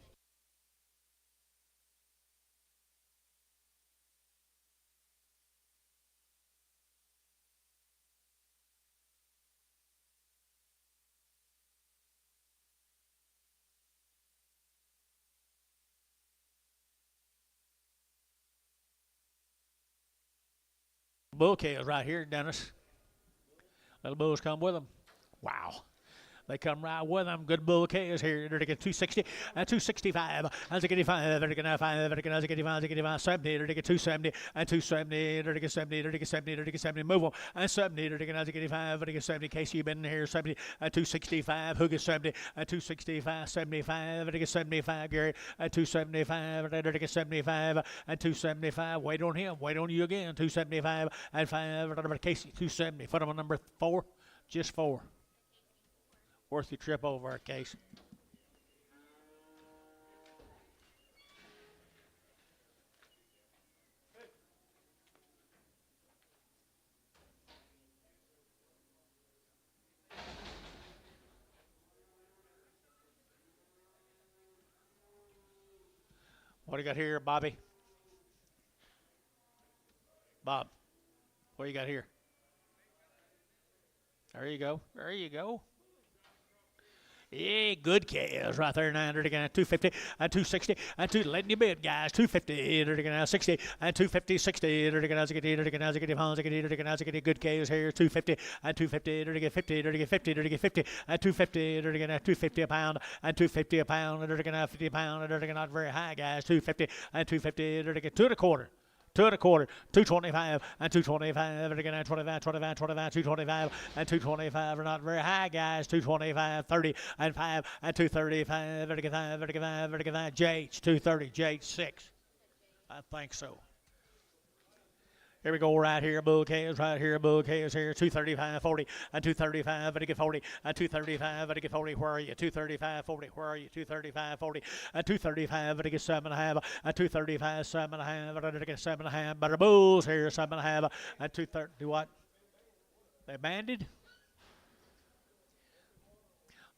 Bull calves right here, Dennis. Little bulls come with them. Wow. They come right with them. Good bull is here. They're to get 260 and 265. And to get 5. They're to get 5. They're to get 75, 70. They're to get 270 and 270. They're to get 70. They're to get 70. They're to get 70. Move on. And 70. They're to get 85. They're to get 70. Casey, you've been here. 70 and 265. Who gets 70 and 265. 75. They're to get 75. Gary at 275. They're to get 75 and 275. Wait on him. Wait on you again. 275 and 5. Casey, 270. Foot on number 4. Just 4. Worth your trip over our case. What do you got here, Bobby? Bob, what do you got here? There you go. There you go. Yeah, good calves right there. 900 again, 250 and 260 and 2. Letting you bid, guys. 250 again, 60 and 250, 60 again, good calves here. 250 and 250 to get 50 to get 50 to get 50 and 250 to get 250 a pound and 250 a pound to get 50 a pound. They're not very high, guys. 250 and 250 to get 2 1/4. 2 1/4, 225 and 225, and again 25, 25, 25, 225 and 225 are not very high, guys. 225, 30 and 5 and 235, and again 5, and again 5, and again 5. JH 230, JH 6. I think so. Here we go right here, bull calves, right here, bull calves here, 235, 40, and 235, and to get 40, and 235, and to get 40, where are you? 235, 40, where are you? 235, 40, and 235, and to get 7.5, and 235, 7.5, and to get 7.5, better bulls here, 7.5, and 230, do what? They banded?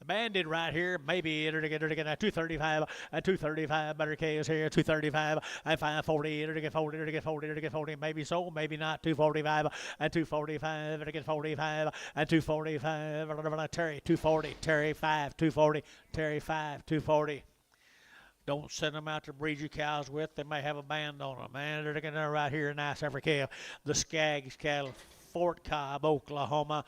Banded right here, maybe to get 235 and 235 better calves here, 235 and 540 to get 40 to get 40 to get 40, maybe so, maybe not. 245 and 245 to get 45 and 245. Terry 240, Terry 5, 240, Terry 5, 240. Don't send them out to breed your cows with. They may have a band on them, man. They're looking right here, nice every calf. The Skaggs cattle. Fort Cobb, Oklahoma.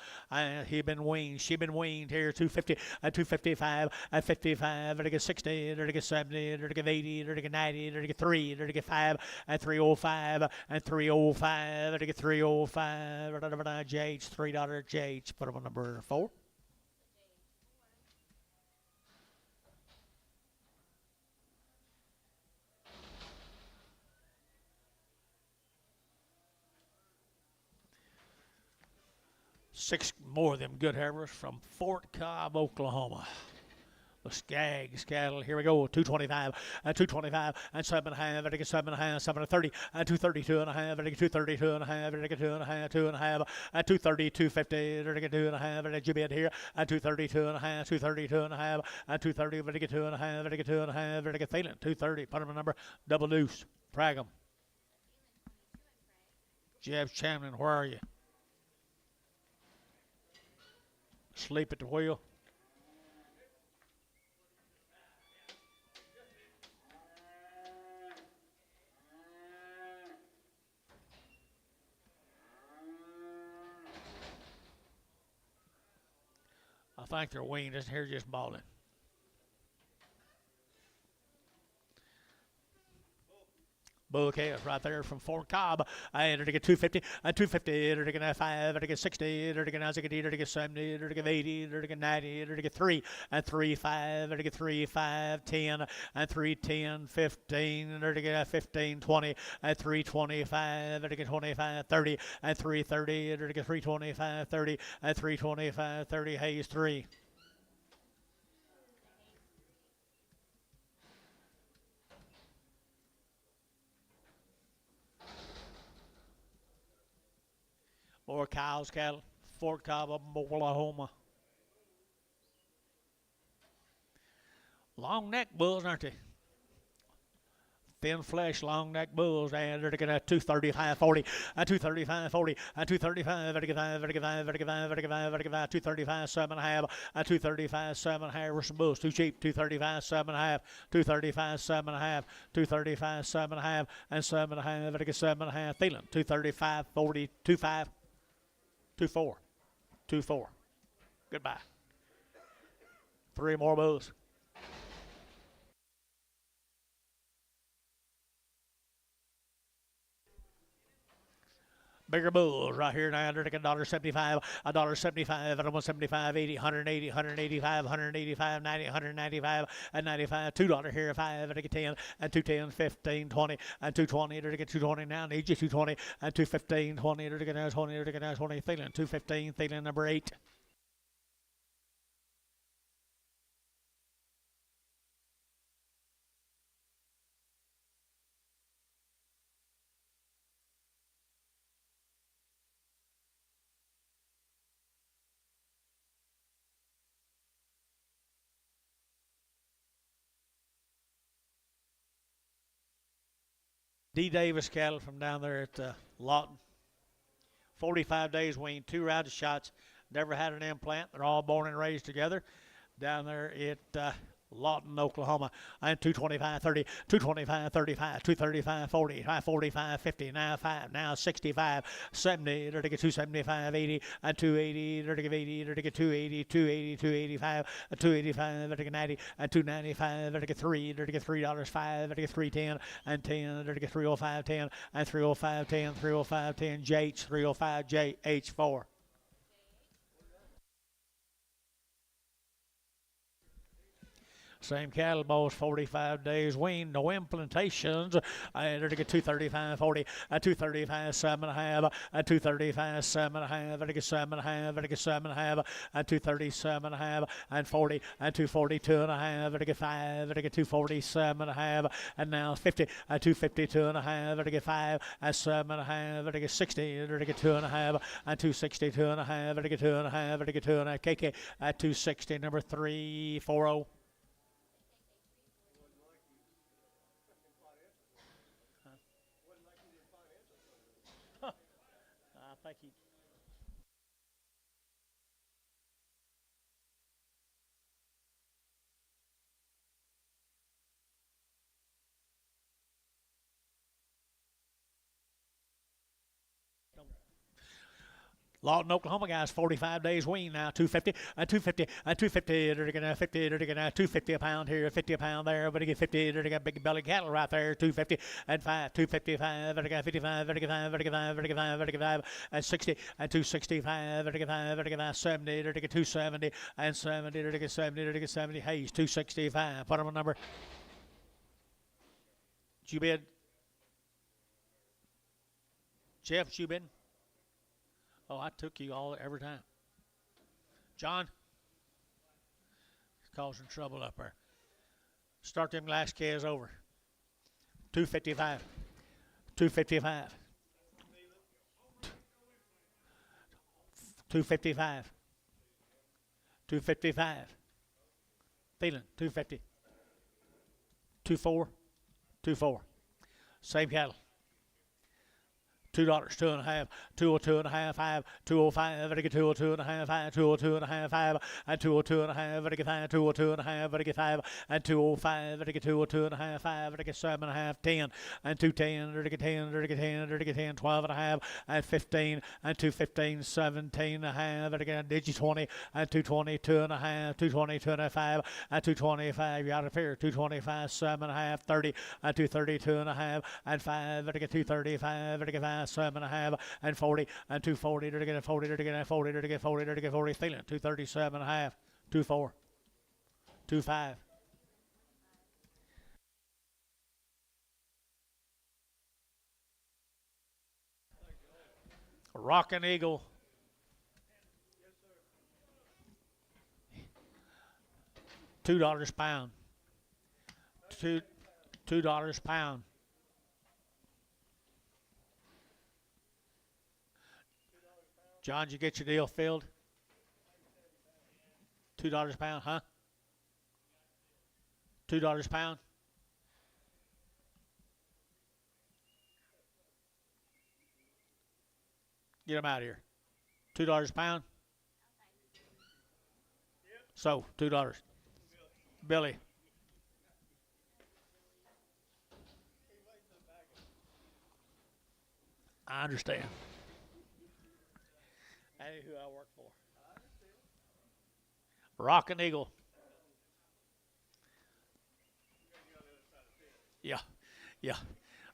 He been weaned. She been weaned here. 250 and 255 and 55. They're to get 60. They're to get 70. They're to get 80. They're to get 90. They're to get 3. They're to get 5 and 305 and 305. They're to get 305. JH $3 JH. Put them on number 4. Six more of them good heifers from Fort Cobb, Oklahoma. The Skaggs cattle. Here we go. 225 and 225 and 7.5. I get 7.5, 730 and 232 and a half. I get 232 and a half. I get 2.5, 2.5 and 230, 250. I get 2.5. And you bid here and 232 and a half, 232 and a half and 230. But I get 2.5. I get 2.5. I get Phelan 230. Put him a number. Double loose. Prag him. Jeff Chamlin, where are you? Sleep at the wheel. I think they're weaned. This here just balling. Bull calves right there from Fort Cobb. And to get 250 and 250. To get 5. To get 60. To get 70. To get 70. To get 80. To get 90. To get 3 and 3 5. To get 3 5 10 and 3 10 15. To get 15 20 and 3 25. To get 25 30 and 3 30. To get 3 25 30 and 3 25 30. Hayes 3. More cows, cattle, Fort Cobb, Oklahoma. Long neck bulls, aren't they? Thin flesh, long neck bulls, and they're going to 235 40 and 235 40 and 235 235 7.5 and 235 7.5 were some bulls too cheap. 235 7.5, 235 7.5, 235 7.5 and 7.5 7.5. Phelan 235 40 25 24 24. Goodbye. 3 more bulls. Bigger bulls right here now. They're taking $1.75, $1.75, and 175, 80, 180, 185, 185, 90, 195, and 95. $2 here, 5, and I get 10, and 210, 15, 20, and 220. They're taking 220 now. Need you 220, and 215, 20. They're taking now 20. They're taking now 20. Feeling 215. Feeling number 8. D. Davis cattle from down there at Lawton. 45 days weaned, 2 rounds of shots. Never had an implant. They're all born and raised together down there at Lawton, Oklahoma. And 225, 30, 225, 35, 235, 40, 45, 50, now 5, now 65, 70, they're to get 275, 80, and 280, they're to get 80, they're to get 280, 280, 285, 285, they're to get 90, and 295, they're to get 3, they're to get $3, 5, they're to get 310, and 10, they're to get 305, 10, and 305, 10, 305, 10, JH, 305, JH4. Same cattle, boys, 45 days weaned, no implantations. They're to get 235, 40, 235, 7.5, 235, 7.5, to get 7.5, to get 7.5, 237.5, and 40, 242.5, to get 5, to get 247.5, and now 50, 252.5, to get 5, 7.5, to get 60, to get 2.5, and 262.5, to get 2.5, to get 2.5, KK at 260, number 340. I think he. Lawton, Oklahoma guys, 45 days wean now, 250, 250, 250, they're going to 50, they're going to 250 a pound here, 50 a pound there, but they get 50, they're going to big belly cattle right there, 250 and 5, 255, they're going 55, they're going 5, they're going 5, they're going 5, they're going 5, and 60, and 265, they're going 5, they're going 70, they're going 270, and 70, they're going 70, they're going 70, Hayes, 265, put them a number. You bid? Jeff, you bid? Oh, I took you all every time. John, causing trouble up there. Start them last calves over. 255. 255. 255. 255. Feeling 250. 24. 24. Same cattle. $2, 2.5, 202.5, 5, 205, but I get 202.5, 5, 202.5, 5, and 202.5, but I get 5, 202.5, but I get 5, and 205, but I get 202.5, 5, but I get 7.5, 10, and 210, but I get 10, but I get 10, but I get 10, 12.5, and 15, and 215, 17.5, but I get digi 20, and 220, 2.5, 220, 2.5, and 225, you out of here, 225, 7.5, 30, and 232.5, and 5, but I get 235, but I get 5, 7.5, and 40, and 240, to get 40, to get 40, to get 40, to get 40, feeling 237.5, 24, 25. Rockin' Eagle. $2 pound. $2 pound. John, did you get your deal filled? $2 a pound, huh? $2 a pound. Get them out of here. $2 a pound. So $2. Billy. I understand. That ain't who I work for. Rockin' Eagle. Yeah. Yeah.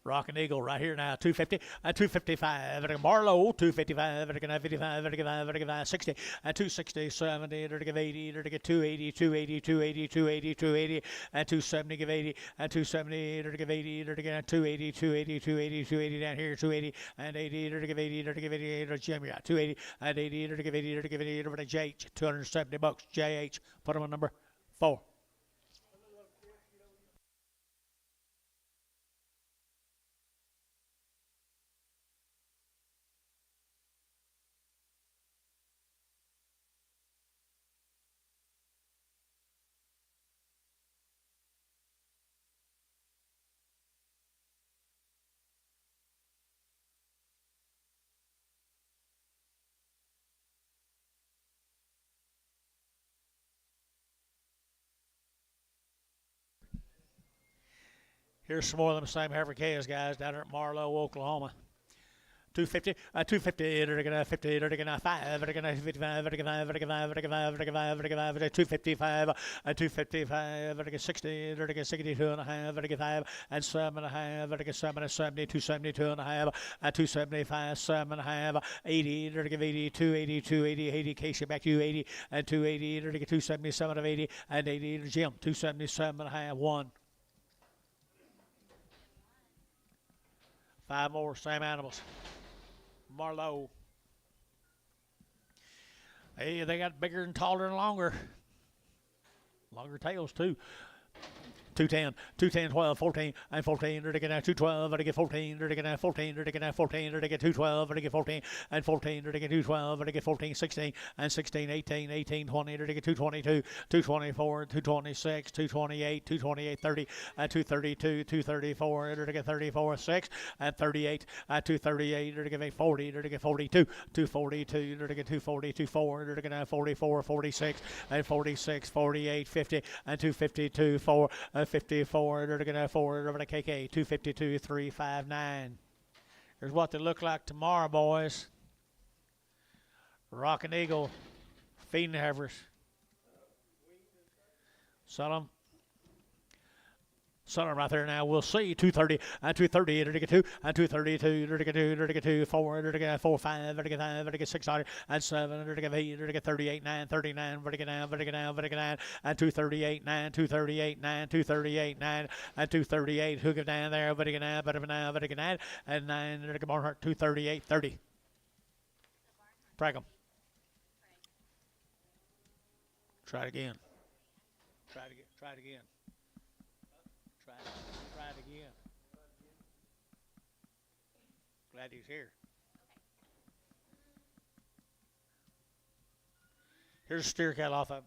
Rockin' Eagle right here now, 250, 255, Marlowe, 255, 55, 55, 60, 260, 70, 80, 280, 280, 280, 280, 280, 270, give 80, 270, give 80, 280, 280, 280, 280 down here, 280, and 80, give 80, give 80, Jim, yeah, 280, and 80, give 80, give 80, over to JH, $270, JH, put him on number 4. Here's some more of them same Heifer Chaos guys down there at Marlowe, Oklahoma. 250, 250, 50, 5, 55, 55, 55, 255, 255, 60, 62 and a half, 5, and 7 and a half, 7, 70, 272 and a half, 275, 7 and a half, 80, 80, 280, 280, 80, Casey back to you, 80, and 280, 277 of 80, and 80, Jim, 277 and a half, 1. 5 more, same animals. Marlowe. Hey, they got bigger and taller and longer. Longer tails, too. 210, 210, 12, 14, and 14, to get 212, to get 14, to get 14, to get 14, to get 212, to get 14, and 14, to get 212, to get 14, 16, and 16, 18, 18, 20, to get 222, 224, 226, 228, 228, 30, and 232, 234, to get 34, 6, and 38, 238, to get 40, to get 42, 242, to get 240, 24, to get 44, 46, and 46, 48, 50, and 252, 4, 54, they're going to 4 over to KK, 252, 359. Here's what they look like tomorrow, boys. Rockin' Eagle, feeding heifers. Sell them. Sell them right there now. We'll see. 230 and 230, to get 2 and 232, to get 2, to get 2, 4, to get 4, 5, to get 5, to get 600 and 7, to get 8, to get 38, 9, 39, to get 9, to get 9, to get 9, and 238, 9, 238, 9, 238, 9, and 238. Hook it down there, but get 9, but get 9, and 9, to get Barnhart, 238, 30. Prag them. Try it again. Try it again. Try it again. Try it again. Glad he's here. Here's a steer cattle off of him.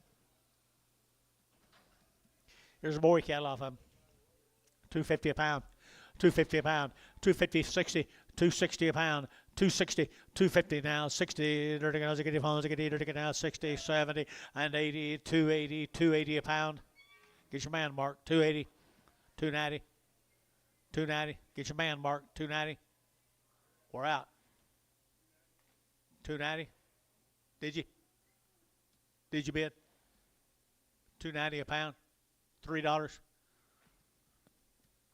Here's a boy cattle off of him. 250 a pound. 250 a pound. 250, 60, 260 a pound. 260, 250 now, 60, dirty guys, get it now, 60, 70, and 80, 280, 280 a pound. Get your man mark, 280. 290, 290. Get your man mark, 290. We're out. 290. Did you? Did you bid? 290 a pound, $3.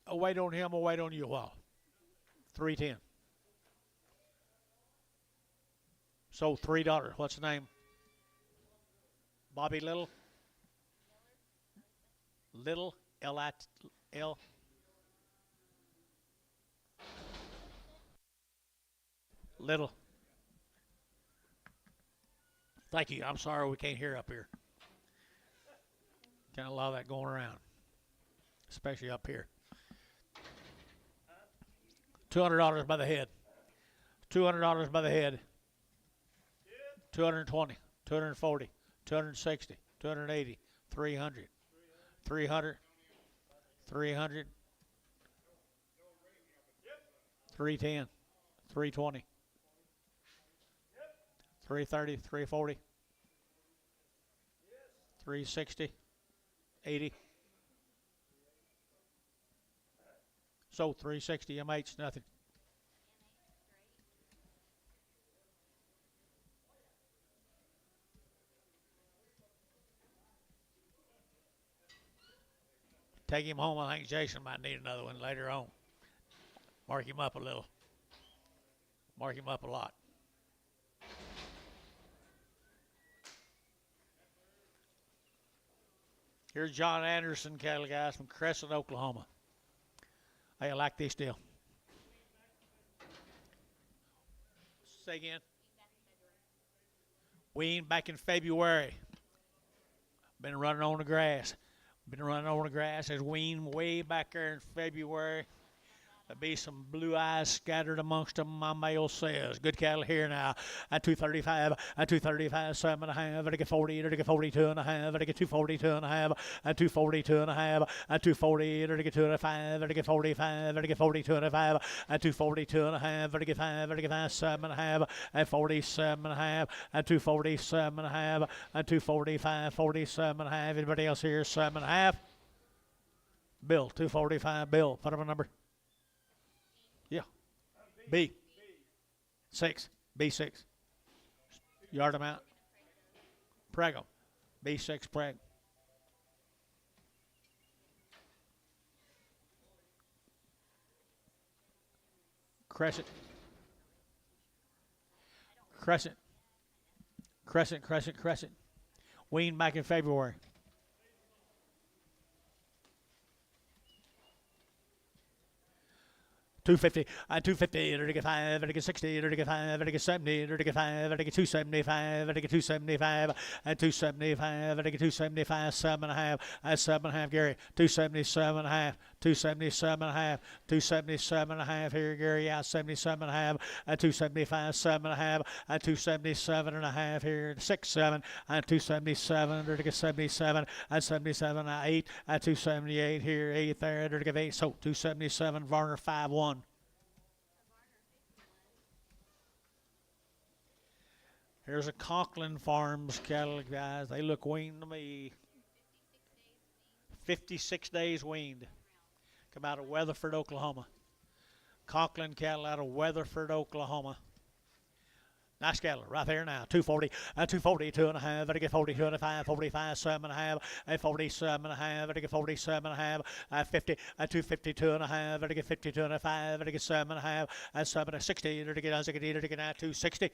I'll wait on him. I'll wait on you a while. 310. Sold $3. What's the name? Bobby Little. Little L. Little. Thank you. I'm sorry we can't hear up here. Kind of a lot of that going around, especially up here. $200 by the head. $200 by the head. 220, 240, 260, 280, 300, 300, 300, 310, 320, 330, 340, 360, 80. So 360 MH, nothing. Take him home. I think Jason might need another one later on. Mark him up a little. Mark him up a lot. Here's John Anderson cattle guys from Crescent, Oklahoma. Hey, I like this deal. Say again. Weaned back in February. Been running on the grass. There's weaned way back there in February. There'll be some blue eyes scattered amongst them, my male says. Good cattle here now. At 235, at 235, 7.5, at 40, at 42.5, at 242.5, at 242.5, at 240, at 205, at 45, at 42.5, at 242.5, at 5, at 7.5, at 47.5, at 247.5, at 245, 47.5. Anybody else here? 7.5. Bill, 245. Bill, put up a number. Yeah. B. 6. B6. Yard amount. Prego. B6 preg. Crescent. Crescent. Crescent, Crescent, Crescent. Weaned back in February. 250, 250, 5, 60, 5, 70, 5, 275, 275, 275, 275, 7.5, 7.5, Gary, 277.5, 277.5, 277.5 here, Gary, out 77.5, 275, 7.5, 277.5 here, 6, 7, 277, 77, 77, 8, 278 here, 8 there, 8, so 277, Varner 5-1. Here's a Conklin Farms cattle, guys. They look weaned to me. 56 days weaned. Come out of Weatherford, Oklahoma. Conklin cattle out of Weatherford, Oklahoma. Nice cattle right there now. 240, 242.5, I get 42.5, 45, 7.5, 47.5, I get 47.5, 50, 252.5, I get 52.5, I get 7.5, 7, 60, I get 260.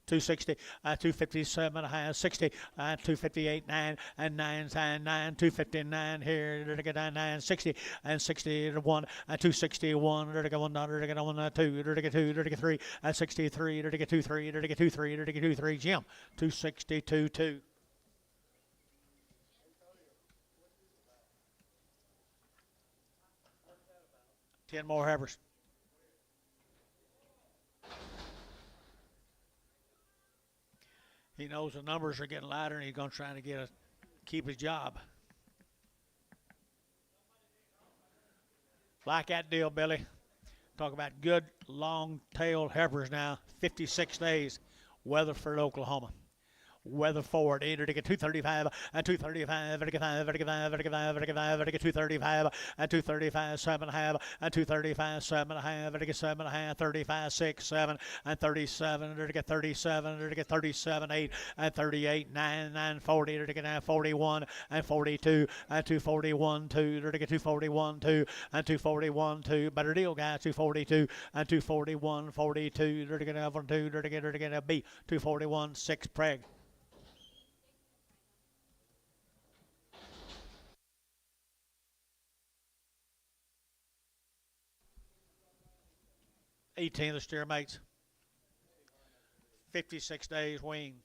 260, 257, 60, 258, 9, and 9, 259 here, 960, and 60 to 1, 261, 1, 2, 2, 3, 63, 23, 23, Jim, 262, 2. Ten more heifers. He knows the numbers are getting lighter, and he's going to try to keep his job. Like that deal, Billy. Talk about good long-tailed heifers now. 56 days, Weatherford, Oklahoma. Weatherford, 235, 235, 235, 235, 7.5, 235, 7.5, 7.5, 35, 6, 7, and 37, 37, 37, 8, and 38, 9, 40, 41, and 42, and 241, 2, 241, 2, and 241, 2. Better deal, guys, 242, and 241, 42, 2, B, 241, 6 preg. The steer mates. 56 days wean.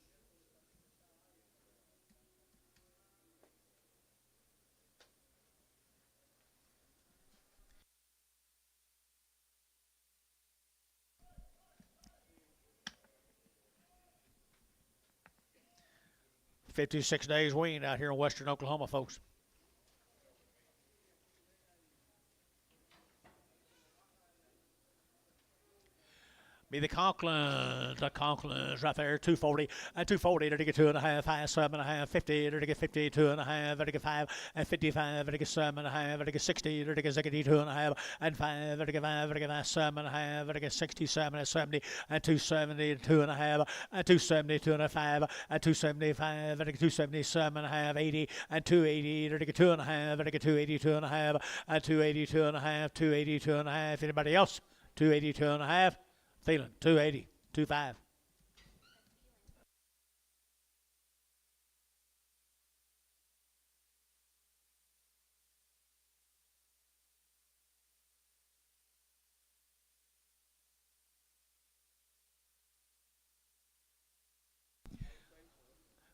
"56 days wean out here in western Oklahoma, folks. Be the Conklins right there, 240, and 240, to get 2.5, high, 7.5, 50, to get 50, 2.5, to get 5, and 55, to get 7.5, to get 60, to get 2.5, and 5, to get 5, to get 7.5, to get 67, and 70, and 270, 2.5, and 270, 2.5, and 275, to get 277.5, 80, and 280, to get 2.5, to get 282.5, and 282.5, 282.5. Anybody else? 282.5. Feeling 280, 25.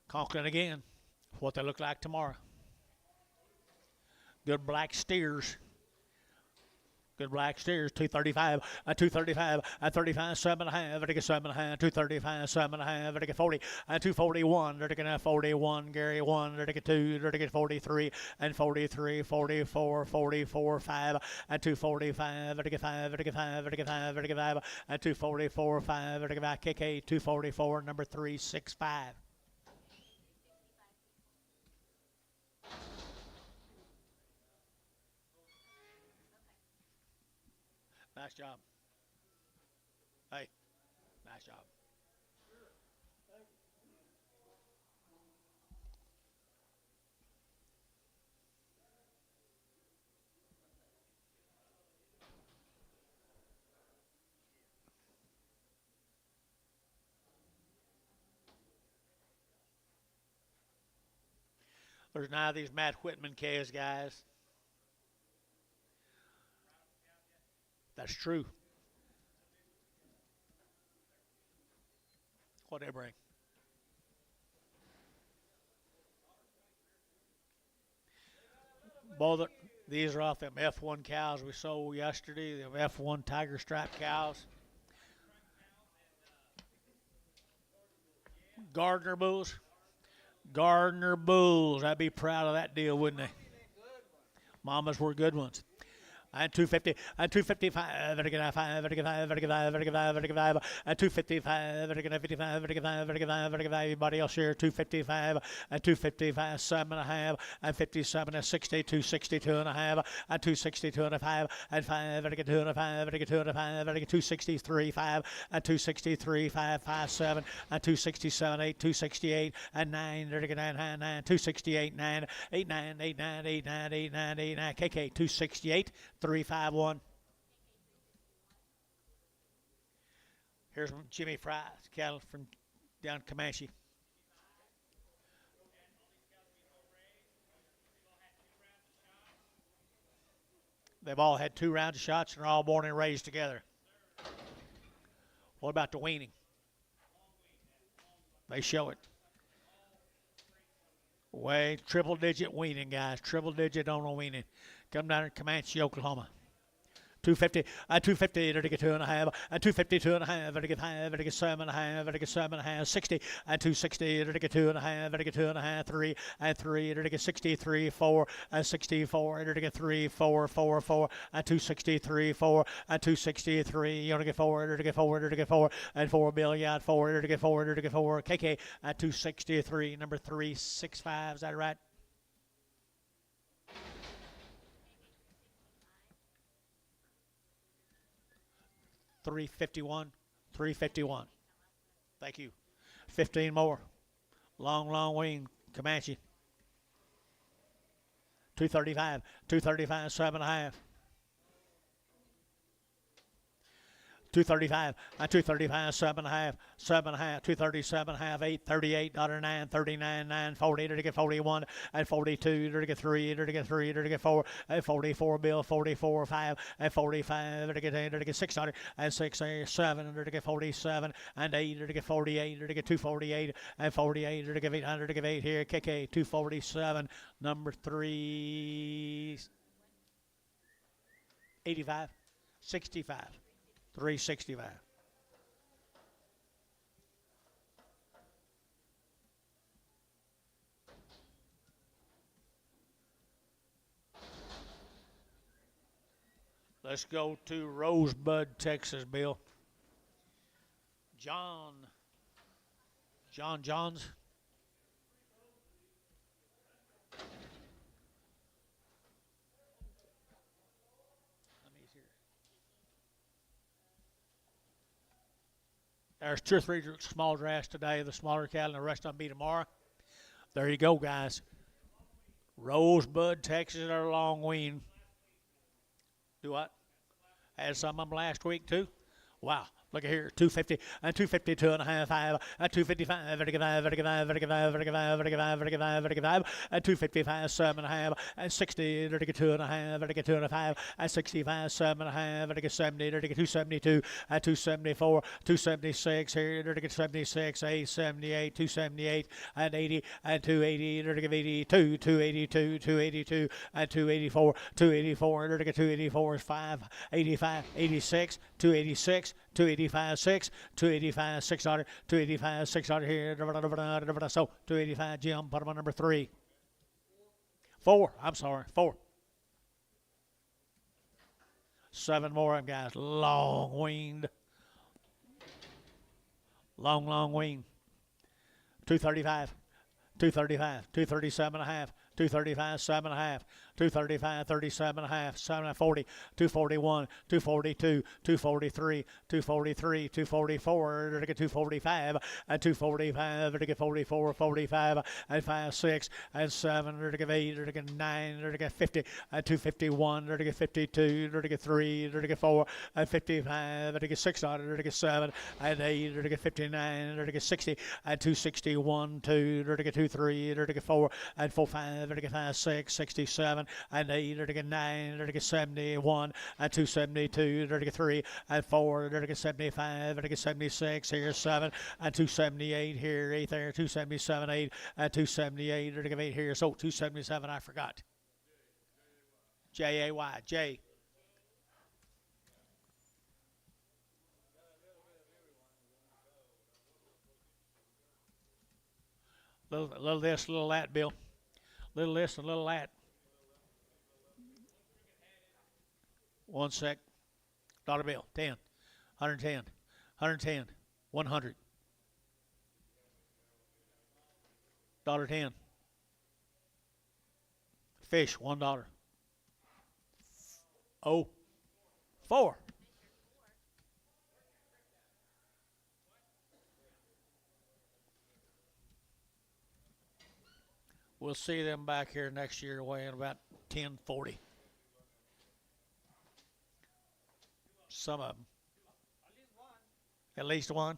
Conklin again. What they look like tomorrow. Good black steers. Good black steers, 235, 235, 35, 7.5, to get 7.5, 235, 7.5, to get 40, 241, to get 41, Gary 1, to get 2, to get 43, and 43, 44, 44, 5, and 245, to get 5, to get 5, to get 5, to get 5, and 244, 5, to get 5, KK 244, number 365. Nice job. Hey, nice job. There's now these Matt Whitman K's guys. That's true. What they bring. Both these are off them F1 cows we sold yesterday, the F1 Tiger Stripe cows. Gardner Bulls. Gardner Bulls. I'd be proud of that deal, wouldn't they? Mamas were good ones. And 250, and 255, vertical 5, vertical 5, vertical 5, vertical 5, vertical 5, and 255, vertical 55, vertical 5, vertical 5, vertical 5. Everybody else here, 255, and 255, 7.5, and 57, and 60, 262 and a half, and 262 and a 5, and 5, vertical 2 and a 5, vertical 2 and a 5, vertical 263, 5, and 263, 5, 5, 7, and 267, 8, 268, and 9, vertical 9, 9, 268, 9, 8, 9, 8, 9, 8, 9, 8, 9, 8, 9, KK 268. 351. Here's Jimmy Fry's cattle from down Comanche. They've all had 2 rounds of shots and are all born and raised together. What about the weaning? They show it. Way triple digit weaning, guys. Triple digit on a weaning. Come down to Comanche, Oklahoma. 250, 250, to get 2 and a half, 252 and a half, to get 5, to get 7 and a half, to get 7 and a half, 60, 260, to get 2 and a half, to get 2 and a half, 3, 3, to get 63, 4, 64, to get 3, 4, 4, 4, 263, 4, 263, you want to get 4, to get 4, to get 4, and 4 billion, 4, to get 4, to get 4, KK, 263, number 365, is that right? 351, 351. Thank you. 15 more. Long wing, Comanche. 235, 235, 7.5. 235, 235, 7.5, 7.5, 237, half, 8, 38, $9, 39, 9, 40, to get 41, and 42, to get 3, to get 3, to get 4, and 44 bill, 44, 5, and 45, to get 8, to get 600, and 6, 7, to get 47, and 8, to get 48, to get 248, and 48, to get 800, to get 8 here, KK 247, number 3, 85, 65. 365. Let's go to Rosebud, Texas, Bill. John. John Johns. Let me see here. There's 2 or 3 small drafts today. The smaller cattle, and the rest of them be tomorrow. There you go, guys. Rosebud, Texas, or long wean. Do what? Had some of them last week too. Wow. Look at here, 250 and 252 and a half, 5 and 255, 55, 55, 55, 55, 55, 55, 55, and 255, 7 and a half, and 60, 32 and a half, 32 and a 5, and 65, 7 and a half, 70, 272, and 274, 276 here, 276, 878, 278, and 80, and 280, 82, 282, 282, and 284, 284, 284 is 5, 85, 86, 286, 285, 6, 285, 600, 285, 600 here, so 285, Jim, put him on number 3. 4, I'm sorry, 4. 7 more of them, guys, long-weaned, long weaned, 235, 235, 237 and a half, 235, 7 and a half, 235, 37 and a half, 740, 241, 242, 243, 243, 244, 245, and 245, 44, 45, and 5, 6, and 7, 8, 9, 50, and 251, 52, 3, 4, and 55, 6, 7, and 8, 59, 60, and 261, 2, 3, 4, and 4, 5, 5, 6, 67, and 8, 9, 71, and 272, 3, and 4, 75, 76, here 7, and 278 here, 8 there, 277, 8, and 278, 8 here, so 277 I forgot. J-A-Y, J. Little this, little that, Bill. Little this and little that. 1 sec. Dollar bill. 10. 110. 110. 100. $1.10. Fish. $1. Oh. 4. We'll see them back here next year weighing about 1040. Some of them. At least one.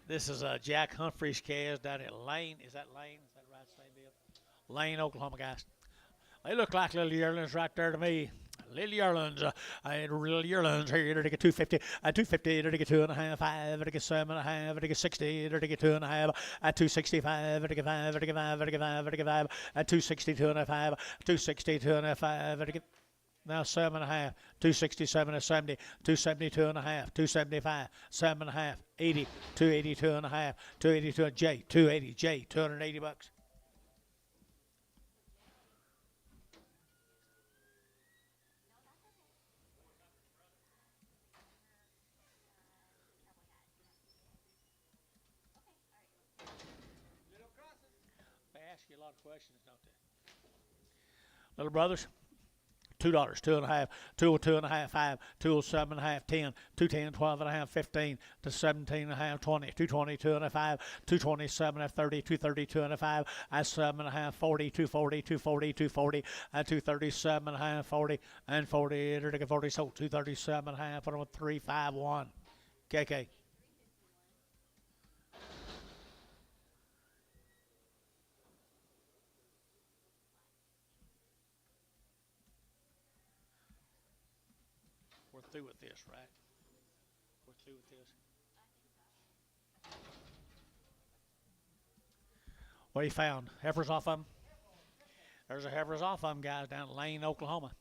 This is Jack Humphrey's calves down at Lane. Is that Lane? Is that right, same deal? Lane, Oklahoma, guys. They look like little yearlings right there to me. Little yearlings, little yearlings here. They get 250, 250, they get 2.5, 5, they get 7.5, they get 60, they get 2.5, 265, they get 5, they get 5, they get 5, they get 5, 262 and a 5, 262 and a 5, they get now 7.5, 267 and 70, 272 and a half, 275, 7.5, 80, 282 and a half, 282 J, 280 J, $280. You a lot of questions, don't they? Little brothers, $2, 2.5, 202.5, 5, 207.5, 10, 210, 12.5, 15, to 17.5, 20, 222 and a 5, 227 and 30, 232 and a 5, and 7.5, 40, 240, 240, 240, and 237.5, 40, and 40, 40, so 237.5, put on 351. KK. We're through with this, right? We're through with this. What he found? Heifers off of them? There's a heifers off of them, guys, down at Lane, Oklahoma.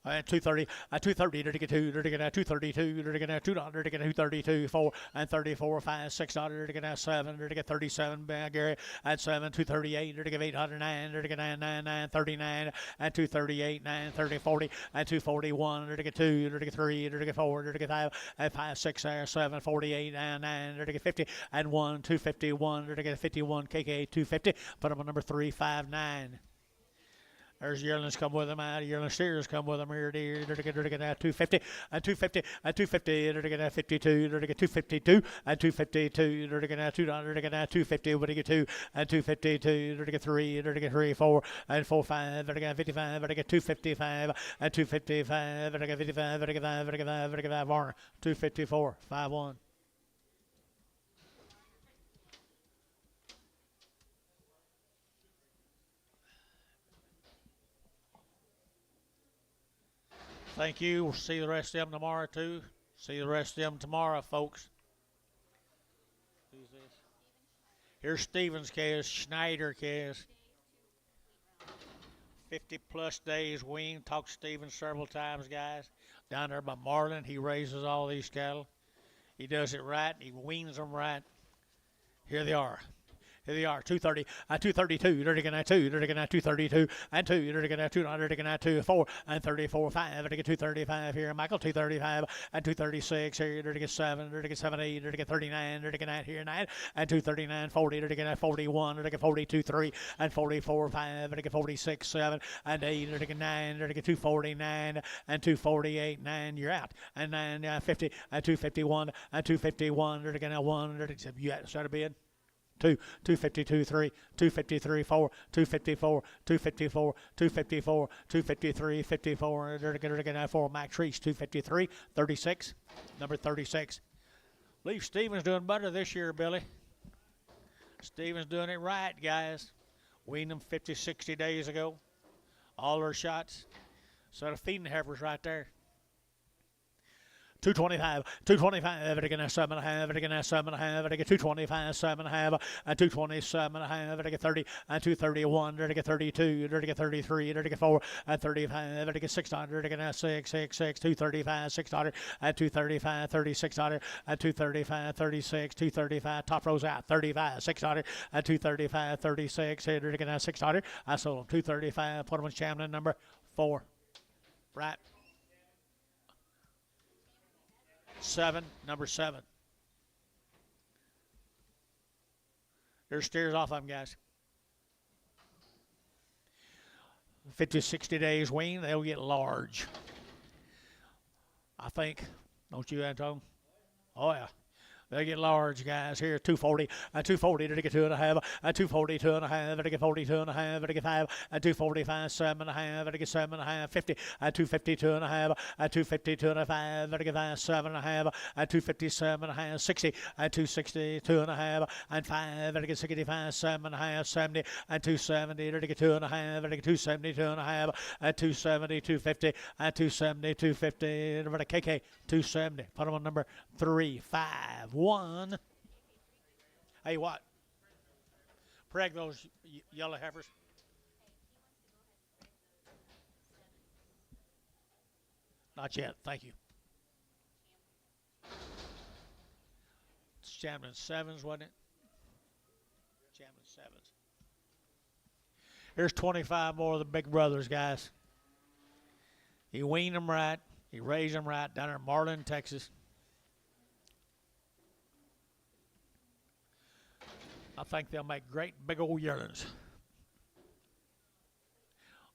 And 230, 230, to get 2, to get 232, to get 2, to get 232, 4, and 34, 5, 6, to get 7, to get 37, Gary, and 7, 238, to get 809, to get 9, 39, and 238, 9, 30, 40, and 241, to get 2, to get 3, to get 4, to get 5, and 5, 6, 7, 48, and 9, to get 50, and 1, 251, to get 51, KK 250, put them on number 359. There's yearlings come with them out. Yearling steers come with them here. Deer, to get 250 and 250 and 250. To get 52. To get 252 and 252. To get 200. To get 250. To get 2 and 252. To get 3. To get 3, 4 and 4, 5. To get 55. To get 255 and 255. To get 55. To get 5. To get 5. To get 5. 254. 5-1. Thank you. We'll see the rest of them tomorrow, too. See the rest of them tomorrow, folks. Who's this? Here's Stevens' case, Schneider case. 50-plus days wean. Talked to Stevens several times, guys. Down there by Marlin, he raises all these cattle. He does it right. He weans them right. Here they are. Here they are, 230, 232, they're taking that 2, they're taking that 232, and 2, they're taking that 2, they're taking that 2, 4, and 34, 5, they're taking 235 here, Michael, 235, and 236 here, they're taking 7, they're taking 78, they're taking 39, they're taking that here, 9, and 239, 40, they're taking that 41, they're taking 42, 3, and 44, 5, they're taking 46, 7, and 8, they're taking 9, they're taking 249, and 248, 9, you're out, and 9, 50, and 251, and 251, they're taking that 1, they're taking, you start a bid. 2, 252, 3, 253, 4, 254, 254, 254, 253, 54. They're going to get 4. Max Reese, 253, 36, number 36. Believe Stevens doing better this year, Billy. Stevens doing it right, guys. Weaned them 50, 60 days ago. All their shots. So the feeding heifers right there. 225, 225, I get 7.5, I get 7.5, I get 225, 7.5, and 227.5, I get 30, and 231, I get 32, I get 33, I get 4, and 35, I get 600, I get 6, 235, 600, and 235, 3600, and 235, 36, 235, top rows out, 35, 600, and 235, 36, I get 600, I sold them 235, put them in Champion number 4, right. 7, number 7. There's steers off of them, guys. 50, 60 days wean, they'll get large. I think. Don't you, Anton? Oh, yeah. They get large, guys. Here, 240, and 240, to get 2.5, and 240, 2.5, to get 42.5, to get 5, and 245, 7.5, to get 7.5, 50, and 250, 2.5, and 250, 2.5, to get 5, 7.5, and 257.5, 60, and 260, 2.5, and 5, to get 65, 7.5, 70, and 270, to get 2.5, to get 270, 2.5, and 270, 250, and 270, 250, to KK, 270. Put them on number 3, 5, 1. Hey, what? Preg those yellow heifers. Not yet. Thank you. It's Champion 7s, wasn't it? Champion 7s. Here's 25 more of the big brothers, guys. He weaned them right. He raised them right down there in Marlin, Texas. I think they'll make great big old yearlings.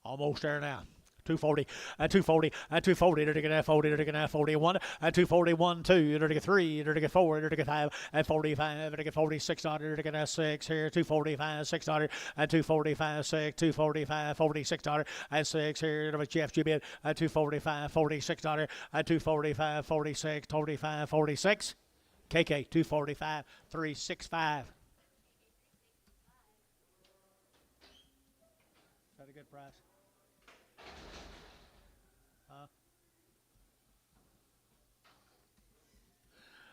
Almost there now. 240, and 240, and 240, they're taking that 40, they're taking that 41, and 241, 2, they're taking 3, they're taking 4, they're taking 5, and 45, they're taking 46, they're taking that 6 here, 245, 600, and 245, 6, 245, 46, and 6 here, number Jeff Jubin, and 245, 46, and 245, 46, 25, 46, KK, 245, 365. Is that a good price?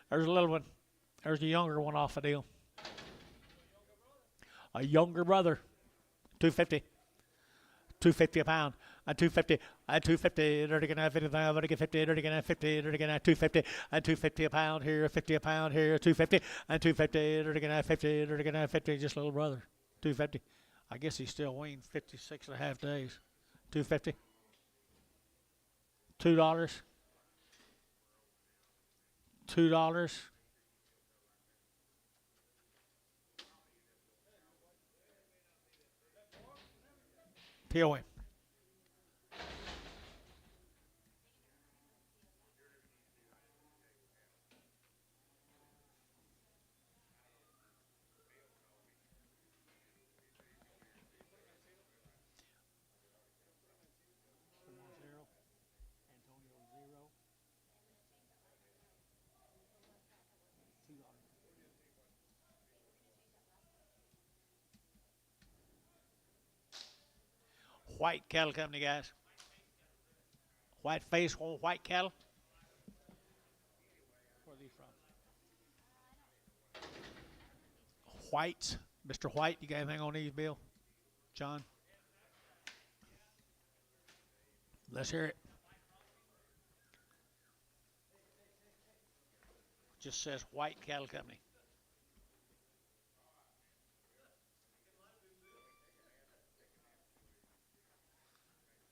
There's a little one. There's a younger one off the deal. A younger brother. 250. 250 a pound. and 250, and 250, dirty get 55, dirty get 50, dirty get 50, dirty get 250, and 250 a pound here, 50 a pound here, 250, and 250, dirty get 50, dirty get 50, just little brother, 250. I guess he's still weaned 56 and a half days. 250, $2, $2. POM. White Cattle Company, guys. White face on white cattle. Where are these from? Whites. Mr. White, you got anything on these, Bill? John? Let's hear it. Just says White Cattle Company.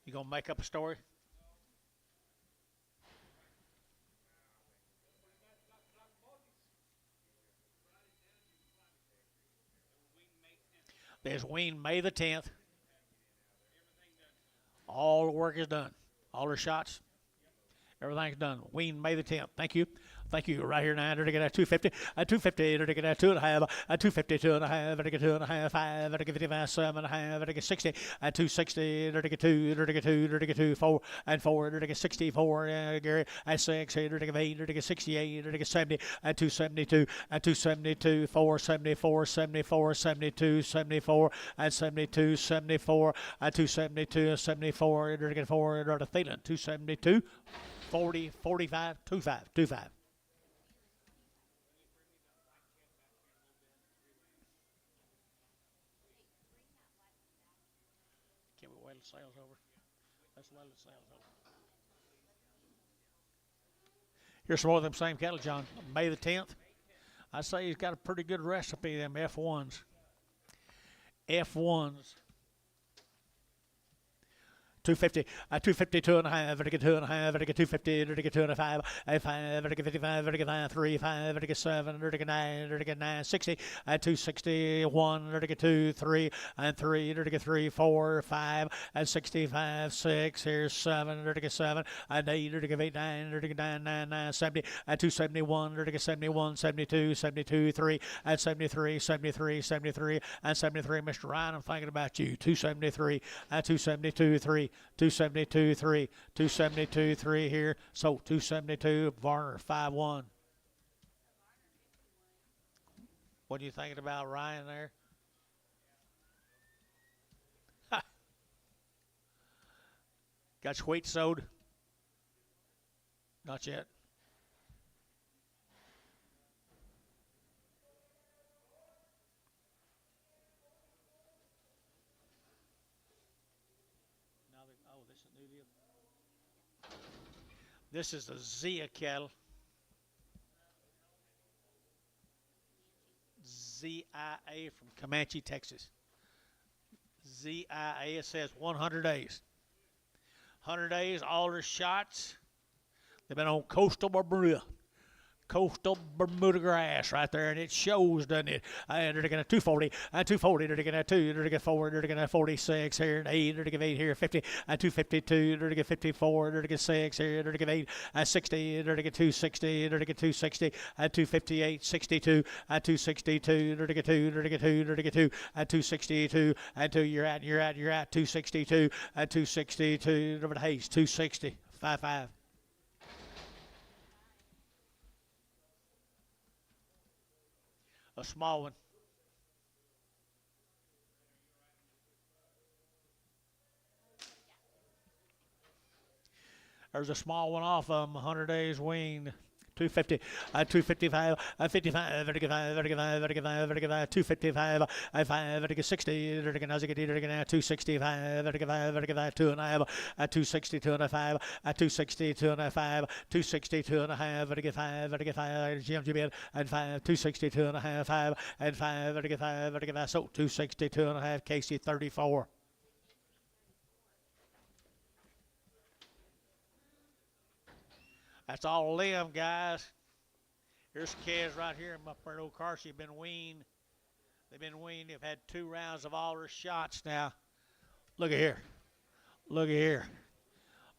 You gonna make up a story? There's weaned May the 10th. All the work is done. All the shots, everything's done. Weaned May the 10th. Thank you. Thank you. Right here now, to get that 250, at 250, to get that 2.5, at 250, 2.5, to get 2.5, 5, to get 55, 7.5, to get 60, at 260, to get 2, to get 2, to get 2, 4, and 4, to get 64, Gary, at 6, to get 8, to get 68, to get 70, at 272, at 272, 4, 74, 74, 72, 74, at 72, 74, at 272, 74, to get 4, to Thielen, 272, 40, 45, 25, 25. Can we wait till sales over? Let's wait till sales over. Here's some more of them same cattle, John. May the 10th. I say he's got a pretty good recipe, them F1s. F1s. 250, 252 and a half, to get 2.5, to get 250, to get 2.5, at 5, to get 55, to get 5, 3, 5, to get 7, to get 9, to get 9, 60, at 261, to get 2, 3, and 3, to get 3, 4, 5, at 65, 6, here's 7, to get 7, and 8, to get 8, 9, to get 9, 9, 9, 70, at 271, to get 71, 72, 72, 3, at 73, 73, 73, and 73, Mr. Ryan, I'm thinking about you, 273, at 272, 3, 272, 3, 272, 3 here. So 272, Varner, 5-1. What are you thinking about Ryan there? Got your wheat sowed? Not yet. This is the Zia cattle. ZIA from Comanche, Texas. ZIA, it says 100 days. 100 days, all their shots. They've been on coastal Bermuda. Coastal Bermuda grass right there, and it shows, doesn't it? And they're going to 240, and 240, they're going to 2, they're going to 4, they're going to 46 here, and 8, they're going to 8 here, 50, and 252, they're going to 54, they're going to 6 here, they're going to 8, and 60, they're going to 260, they're going to 260, and 258, 62, and 262, they're going to 2, they're going to 2, they're going to 2, and 262, and 2, you're at 262, and 262, over the Hayes, 260, 5-5. A small one. There's a small one off of them, 100 days weaned, 250, 255, 55, 55, 55, 55, 55, 255, 5, 60, 265, 55, 2 and a half, 260, 2 and a half, 260, 2 and a half, 260, 2 and a half, 5, Jim Jim and 5, 260, 2 and a half, 5 and 5, so 260, 2 and a half, Casey 34. That's all of them, guys. Here's kids right here in Mufford O'Carcy have been weaned. They've been weaned. They've had 2 rounds of all their shots now. Look at here. Look at here.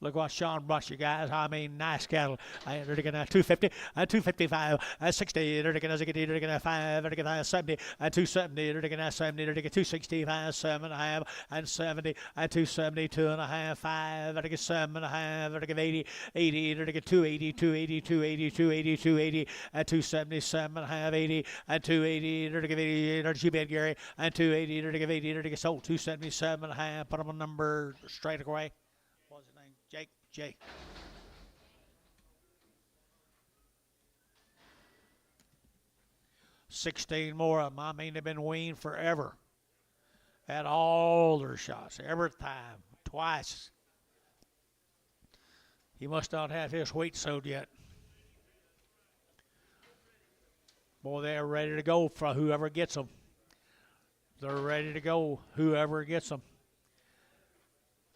Look what Sean brought you guys. I mean, nice cattle. They're looking at 250, 255, 60. They're looking at 5, 70, 270. They're looking at 70. They're looking at 265, 7 and a half, and 70, 270, 2 and a half, 5. They're looking at 7 and a half. They're looking at 80, 80. They're looking at 280, 280, 280, 280, 280, 277 and a half, 80, and 280. They're looking at 80. There's you bet, Gary, and 280. They're looking at 80. They're looking at sold 277 and a half. Put them a number straight away. What's his name? Jake. $16 more of them. I mean, they've been weaned forever. Had all their shots, every time, twice. He must not have his wheat sowed yet. Boy, they're ready to go for whoever gets them. They're ready to go, whoever gets them.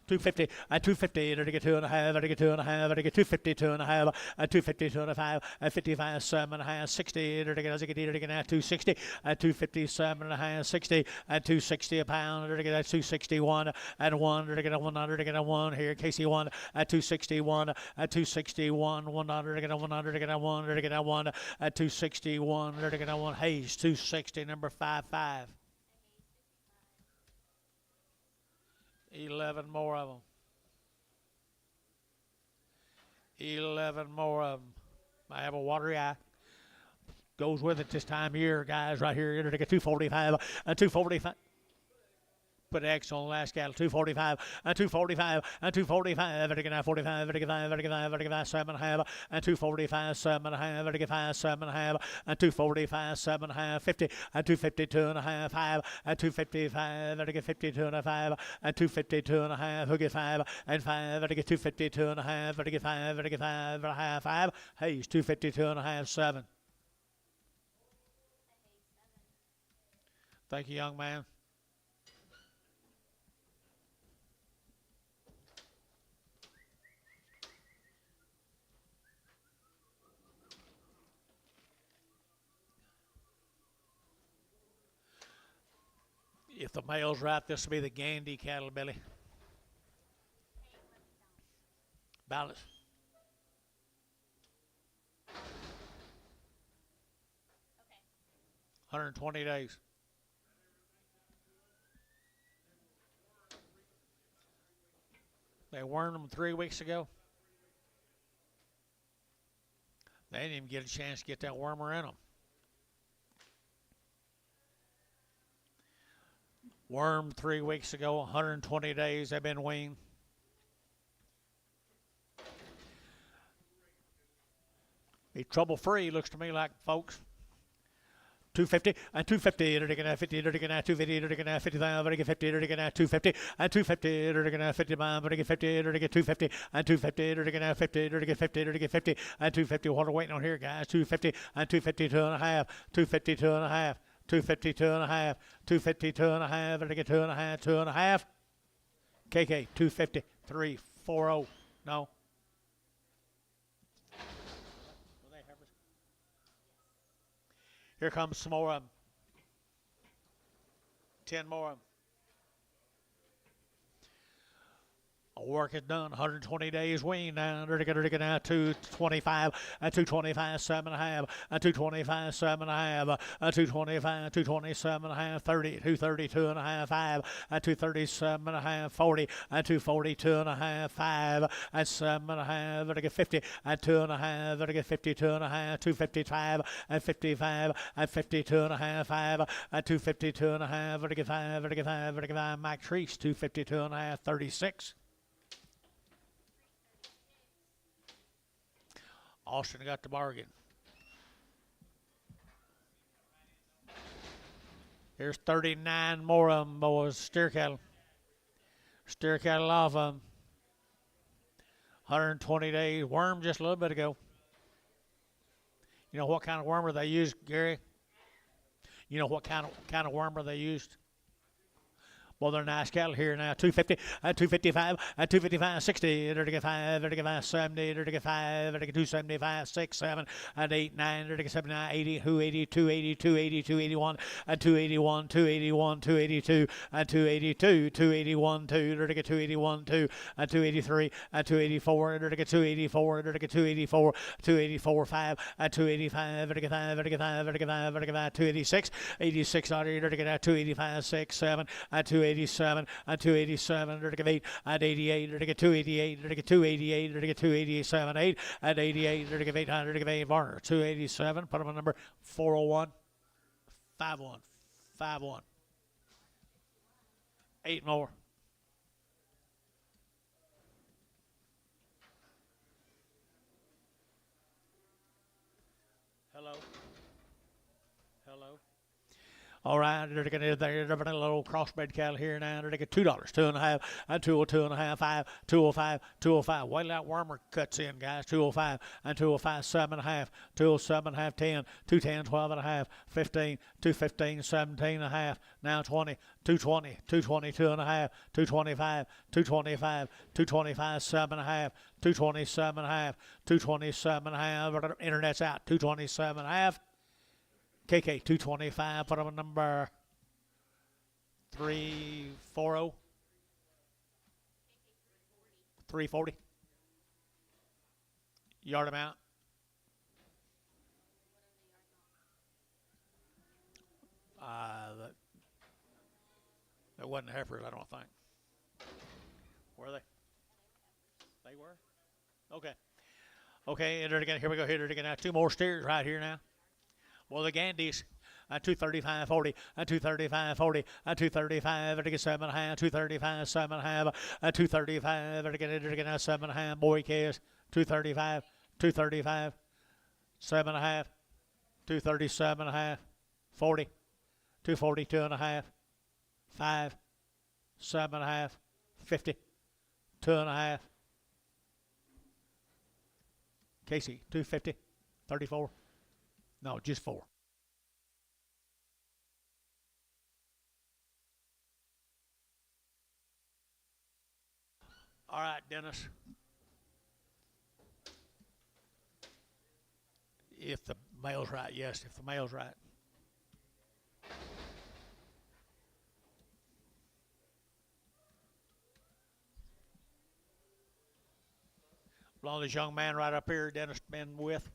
250, 250, to get 2 and a half, to get 2 and a half, to get 250, 2 and a half, 250, 2 and a half, 55, 7 and a half, 60, to get 260, 257 and a half, 60, 260 a pound, to get 261 and 1, to get 100, to get a 1 here, Casey 1, 261, 261, 100, to get a 100, to get a 1, to get a 1, 261, to get a 1, Hayes 260, number 55. 11 more of them. 11 more of them. I have a watery eye. Goes with it this time of year, guys, right here. You're going to get 245, 245. Put X on the last cattle, 245, 245, 245, 45, 45, 7 and a half, 245, 7 and a half, 7 and a half, 245, 7 and a half, 50, 252 and a half, 5, 255, 52 and a half, 252 and a half, hook it 5, and 5, 252 and a half, 5, and a half, 5, Hayes, 252 and a half, 7. Thank you, young man. If the male's right, this will be the Gandy cattle, Billy. Balance. Okay. 120 days. They wormed them 3 weeks ago. They didn't even get a chance to get that wormer in them. Wormed 3 weeks ago, 120 days they've been weaned. Be trouble-free, looks to me like, folks. 250 and 250, they're taking at 50, they're taking at 250, they're taking at 55, they're taking 50, they're taking at 250 and 250, they're taking at 55, they're taking 50, they're taking 250 and 250, they're taking at 50, they're taking 50, they're taking 50 and 250. What are we waiting on here, guys? 250 and 252 and a half, 252 and a half. 252 and a half, 252 and a half, and to get 2 and a half, 2 and a half. KK, 250, 340. No. Here comes some more of them. 10 more of them. Work is done. 120 days weaned now. They're going to get out 225 and 225, 7 and a half, and 225, 7 and a half, 225, 227 and a half, 30, 232 and a half, 5, and 237 and a half, 40, and 242 and a half, 5, and 7 and a half. They're going to get 50, and 2 and a half. They're going to get 52 and a half, 255, and 55, and 52 and a half, 5, and 252 and a half. They're going to get 5, they're going to get 5, they're going to get 5. Mike Treese, 252 and a half, 36. Austin got the bargain. Here's 39 more of them, boys. Steer cattle. Steer cattle off of them. 120 days. Worm just a little bit ago. You know what kind of wormer they used, Gary? You know what kind of wormer they used? Well, they're nice cattle here now. 250, 255, 255, 60, 35, 35, 70, 35, 275, 6, 7, 8, 9, 79, 80, 280, 280, 280, 281, 281, 281, 282, 282, 281, 281, 2, 283, 284, 284, 284, 284, 5, 285, 286, 86, 285, 6, 7, 287, 287, 8, 88, 288, 288, 287, 8, 88, 800, Varner, 287, put him on number 401, 51, 51. 8 more. Hello. Hello. All right, they're going to a little crossbred cattle here now. They're going $2, 2.5, and 202 and a half, 5, 205, 205. Wait till that wormer cuts in, guys. 205 and 205, 7.5, 207 and a half, 10, 210, 12 and a half, 15, 215, 17 and a half. Now 20, 220, 222 and a half, 225, 225, 225, 7 and a half, 227 and a half, 227 and a half. Internet's out. 227 and a half. KK 225, put on number 340, 340. Yard amount. That wasn't heifers, I don't think. Were they? They were? Okay. Okay, and again, here we go. Here again now. 2 more steers right here now. Well, the Gandys, 235, 40, 235, 40, 235, 7.5, 235, 7.5, 235, again, 7.5, boy case, 235, 235, 7.5, 237.5, 40, 242.5, 5, 7.5, 50, 2.5. Casey, 250, 34. No, just 4. All right, Dennis. If the male's right, yes, if the male's right. Along this young man right up here, Dennis been with.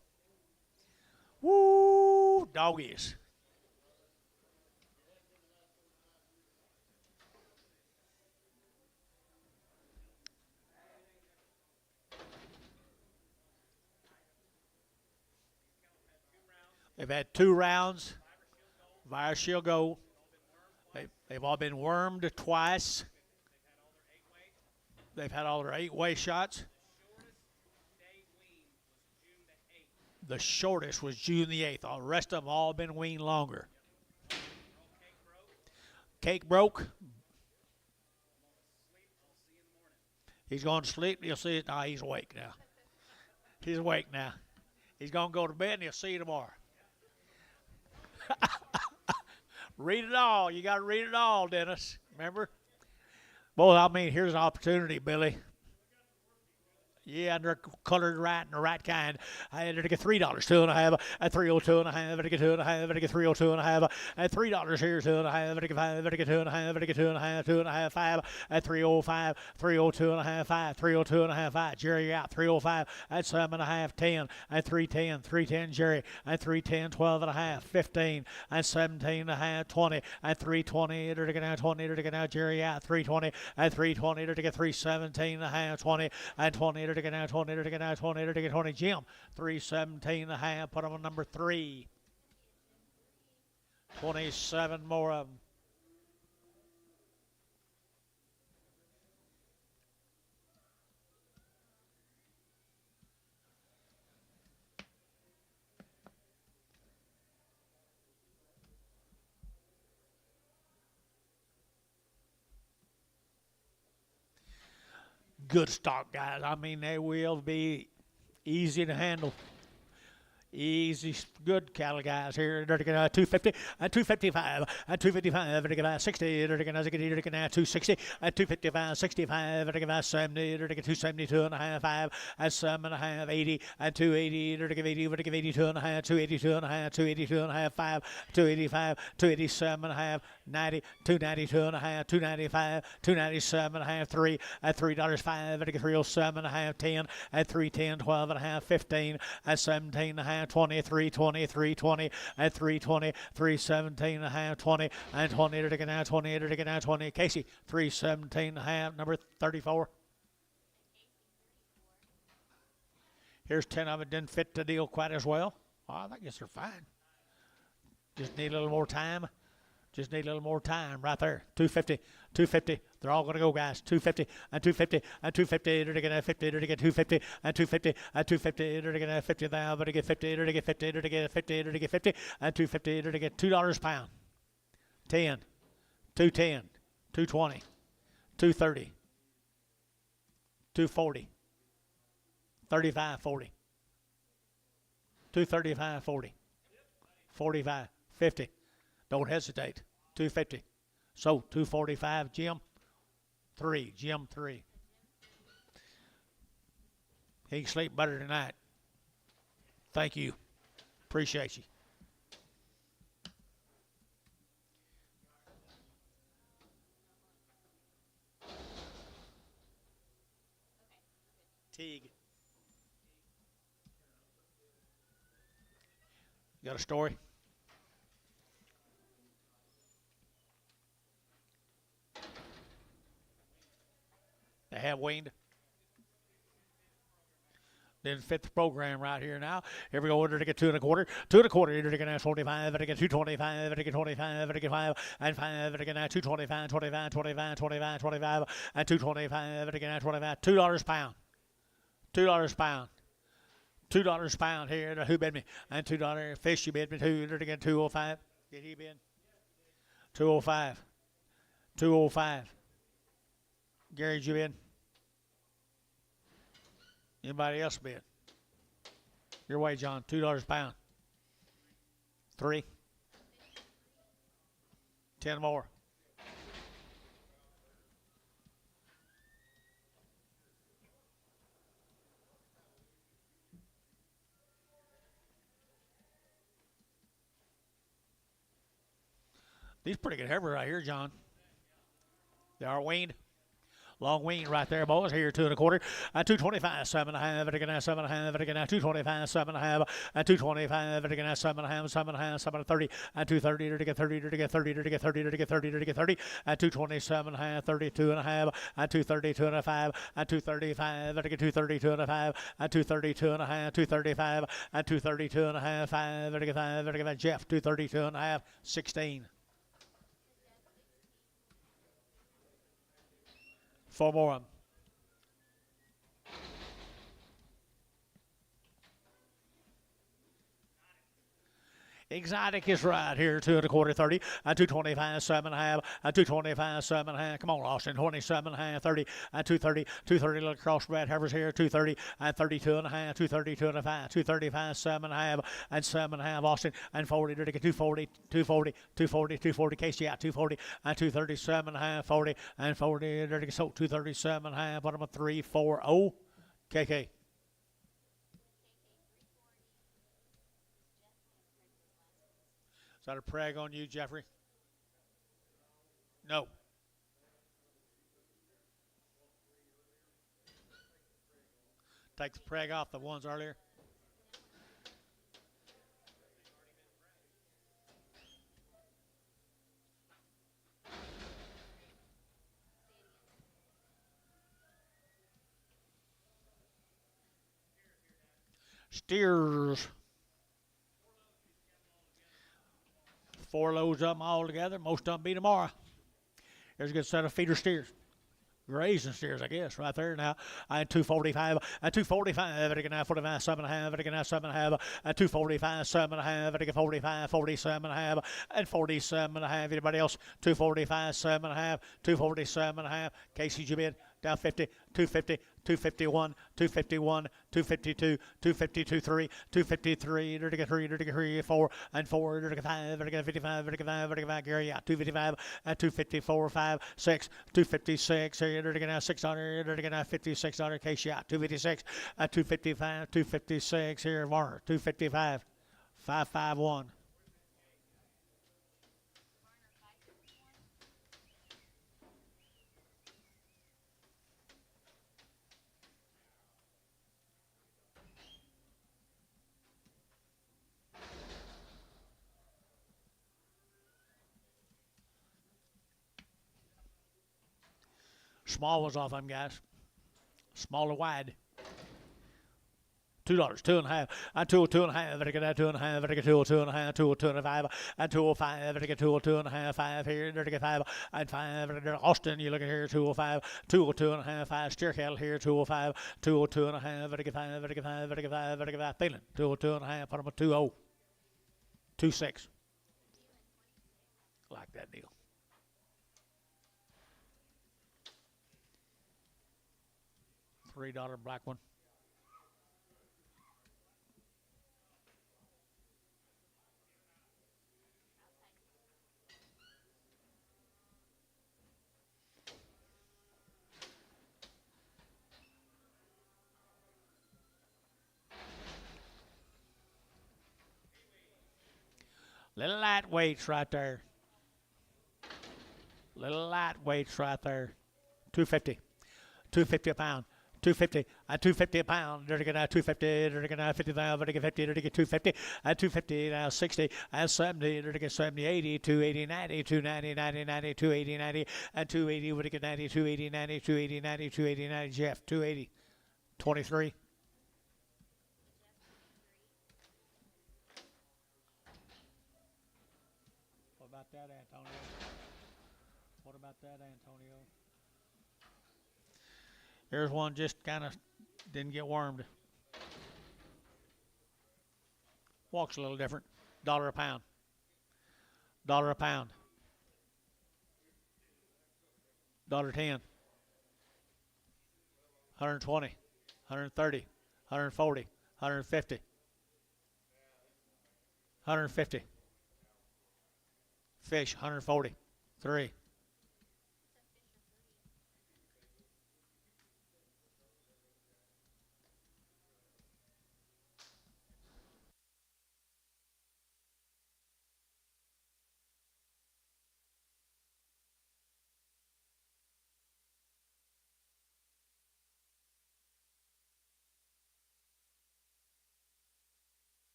Woo, doggies. They've had 2 rounds. Virus Shield Gold. They've all been wormed twice. They've had all their 8-way shots. The shortest was June the 8th. The rest of them all been weaned longer. Cake broke. He's going to sleep. You'll see it. He's awake now. He's awake now. He's going to go to bed and you'll see you tomorrow. Read it all. You got to read it all, Dennis. Remember? Boy, I mean, here's an opportunity, Billy. Yeah, and they're colored right and the right kind. I had to get $3, 2.5, at 302 and a half, at 2.5, at 302 and a half, at $3 here, 2.5, at 5, at 2.5, at 2.5, 2.5, 5, at 305, 302 and a half, 5, 302 and a half, 5. Jerry, you're out, 305, at 7.5, 10, at 310, 310, Jerry, at 310, 12 and a half, 15, at 17 and a half, 20, at 320, 20, Jerry out, 320, at 320, 317 and a half, 20, at 20, to get now 20, to get now 20, to get 20. Jim, 317 and a half. Put him on number 3. 27 more of them. good stock, guys. I mean, they will be easy to handle. Easy, good cattle guys here. They're going to 250 and 255 and 255. They're going to 60. They're going to 260 and 255, 65. They're going to 70. They're going to 272 and a half, 5 and 7 and a half, 80 and 280. They're going to give 80. They're going to give 82 and a half, 282 and a half, 282 and a half, 5, 285, 287 and a half, 90, 292 and a half, 295, 297 and a half, 3 at $3, 5. They're going to 307 and a half, 10 at 310, 12 and a half, 15 at 17 and a half. 23, 23, 20 at 320, 317 and a half, 20 and 20 to get out, 20 to get out, 20. Casey, 317 and a half, number 34. Here's 10 of it. Didn't fit the deal quite as well. Oh, I guess they're fine. Just need a little more time. Just need a little more time right there. 250, 250. They're all going to go, guys. 250 and 250 and 250. They're going to 50. They're going to get 250 and 250 and 250. They're going to 50 now. They're going to get 50. They're going to get 50. They're going to get 50. They're going to get 50 and 250. They're going to get $2 a pound. 10, 210, 220, 230, 240, 35, 40, 235, 40, 45, 50. Don't hesitate. 250. So 245, Jim. 3. Jim 3. He can sleep better tonight. Thank you. Appreciate you. Teague. You got a story? They have weaned. Didn't fit the program right here now. Here we go. They're to get 2 1/4. 2 1/4. They're to get 45. They're to get 225. They're to get 25. They're to get 5 and 5. They're to get 225, 25, 25, 25, 25, and 225. They're to get 25. $2 a pound. $2 a pound. $2 a pound here. Who bid me? And $2 fish. You bid me 2. They're to get 205. Did he bid? 205. 205. Gary, did you bid? Anybody else bid? Your way, John. $2 a pound. 3. 10 more. These pretty good heavy right here, John. They are weaned. Long wean right there, boys. Here, 2 1/4. 225, 7 and a half. They're going to 7 and a half. They're going to 225, 7 and a half. 225. They're going to 7 and a half, 7 and a half, 7 and 30. 230. They're to get 30. They're to get 30. They're to get 30. They're to get 30. They're to get 30. 227 and a half. 32 and a half. 232 and a 5. 235. They're to get 232 and a 5. 232 and a half. 235. 232 and a half. 5. They're to get 5. They're to get Jeff. 232 and a half. 16. 4 more of them. Exotic is right here, 2 1/4, 30, 225, 7 and a half, 225, 7 and a half. Come on, Austin, 27 and a half, 30, 230, 230. Little crossbred heifers here, 230, 32 and a half, 232 and a 5, 235, 7 and a half, and 7 and a half. Austin and 40. They're to get 240, 240, 240, 240. Casey out 240, 237 and a half, 40 and 40. They're to get so 237 and a half. Bottom of 340. KK. Is that a preg on you, Jeffrey? No. Take the preg off the ones earlier. Steers. 4 loads of them all together. Most of them be tomorrow. Here's a good set of feeder steers. Grazing steers, I guess, right there now. 245, 245, they're going to have 45, 7 and a half, they're going to have 7 and a half, 245, 7 and a half, they're going to 45, 47 and a half, and 47 and a half. Anybody else? 245, 7 and a half, 247 and a half. Casey, you bid? down 50, 250, 251, 251, 252, 252, 3, 253, 3, 4, and 4, 5, 55, 55, Gary, yeah, 255, and 254, 5, 6, 256, 600, 50, 600, Case, yeah, 256, 255, 256, here, Warner, 255, 551. Small was off them guys. Small or wide. $2, 2.5, and 2.5, I get 2.5, I get 2.5, 2.5, and 2.05, I get 2.5, 5 here, I get 5, and 5, Austin, you look at here, 2.05, 2.5, 5, Steerkettle here, 2.05, 2.5, I get 5, I get 5, I get 5, I get 5, Phelan, 2.5, put them at 2.0, 2.6. Like that deal. $3 black one. Little lightweights right there. Little lightweights right there. 250. 250 a pound. 250 and 250 a pound. Dirty get 250. Dirty get 55. Dirty get 50. Dirty get 250 and 250 now 60 and 70. Dirty get 70, 80, 280, 90, 290, 90, 90, 280, 90 and 280. Would get 90, 280, 90, 280, 90, 280, 90. Jeff 280, 23. What about that, Antonio? What about that, Antonio? Here's one just kind of didn't get wormed. Walks a little different. $1 a pound. $1 a pound. $1.10. 120. 130. 140. 150. 150. Fish, 140. 3.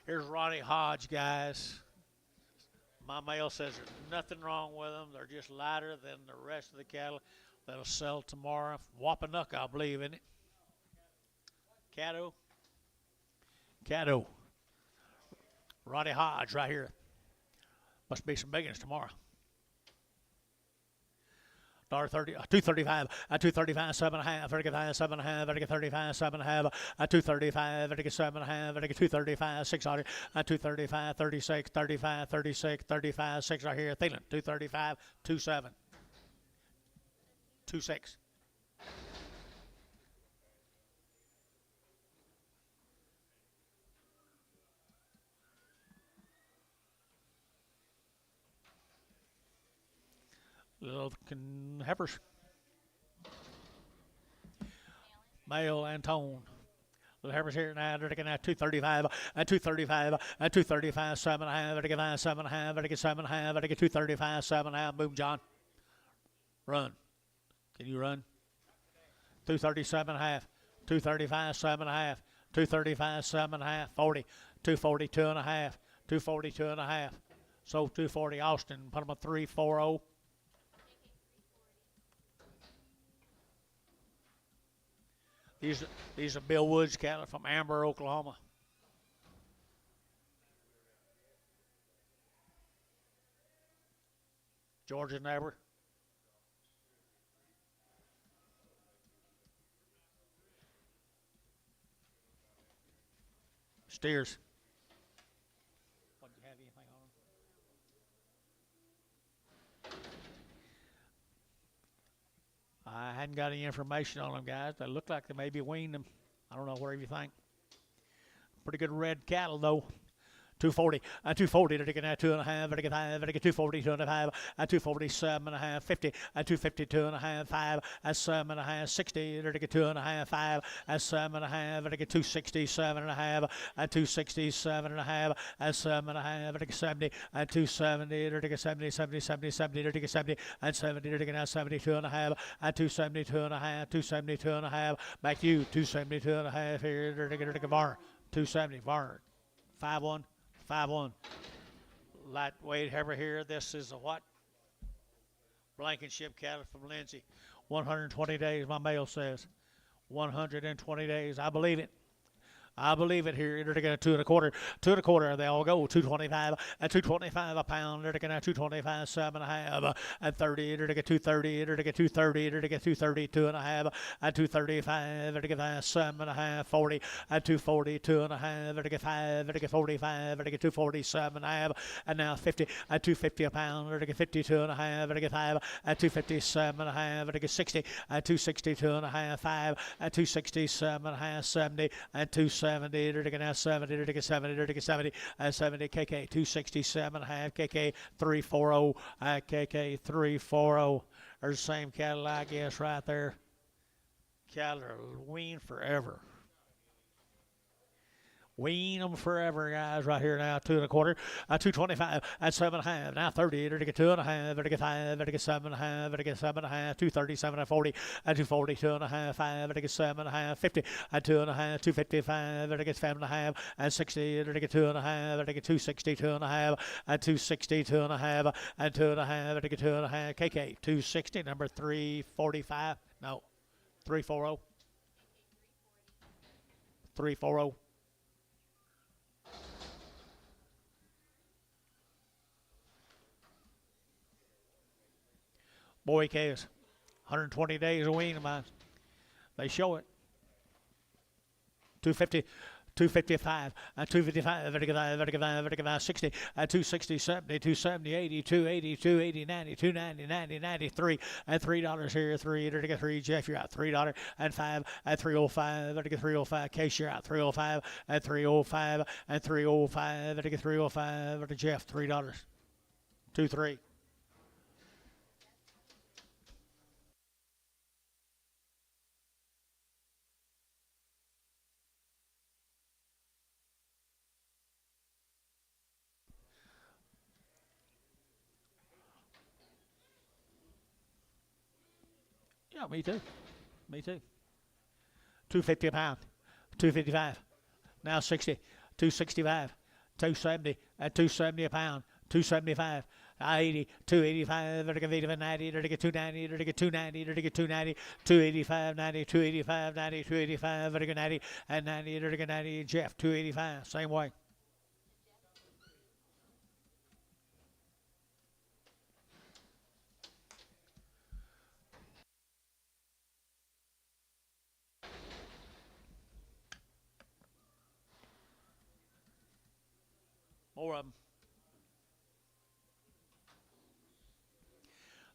Here's Ronnie Hodge, guys. My mail says there's nothing wrong with them. They're just lighter than the rest of the cattle that'll sell tomorrow. Wampanoag, I believe, isn't it? Caddo. Caddo. Ronnie Hodge right here. Must be some big ones tomorrow. $1.30, 235, 235, 7.5, 35, 7.5, 35, 7.5, 235, 7.5, 235, 600, 235, 36, 35, 36, 35, 6 right here. Thielen, 235, 27, 26. Little heifers. Male and tone. Little heifers here now. They're taking out 235 and 235 and 235, 7.5. They're taking 7.5. They're taking 7.5. They're taking 235, 7.5. Boom, John. Run. Can you run? 237.5. 235, 7.5. 235, 7.5. 40. 240, 2.5. 240, 2.5. So 240 Austin. Put them a 340. These are Bill Woods cattle from Amber, Oklahoma. Georgia neighbor. Steers. What, do you have anything on them? I hadn't got any information on them, guys. They look like they maybe weaned them. I don't know, whatever you think. Pretty good red cattle, though. 240, 240, to get 2.5, to get 5, to get 240, 2.5, 240, 7.5, 50, 250, 2.5, 5, 7.5, 60, to get 2.5, 5, 7.5, to get 260, 7.5, 260, 7.5, 7.5, to get 70, 270, to get 70, 70, 70, 70, to get 70, and 70, to get 72.5, 272.5, 272.5, back to you, 272.5 here, to get Varner, 270, Varner, 5-1. 5-1. Lightweight heifer here. This is a what? Blankenship cattle from Lindsay. 120 days, my mail says. 120 days. I believe it. I believe it here. They're taking a 2.25. 2.25. They all go 225. At 225 a pound. They're taking a 225. 7.5. At 30. They're taking 230. They're taking 230. They're taking 230. 2.5. At 235. They're taking 7.5. 40. At 240. 2.5. They're taking 5. They're taking 45. They're taking 240. 7.5. And now 50. At 250 a pound. They're taking 52.5. They're taking 5. At 250. 7.5. They're taking 60. At 260. 2.5. 5. At 260. 7.5. 70. At 270. 70, they're going to have 70, they're going to 70, they're going to 70, 70, KK 267.5, KK 340, KK 340. There's the same cattle, I guess, right there. Cattle are weaned forever. Wean them forever, guys, right here now. 2.25, 225, at 7.5. Now 30, they're to get 2.5, they're to get 5, they're to get 7.5, they're to get 7.5, 230, 740, at 240, 2.5, 5, they're to get 7.5, 50, at 2.5, 255, they're to get 7.5, at 60, they're to get 2.5, they're to get 260, 2.5, at 260, 2.5, at 2.5, they're to get 2.5, KK 260, number 345, no, 340, 340. Boy calves, 120 days of weaning mine. They show it. 250, 255, 255, 55, 60, 260, 70, 270, 80, 280, 280, 90, 290, 90, 93, and $3 here, 3, to get 3, Jeff, you're out, $3, and 5, at 305, to get 305, Case, you're out, 305, at 305, and 305, to get 305, to Jeff, $3, 2, 3. Yeah, me too. Me too. 250 a pound. 255. Now 60. 265. 270. At 270 a pound. 275. 80, 285, they're going to get 90, they're going to get 290, they're going to get 290, they're going to get 290, 285, 90, 285, 90, 285, they're going to get 90, and 90, they're going to get 90, Jeff, 285, same way. More of them.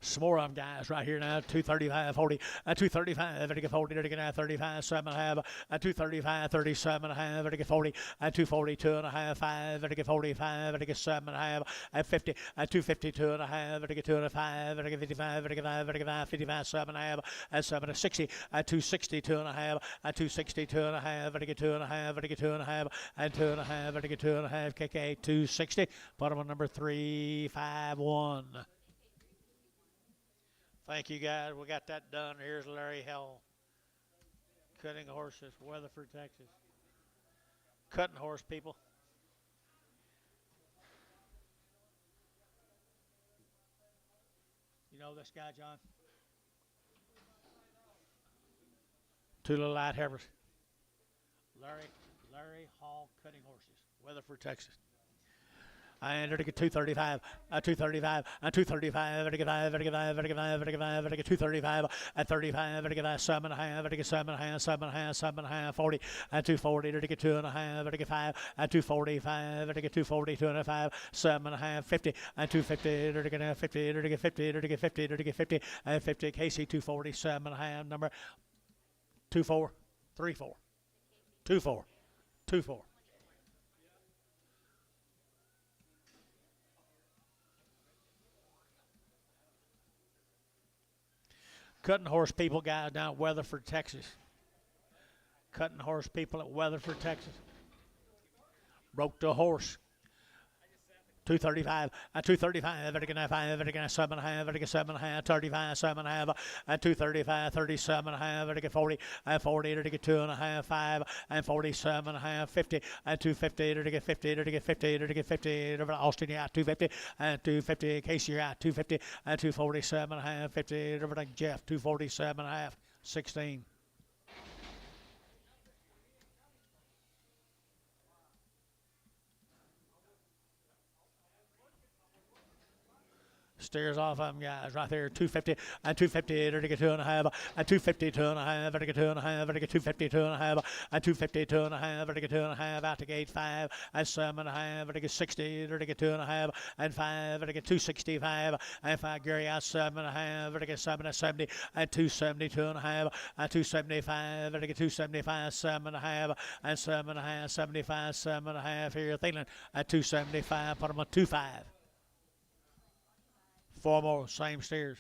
Some more of them, guys, right here now. 235, 40, 235, to get 40, to get 35, 7.5, 235, 37.5, to get 40, 240, 2.5, 5, to get 45, to get 7.5, 50, 250, 2.5, to get 205, to get 55, to get 5, to get 5, 55, 7.5, 7 to 60, 260, 2.5, 260, 2.5, to get 2.5, to get 2.5, and 2.5, to get 2.5, KK 260. Bottom of number 351. Thank you, guys. We got that done. Here's Larry Hell. Cutting horses, Weatherford, Texas. Cutting horse, people. You know this guy, John? Two little light heifers. Larry Hall Cutting Horses, Weatherford, Texas. and 235, 235, and 235, 235, and 35, 7 and a half, 7 and a half, 7 and a half, 7 and a half, 40, and 240, 2 and a half, 5, and 245, 240, 2 and a half, 7 and a half, 50, and 250, 50, 50, 50, 50, and 50, KC 240, 7 and a half, number 24, 34, 24, 24. Cutting horse people, guys, down at Weatherford, Texas. Cutting horse people at Weatherford, Texas. Broke the horse. 235, and 235, 7 and a half, 7 and a half, 35, 7 and a half, and 235, 37 and a half, 40, and 40, 2 and a half, 5, and 47 and a half, 50, and 250, 50, 50, 50, Austin, you're at 250, and 250, Casey, you're at 250, and 247 and a half, 50, Jeff, 247 and a half, 16. Steers off of them, guys, right there, 250, and 250, 2 and a half, and 250, 2 and a half, 2 and a half, 250, 2 and a half, and 250, 2 and a half, 2 and a half, out to gate 5, and 7 and a half, 60, 2 and a half, and 5, 265, and 5, Gary out 7 and a half, 7 and 70, and 270, 2 and a half, and 275, 275, 7 and a half, and 7 and a half, 75, 7 and a half here, Thielen, at 275, put them on 25. 4 more, same steers.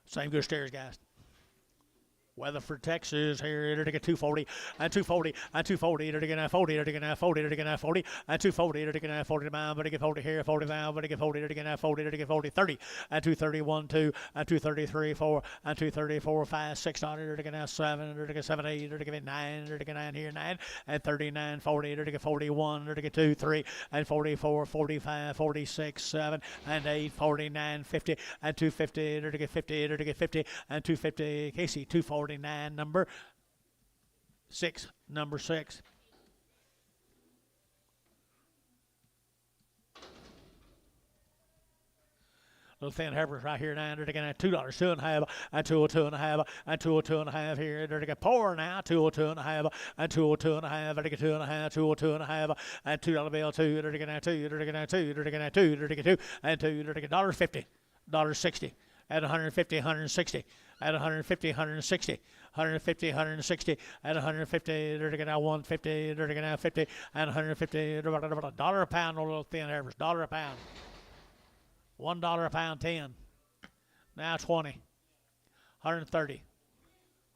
Same good steers, guys. Weatherford, Texas, here, 240, and 240, and 240, 40, 40, 40, and 240, 40 mile, 40 here, 45, 40, 40, 40, 30, and 231, 2, and 233, 4, and 234, 5, 6, 7, 7, 8, 9, 9 here, 9, and 39, 40, 41, 2, 3, and 44, 45, 46, 7, and 8, 49, 50, and 250, 50, 50, and 250, Casey, 249, number 6, number 6. Little thin Herbert right here now. They're going to $2, 2 and a half, and 202 and a half, and 202 and a half here. They're going to pour now, 202 and a half, and 202 and a half, they're going to 2 and a half, 202 and a half, and $2 bill 2. They're going to 2, they're going to 2, they're going to 2, they're going to 2, and 2, they're going to $1.50, $1.60, at 150, 160, at 150, 160. 150, 160, at 150, they're going to 150, they're going to 50, and 150, $1 a pound, a little thin Herbert, $1 a pound. $1 a pound, 10. Now 20. 130.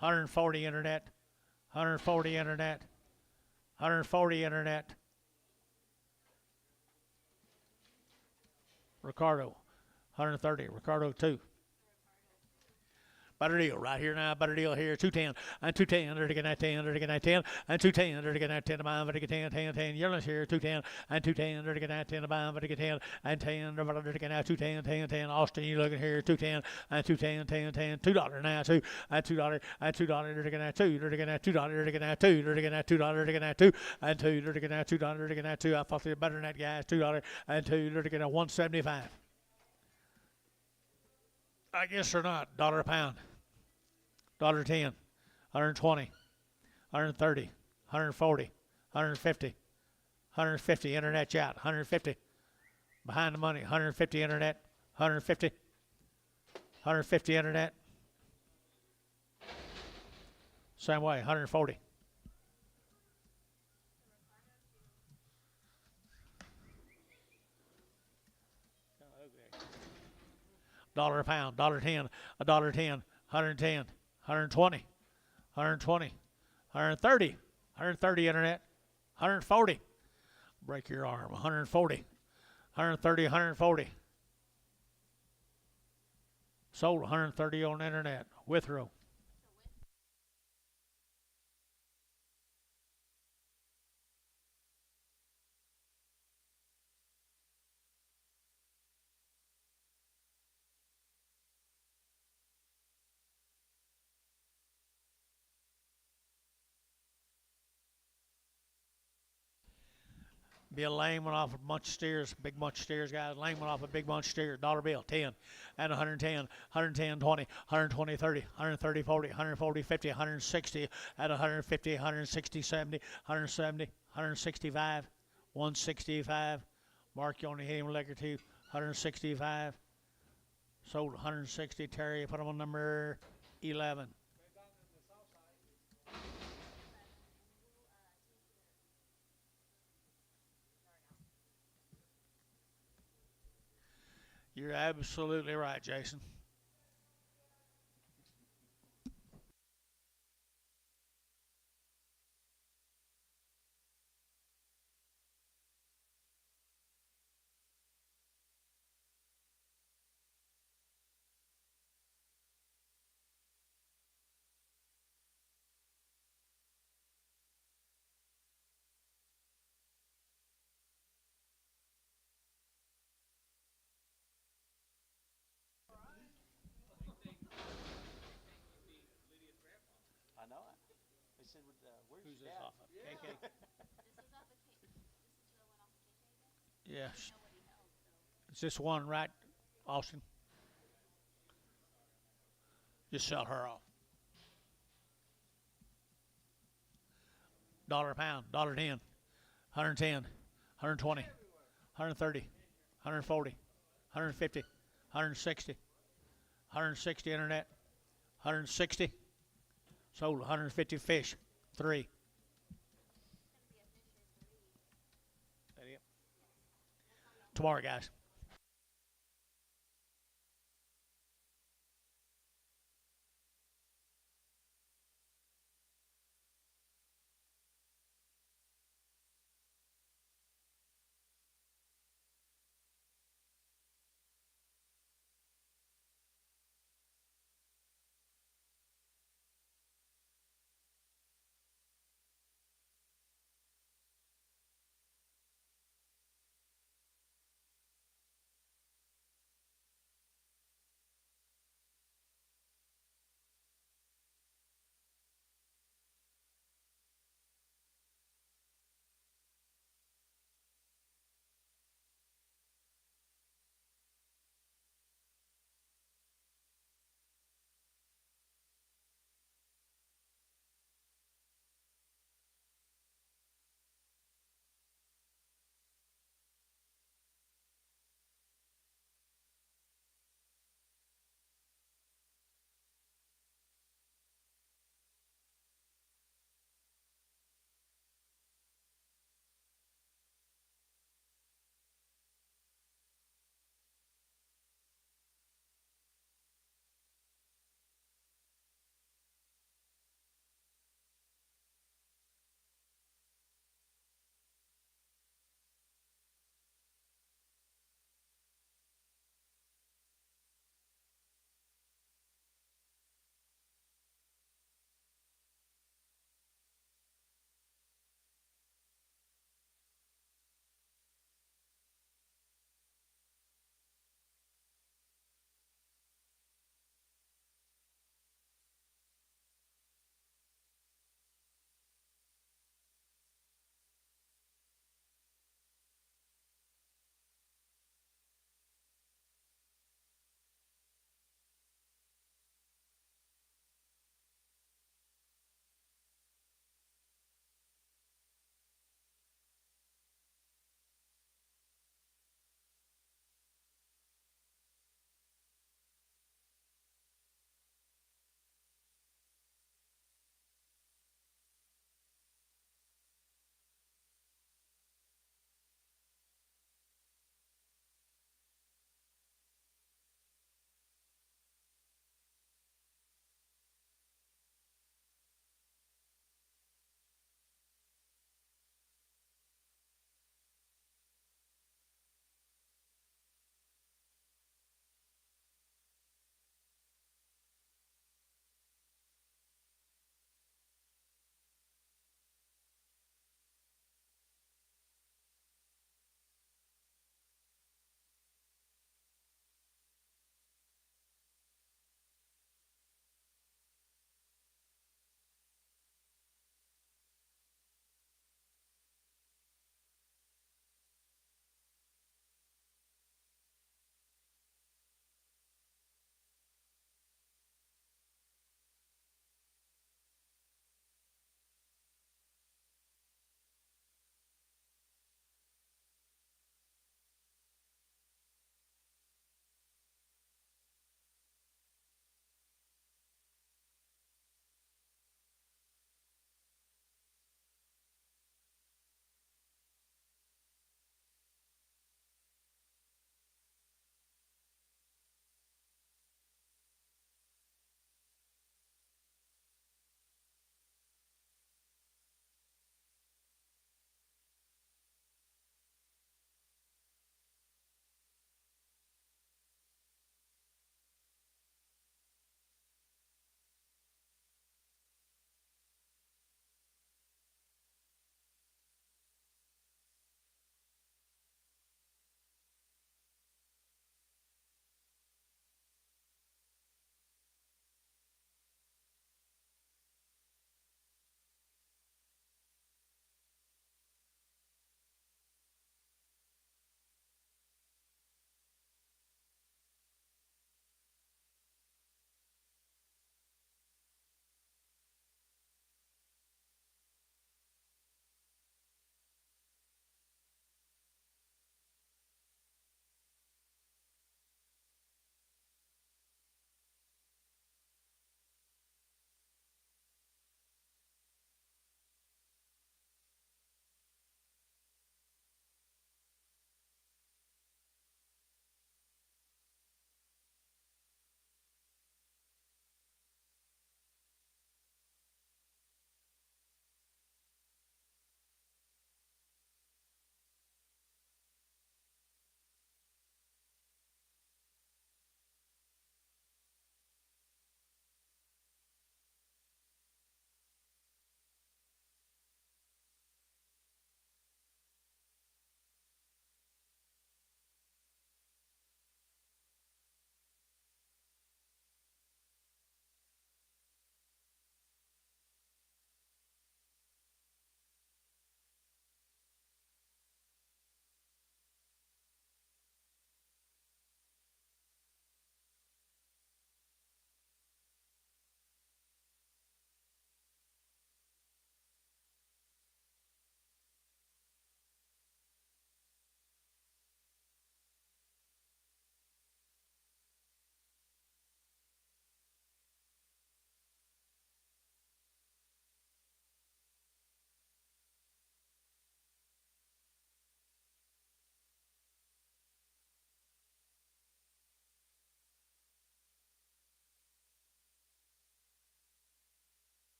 140 internet. 140 internet. 140 internet. Ricardo. 130. Ricardo 2. Better deal right here now. Better deal here. 210 and 210. They're getting that 10. They're getting that 10 and 210. They're getting that 10 to mile. They're getting 10, 10, 10. Yellow's here. 210 and 210. They're getting that 10 to mile. They're getting 10 and 10. They're getting that 210, 10, 10. Austin, you looking here. 210 and 210, 10, 10. $2 now. 2 and $2 and $2. They're getting that 2. They're getting that $2. They're getting that 2. They're getting that $2. They're getting that 2 and 2. They're getting that $2. They're getting that 2. I thought they were better than that, guys. $2 and 2. They're getting that 175. I guess they're not. $1 a pound. $10, 120, 130, 140, 150, 150 internet chat, 150 behind the money, 150 internet, 150, 150 internet, same way, 140. $1 a pound, $10, $10, 110. 120, 120, 130, 130 internet, 140. Break your arm, 140, 130, 140. Sold 130 on internet. Withrow. Be a lane went off a bunch of steers, big bunch of steers, guys. Lane went off a big bunch of steers. Dollar bill, 10, and 110, 110, 20, 120, 30, 130, 40, 140, 50, 160, at 150, 160, 70, 170, 165, 165. Mark, you only hit him a leg or two. 165. Sold 160. Terry, put him on number 11. You're absolutely right, Jason. I know it. They said, "Where's Who's your this dad?" off of? KK? Yes. It's this one, right, Austin? Just sell her off. Dollar a pound, dollar 10, 110, 120, 130, 140, 150, 160, 160 internet, 160. Sold 150 fish, 3. Tomorrow, guys.